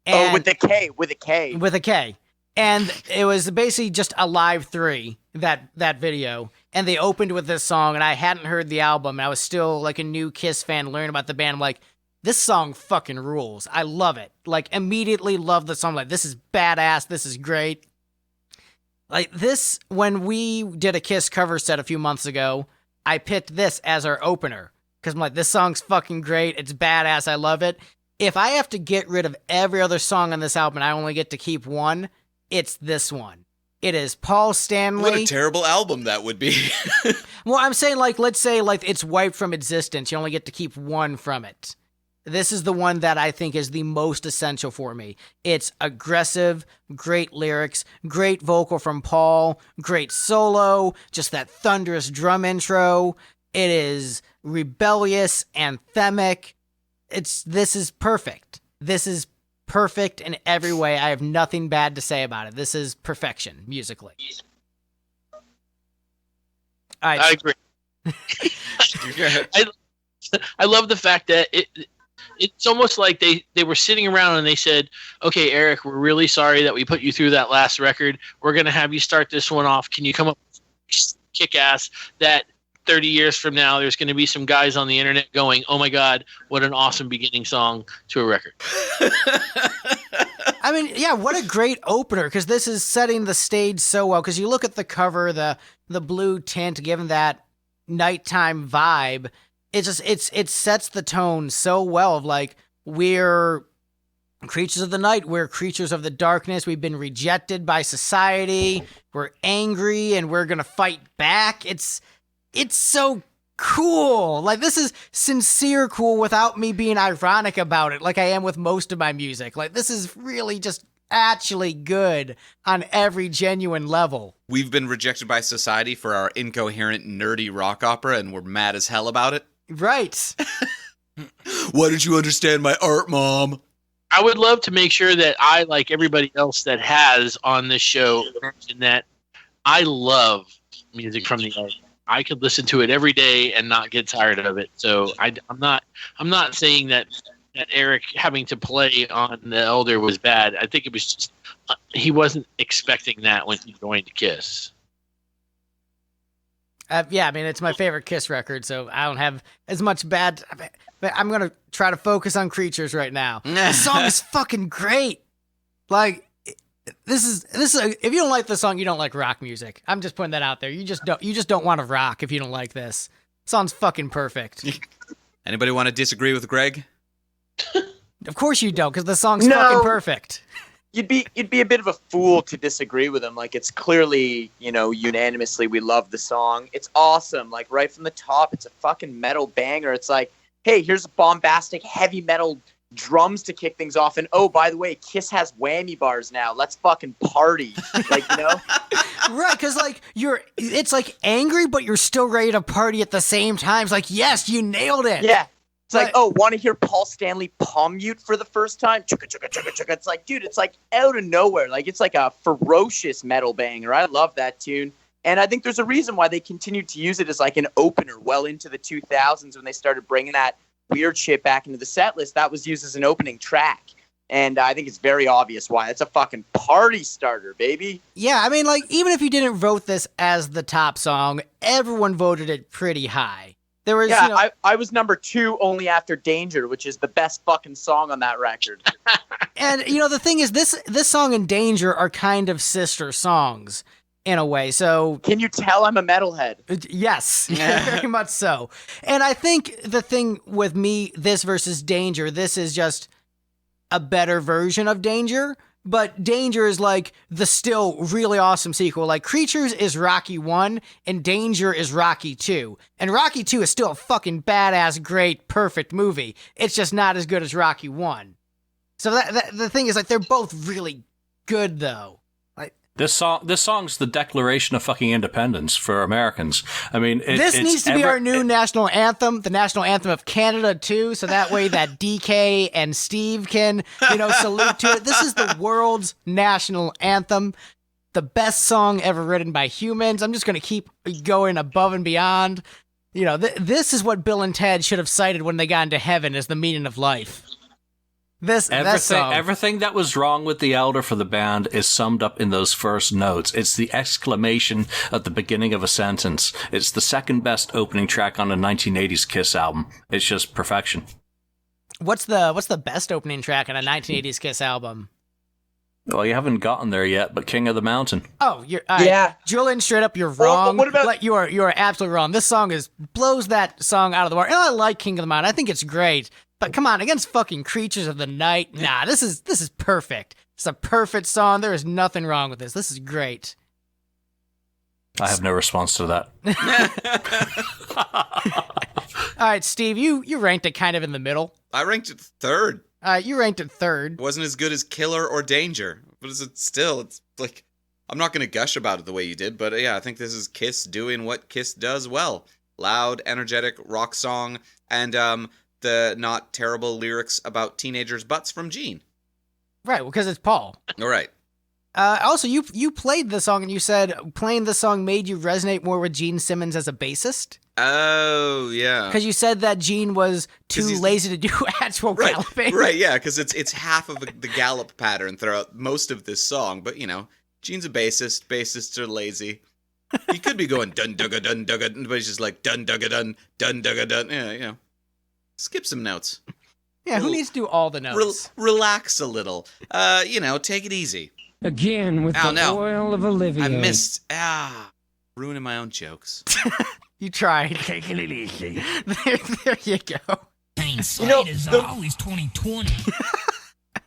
Oh, with the K, with a K. With a K. And it was basically just a live 3, that video. And they opened with this song, and I hadn't heard the album. And I was still like a new Kiss fan learning about the band. I'm like, this song fucking rules. I love it. Like, immediately love the song. Like, this is badass. This is great. Like, this, when we did a Kiss cover set a few months ago, I picked this as our opener. Because I'm like, this song's fucking great. It's badass. I love it. If I have to get rid of every other song on this album and I only get to keep one, it's this one. It is Paul Stanley. What a terrible album that would be. Well, I'm saying, like, let's say, like, it's wiped from existence. You only get to keep one from it. This is the one that I think is the most essential for me. It's aggressive, great lyrics, great vocal from Paul, great solo, just that thunderous drum intro. It is rebellious, anthemic. This is perfect. This is perfect in every way. I have nothing bad to say about it. This is perfection musically. I agree. I love the fact that it's almost like they were sitting around and they said, okay, Eric, we're really sorry that we put you through that last record. We're going to have you start this one off. Can you come up with kick-ass that 30 years from now, there's going to be some guys on the internet going, oh my God, what an awesome beginning song to a record. I mean, yeah, what a great opener, because this is setting the stage so well. Because you look at the cover, the blue tint, given that nighttime vibe, it sets the tone so well of like, we're creatures of the night, we're creatures of the darkness, we've been rejected by society, we're angry, and we're gonna fight back. It's so cool. Like, this is sincere cool without me being ironic about it, like I am with most of my music. Like, this is really just actually good on every genuine level. We've been rejected by society for our incoherent, nerdy rock opera, and we're mad as hell about it. Right. Why don't you understand my art, Mom? I would love to make sure that I, like everybody else that has on this show, mention that I love music from the Elder. I could listen to it every day and not get tired of it. So I'm not saying that Eric having to play on the Elder was bad. I think it was just he wasn't expecting that when he joined Kiss. Yeah, I mean, it's my favorite Kiss record, so I don't have as much bad. But I'm going to try to focus on Creatures right now. The song is fucking great. Like, this is if you don't like the song, you don't like rock music. I'm just putting that out there. You just don't want to rock if you don't like this. The song's fucking perfect. Anybody want to disagree with Greg? Of course you don't, because the song's fucking perfect. You'd be a bit of a fool to disagree with him. Like, it's clearly, unanimously we love the song. It's awesome. Like, right from the top, it's a fucking metal banger. It's like, hey, here's bombastic heavy metal drums to kick things off. And oh, by the way, Kiss has whammy bars now. Let's fucking party. Like, Right, because like it's like angry, but you're still ready to party at the same time. It's like, yes, you nailed it. Yeah. It's like, oh, want to hear Paul Stanley palm mute for the first time? Chugga, chugga, chugga, chugga. It's like, dude, it's like out of nowhere. Like, it's like a ferocious metal banger. I love that tune. And I think there's a reason why they continued to use it as like an opener well into the 2000s when they started bringing that weird shit back into the set list. That was used as an opening track. And I think it's very obvious why. It's a fucking party starter, baby. Yeah, I mean, like, even if you didn't vote this as the top song, everyone voted it pretty high. There was, Yeah, you know, I was number 2 only after Danger, which is the best fucking song on that record. and you know, the thing is, this song and Danger are kind of sister songs in a way. So Can you tell I'm a metalhead? yes, very much so. And I think the thing with me, this versus Danger, this is just a better version of Danger. But Danger is like the still really awesome sequel. Like Creatures is Rocky 1 and Danger is Rocky 2. And Rocky 2 is still a fucking badass, great, perfect movie. It's just not as good as Rocky 1. So that the thing is, like, they're both really good though. This song's the declaration of fucking independence for Americans. I mean, this needs to be our new national anthem, the national anthem of Canada too, so that way that Dekay and Steve can, you know, salute to it. This is the world's national anthem, the best song ever written by humans. I'm just going to keep going above and beyond. You know, this is what Bill and Ted should have cited when they got into heaven as the meaning of life. Everything that was wrong with the Elder for the band is summed up in those first notes. It's the exclamation at the beginning of a sentence. It's the second best opening track on a 1980s Kiss album. It's just perfection. What's the best opening track on a 1980s Kiss album? Well, you haven't gotten there yet, but King of the Mountain. Oh, yeah. Julian, straight up, you're wrong. What about you are absolutely wrong. This song blows that song out of the water. And I like King of the Mountain. I think it's great. But come on, against fucking Creatures of the Night, nah, this is perfect. It's a perfect song. There is nothing wrong with this. This is great. I have no response to that. All right, Steve, you ranked it kind of in the middle. I ranked it third. You ranked it third. Wasn't as good as Killer or Danger, but it's like, I'm not going to gush about it the way you did, but yeah, I think this is Kiss doing what Kiss does well. Loud, energetic rock song, and the not terrible lyrics about teenagers' butts from Gene. Right, because it's Paul. All right. Also, you played the song and you said playing the song made you resonate more with Gene Simmons as a bassist. Oh, yeah. Because you said that Gene was too lazy to do actual galloping. Right, yeah, because it's half of the gallop pattern throughout most of this song. But, you know, Gene's a bassist. Bassists are lazy. He could be going dun-dugga dun-dugga, but he's just like dun-dugga dun, dun-dugga dun. Yeah, you know. Skip some notes. Yeah, who needs to do all the notes? Relax a little. You know, take it easy. Again with oil of Olivia. I missed. Ruining my own jokes. You tried. Taking it easy. There you go. Hindsight is always 2020.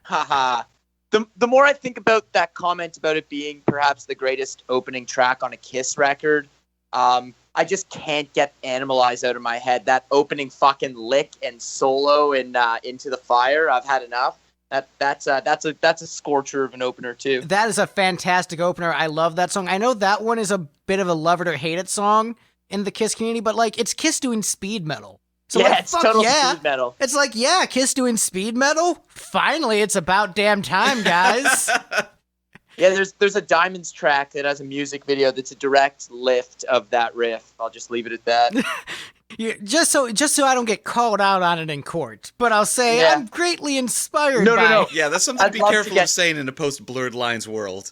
Haha. The more I think about that comment about it being perhaps the greatest opening track on a Kiss record, I just can't get Animalize out of my head. That opening fucking lick and solo in Into the Fire, I've had enough. That's a scorcher of an opener too. That is a fantastic opener. I love that song. I know that one is a bit of a love it or hate it song in the Kiss community, but like it's Kiss doing speed metal. So yeah, like, it's total speed metal. It's like, yeah, Kiss doing speed metal. Finally, it's about damn time, guys. Yeah, there's a Diemonds track that has a music video that's a direct lift of that riff. I'll just leave it at that. Just so I don't get called out on it in court, but I'll say I'm greatly inspired by No. Yeah, that's something to be careful of saying in a post-Blurred Lines world.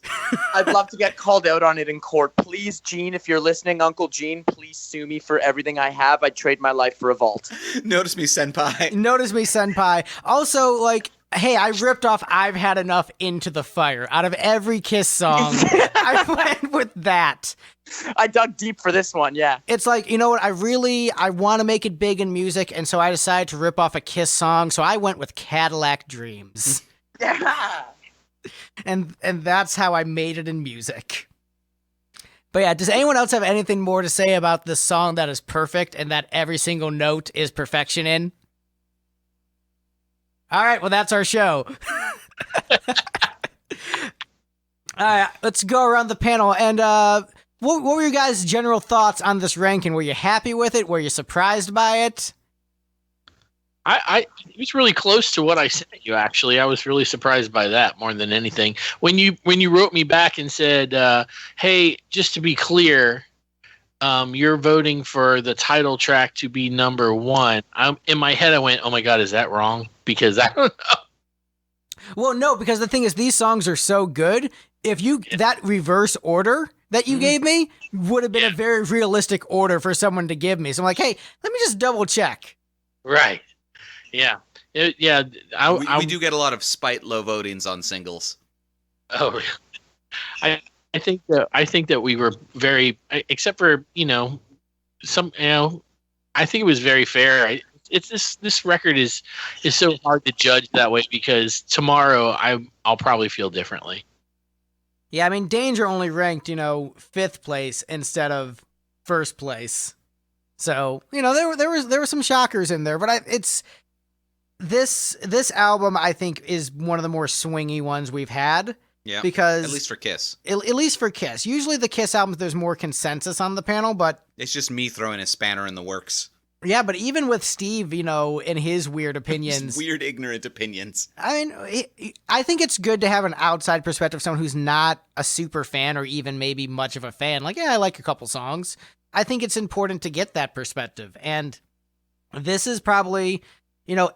I'd love to get called out on it in court. Please, Gene, if you're listening, Uncle Gene, please sue me for everything I have. I'd trade my life for a vault. Notice me, senpai. Notice me, senpai. Also, like, hey, I ripped off I've Had Enough Into the Fire. Out of every Kiss song, I went with that. I dug deep for this one, yeah. It's like, you know what, I want to make it big in music, and so I decided to rip off a Kiss song, so I went with Cadillac Dreams. Yeah. And that's how I made it in music. But yeah, does anyone else have anything more to say about this song that is perfect and that every single note is perfection in? All right, well, that's our show. All right, let's go around the panel. And what were your guys' general thoughts on this ranking? Were you happy with it? Were you surprised by it? It was really close to what I sent you, actually. I was really surprised by that more than anything. When you wrote me back and said, hey, just to be clear, you're voting for the title track to be number one. In my head, I went, oh my God, is that wrong? Because I don't know. Well, no, because the thing is, these songs are so good. If that reverse order that you gave me would have been a very realistic order for someone to give me. So I'm like, hey, let me just double check. Right. Yeah. We do get a lot of spite low votings on singles. Oh, really? I think that we were very, except for I think it was very fair. This record is so hard to judge that way because tomorrow I'll probably feel differently. Yeah, I mean, Danger only ranked 5th place instead of 1st place, so there were some shockers in there, but it's this album I think is one of the more swingy ones we've had. Yeah, because at least for Kiss. At least for Kiss. Usually the Kiss albums, there's more consensus on the panel, but it's just me throwing a spanner in the works. Yeah, but even with Steve, in his weird opinions. Weird, ignorant opinions. I mean, I think it's good to have an outside perspective, someone who's not a super fan or even maybe much of a fan. Like, yeah, I like a couple songs. I think it's important to get that perspective. And this is probably,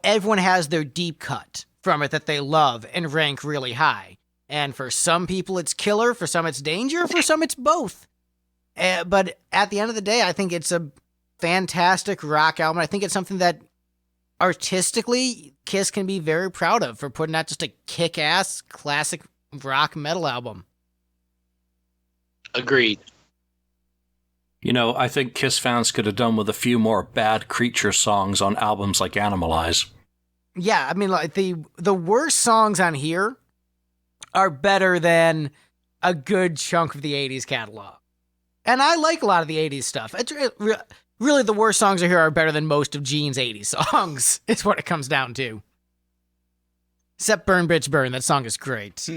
everyone has their deep cut from it that they love and rank really high. And for some people, it's Killer. For some, it's Danger. For some, it's both. But at the end of the day, I think it's a fantastic rock album. I think it's something that artistically Kiss can be very proud of for putting out just a kick-ass classic rock metal album. Agreed. I think Kiss fans could have done with a few more Bad Creature songs on albums like Animalize. Yeah, I mean, like the worst songs on here are better than a good chunk of the 80s catalog. And I like a lot of the 80s stuff. Really, the worst songs here are better than most of Gene's 80s songs. It's what it comes down to. Except Burn Bitch Burn. That song is great.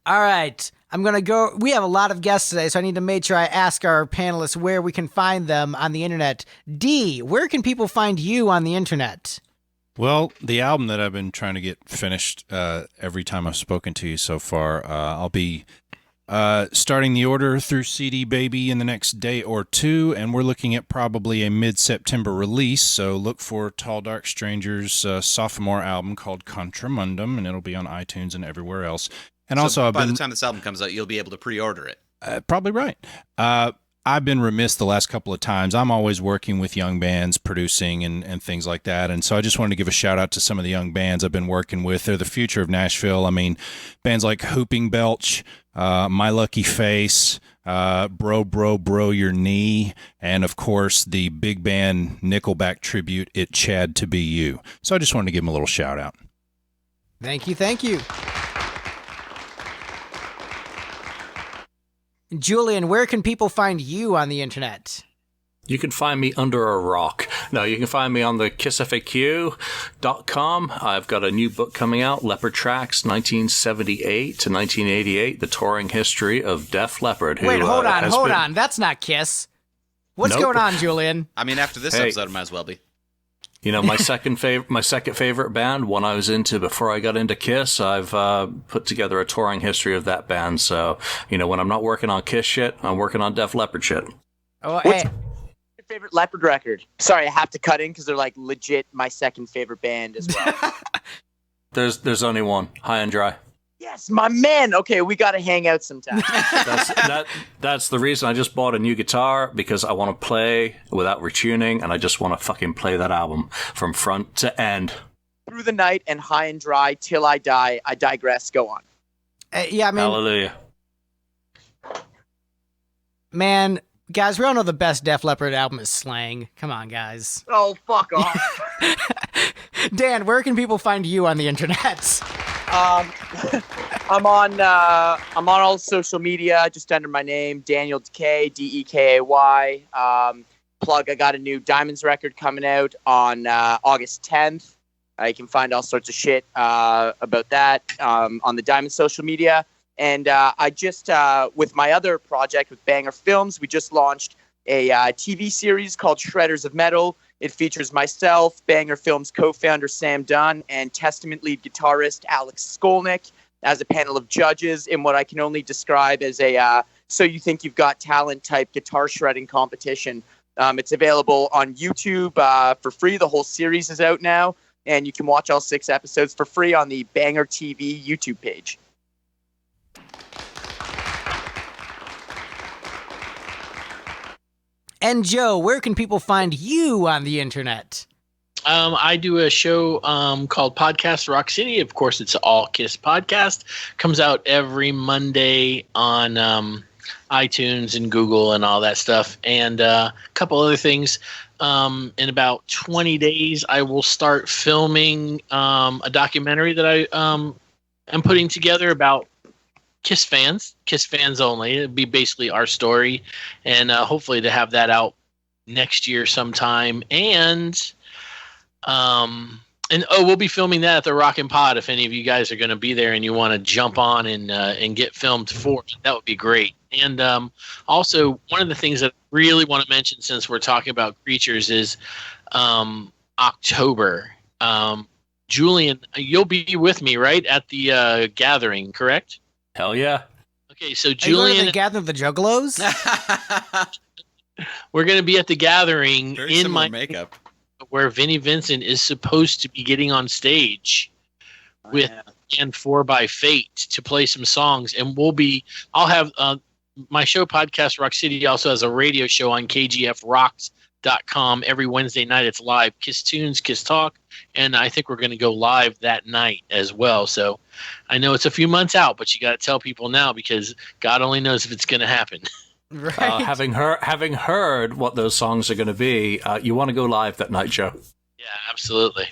All right. I'm going to go. We have a lot of guests today, so I need to make sure I ask our panelists where we can find them on the internet. D, where can people find you on the internet? Well, the album that I've been trying to get finished every time I've spoken to you so far, I'll be starting the order through CD Baby in the next day or two, and we're looking at probably a mid-September release, so look for Tall Dark Stranger's sophomore album called Contramundum, and it'll be on iTunes and everywhere else. And so also, by the time this album comes out, you'll be able to pre-order it. Probably right. I've been remiss the last couple of times. I'm always working with young bands, producing and things like that. And so I just wanted to give a shout out to some of the young bands I've been working with. They're the future of Nashville. I mean, bands like Hooping Belch, My Lucky Face, Bro Your Knee, and of course the big band Nickelback tribute, It Chad to Be You. So I just wanted to give them a little shout out. Thank you. Julian, where can people find you on the internet? You can find me under a rock. No, you can find me on the KissFAQ.com. I've got a new book coming out, Leopard Tracks, 1978 to 1988, the touring history of Def Leppard. Wait, hold on. That's not Kiss. What's going on, Julian? I mean, after this episode, it might as well be. My second favorite band, one I was into before I got into Kiss, I've put together a touring history of that band. So, when I'm not working on Kiss shit, I'm working on Def Leppard shit. Oh, What's your favorite Leppard record? Sorry, I have to cut in because they're like legit my second favorite band as well. There's only one, High and Dry. Yes, my man. Okay, we got to hang out sometime. That's the reason I just bought a new guitar, because I want to play without retuning, and I just want to fucking play that album from front to end. Through the Night and High and Dry, Till I Die. I digress. Go on. Yeah, I mean, hallelujah. Man, guys, we all know the best Def Leppard album is Slang. Come on, guys. Oh, fuck off. Dan, where can people find you on the internet? I'm on all social media, just under my name, Daniel Dekay, Dekay. Plug, I got a new Diemonds record coming out on August 10th. You can find all sorts of shit about that on the Diemonds social media. And I just, with my other project with Banger Films, we just launched a TV series called Shredders of Metal. It features myself, Banger Films co-founder Sam Dunn, and Testament lead guitarist Alex Skolnick as a panel of judges in what I can only describe as a So You Think You've Got Talent type guitar shredding competition. It's available on YouTube for free. The whole series is out now. and you can watch all 6 episodes for free on the Banger TV YouTube page. And Joe, where can people find you on the internet? I do a show called Podcast Rock City. Of course, it's all Kiss podcast. Comes out every Monday on iTunes and Google and all that stuff. And a couple other things. In about 20 days, I will start filming a documentary that I am putting together about Kiss fans only. It'd be basically our story, and hopefully to have that out next year sometime. And we'll be filming that at the Rockin' Pod. If any of you guys are going to be there and you want to jump on and get filmed for it, that would be great. And also, one of the things that I really want to mention, since we're talking about creatures, is October. Julian, you'll be with me, right, at the gathering, correct? Hell yeah. Okay, so Are you Julian, going to gather the Juggalos? we're going to be at the gathering Very in similar my makeup. where Vinnie Vincent is supposed to be getting on stage with and 4 by Fate to play some songs, and I'll have my show Podcast Rock City also has a radio show on KGFRocks.com every Wednesday night. It's live, Kiss Tunes, Kiss Talk, and I think we're going to go live that night as well. So I know it's a few months out, but you got to tell people now, because God only knows if it's going to happen. Right. Having heard what those songs are going to be, you want to go live that night, Joe? Yeah, absolutely.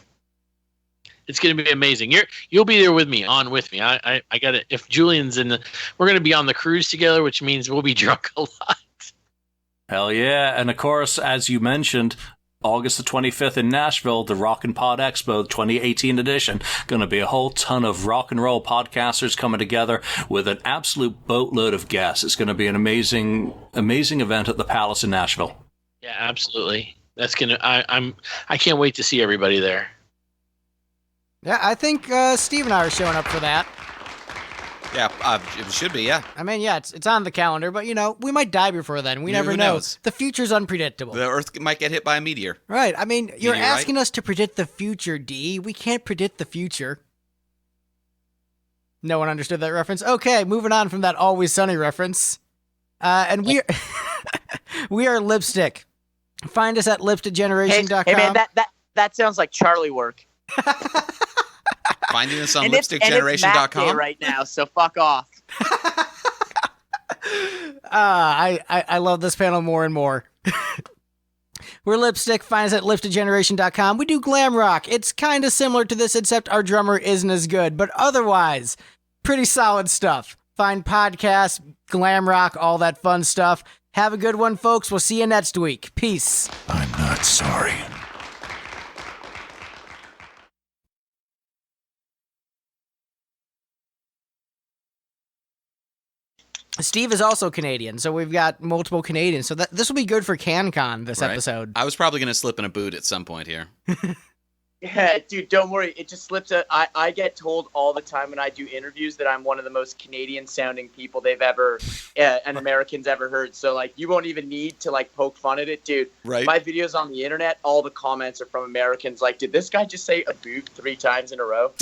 It's going to be amazing. You'll be there with me, with me. I got it. If Julian's we're going to be on the cruise together, which means we'll be drunk a lot. Hell yeah. And of course, as you mentioned, August the 25th in Nashville, the Rockin' Pod Expo 2018 edition. Going to be a whole ton of rock and roll podcasters coming together with an absolute boatload of guests. It's going to be an amazing event at the Palace in Nashville. Yeah, absolutely. That's going to, I can't wait to see everybody there. Yeah, I think Steve and I are showing up for that. Yeah, it should be, yeah. I mean, yeah, it's on the calendar, but, we might die before then. We never Who know. knows? The future's unpredictable. The Earth might get hit by a meteor. Right. I mean, you're Meteorite? asking us to predict the future, D. We can't predict the future. No one understood that reference? Okay, moving on from that Always Sunny reference. And we are Lipstick. Find us at lipstickgeneration.com. Hey man, that sounds like Charlie work. Finding us on And it's Mac Day lipstickgeneration.com. right now, so fuck off. I love this panel more and more. We're Lipstick. Find us at lipstickgeneration.com. We do glam rock. It's kind of similar to this, except our drummer isn't as good, but otherwise, pretty solid stuff. Find podcasts, glam rock, all that fun stuff. Have a good one, folks. We'll see you next week. Peace. I'm not sorry. Steve is also Canadian, so we've got multiple Canadians. So this will be good for CanCon, this Right. episode. I was probably going to slip in a boot at some point here. Yeah, dude, don't worry. It just slips out. I get told all the time when I do interviews that I'm one of the most Canadian-sounding people they've ever, an American's ever heard. So, you won't even need to, poke fun at it, dude. Right. My videos on the internet, all the comments are from Americans. Did this guy just say a boot 3 times in a row?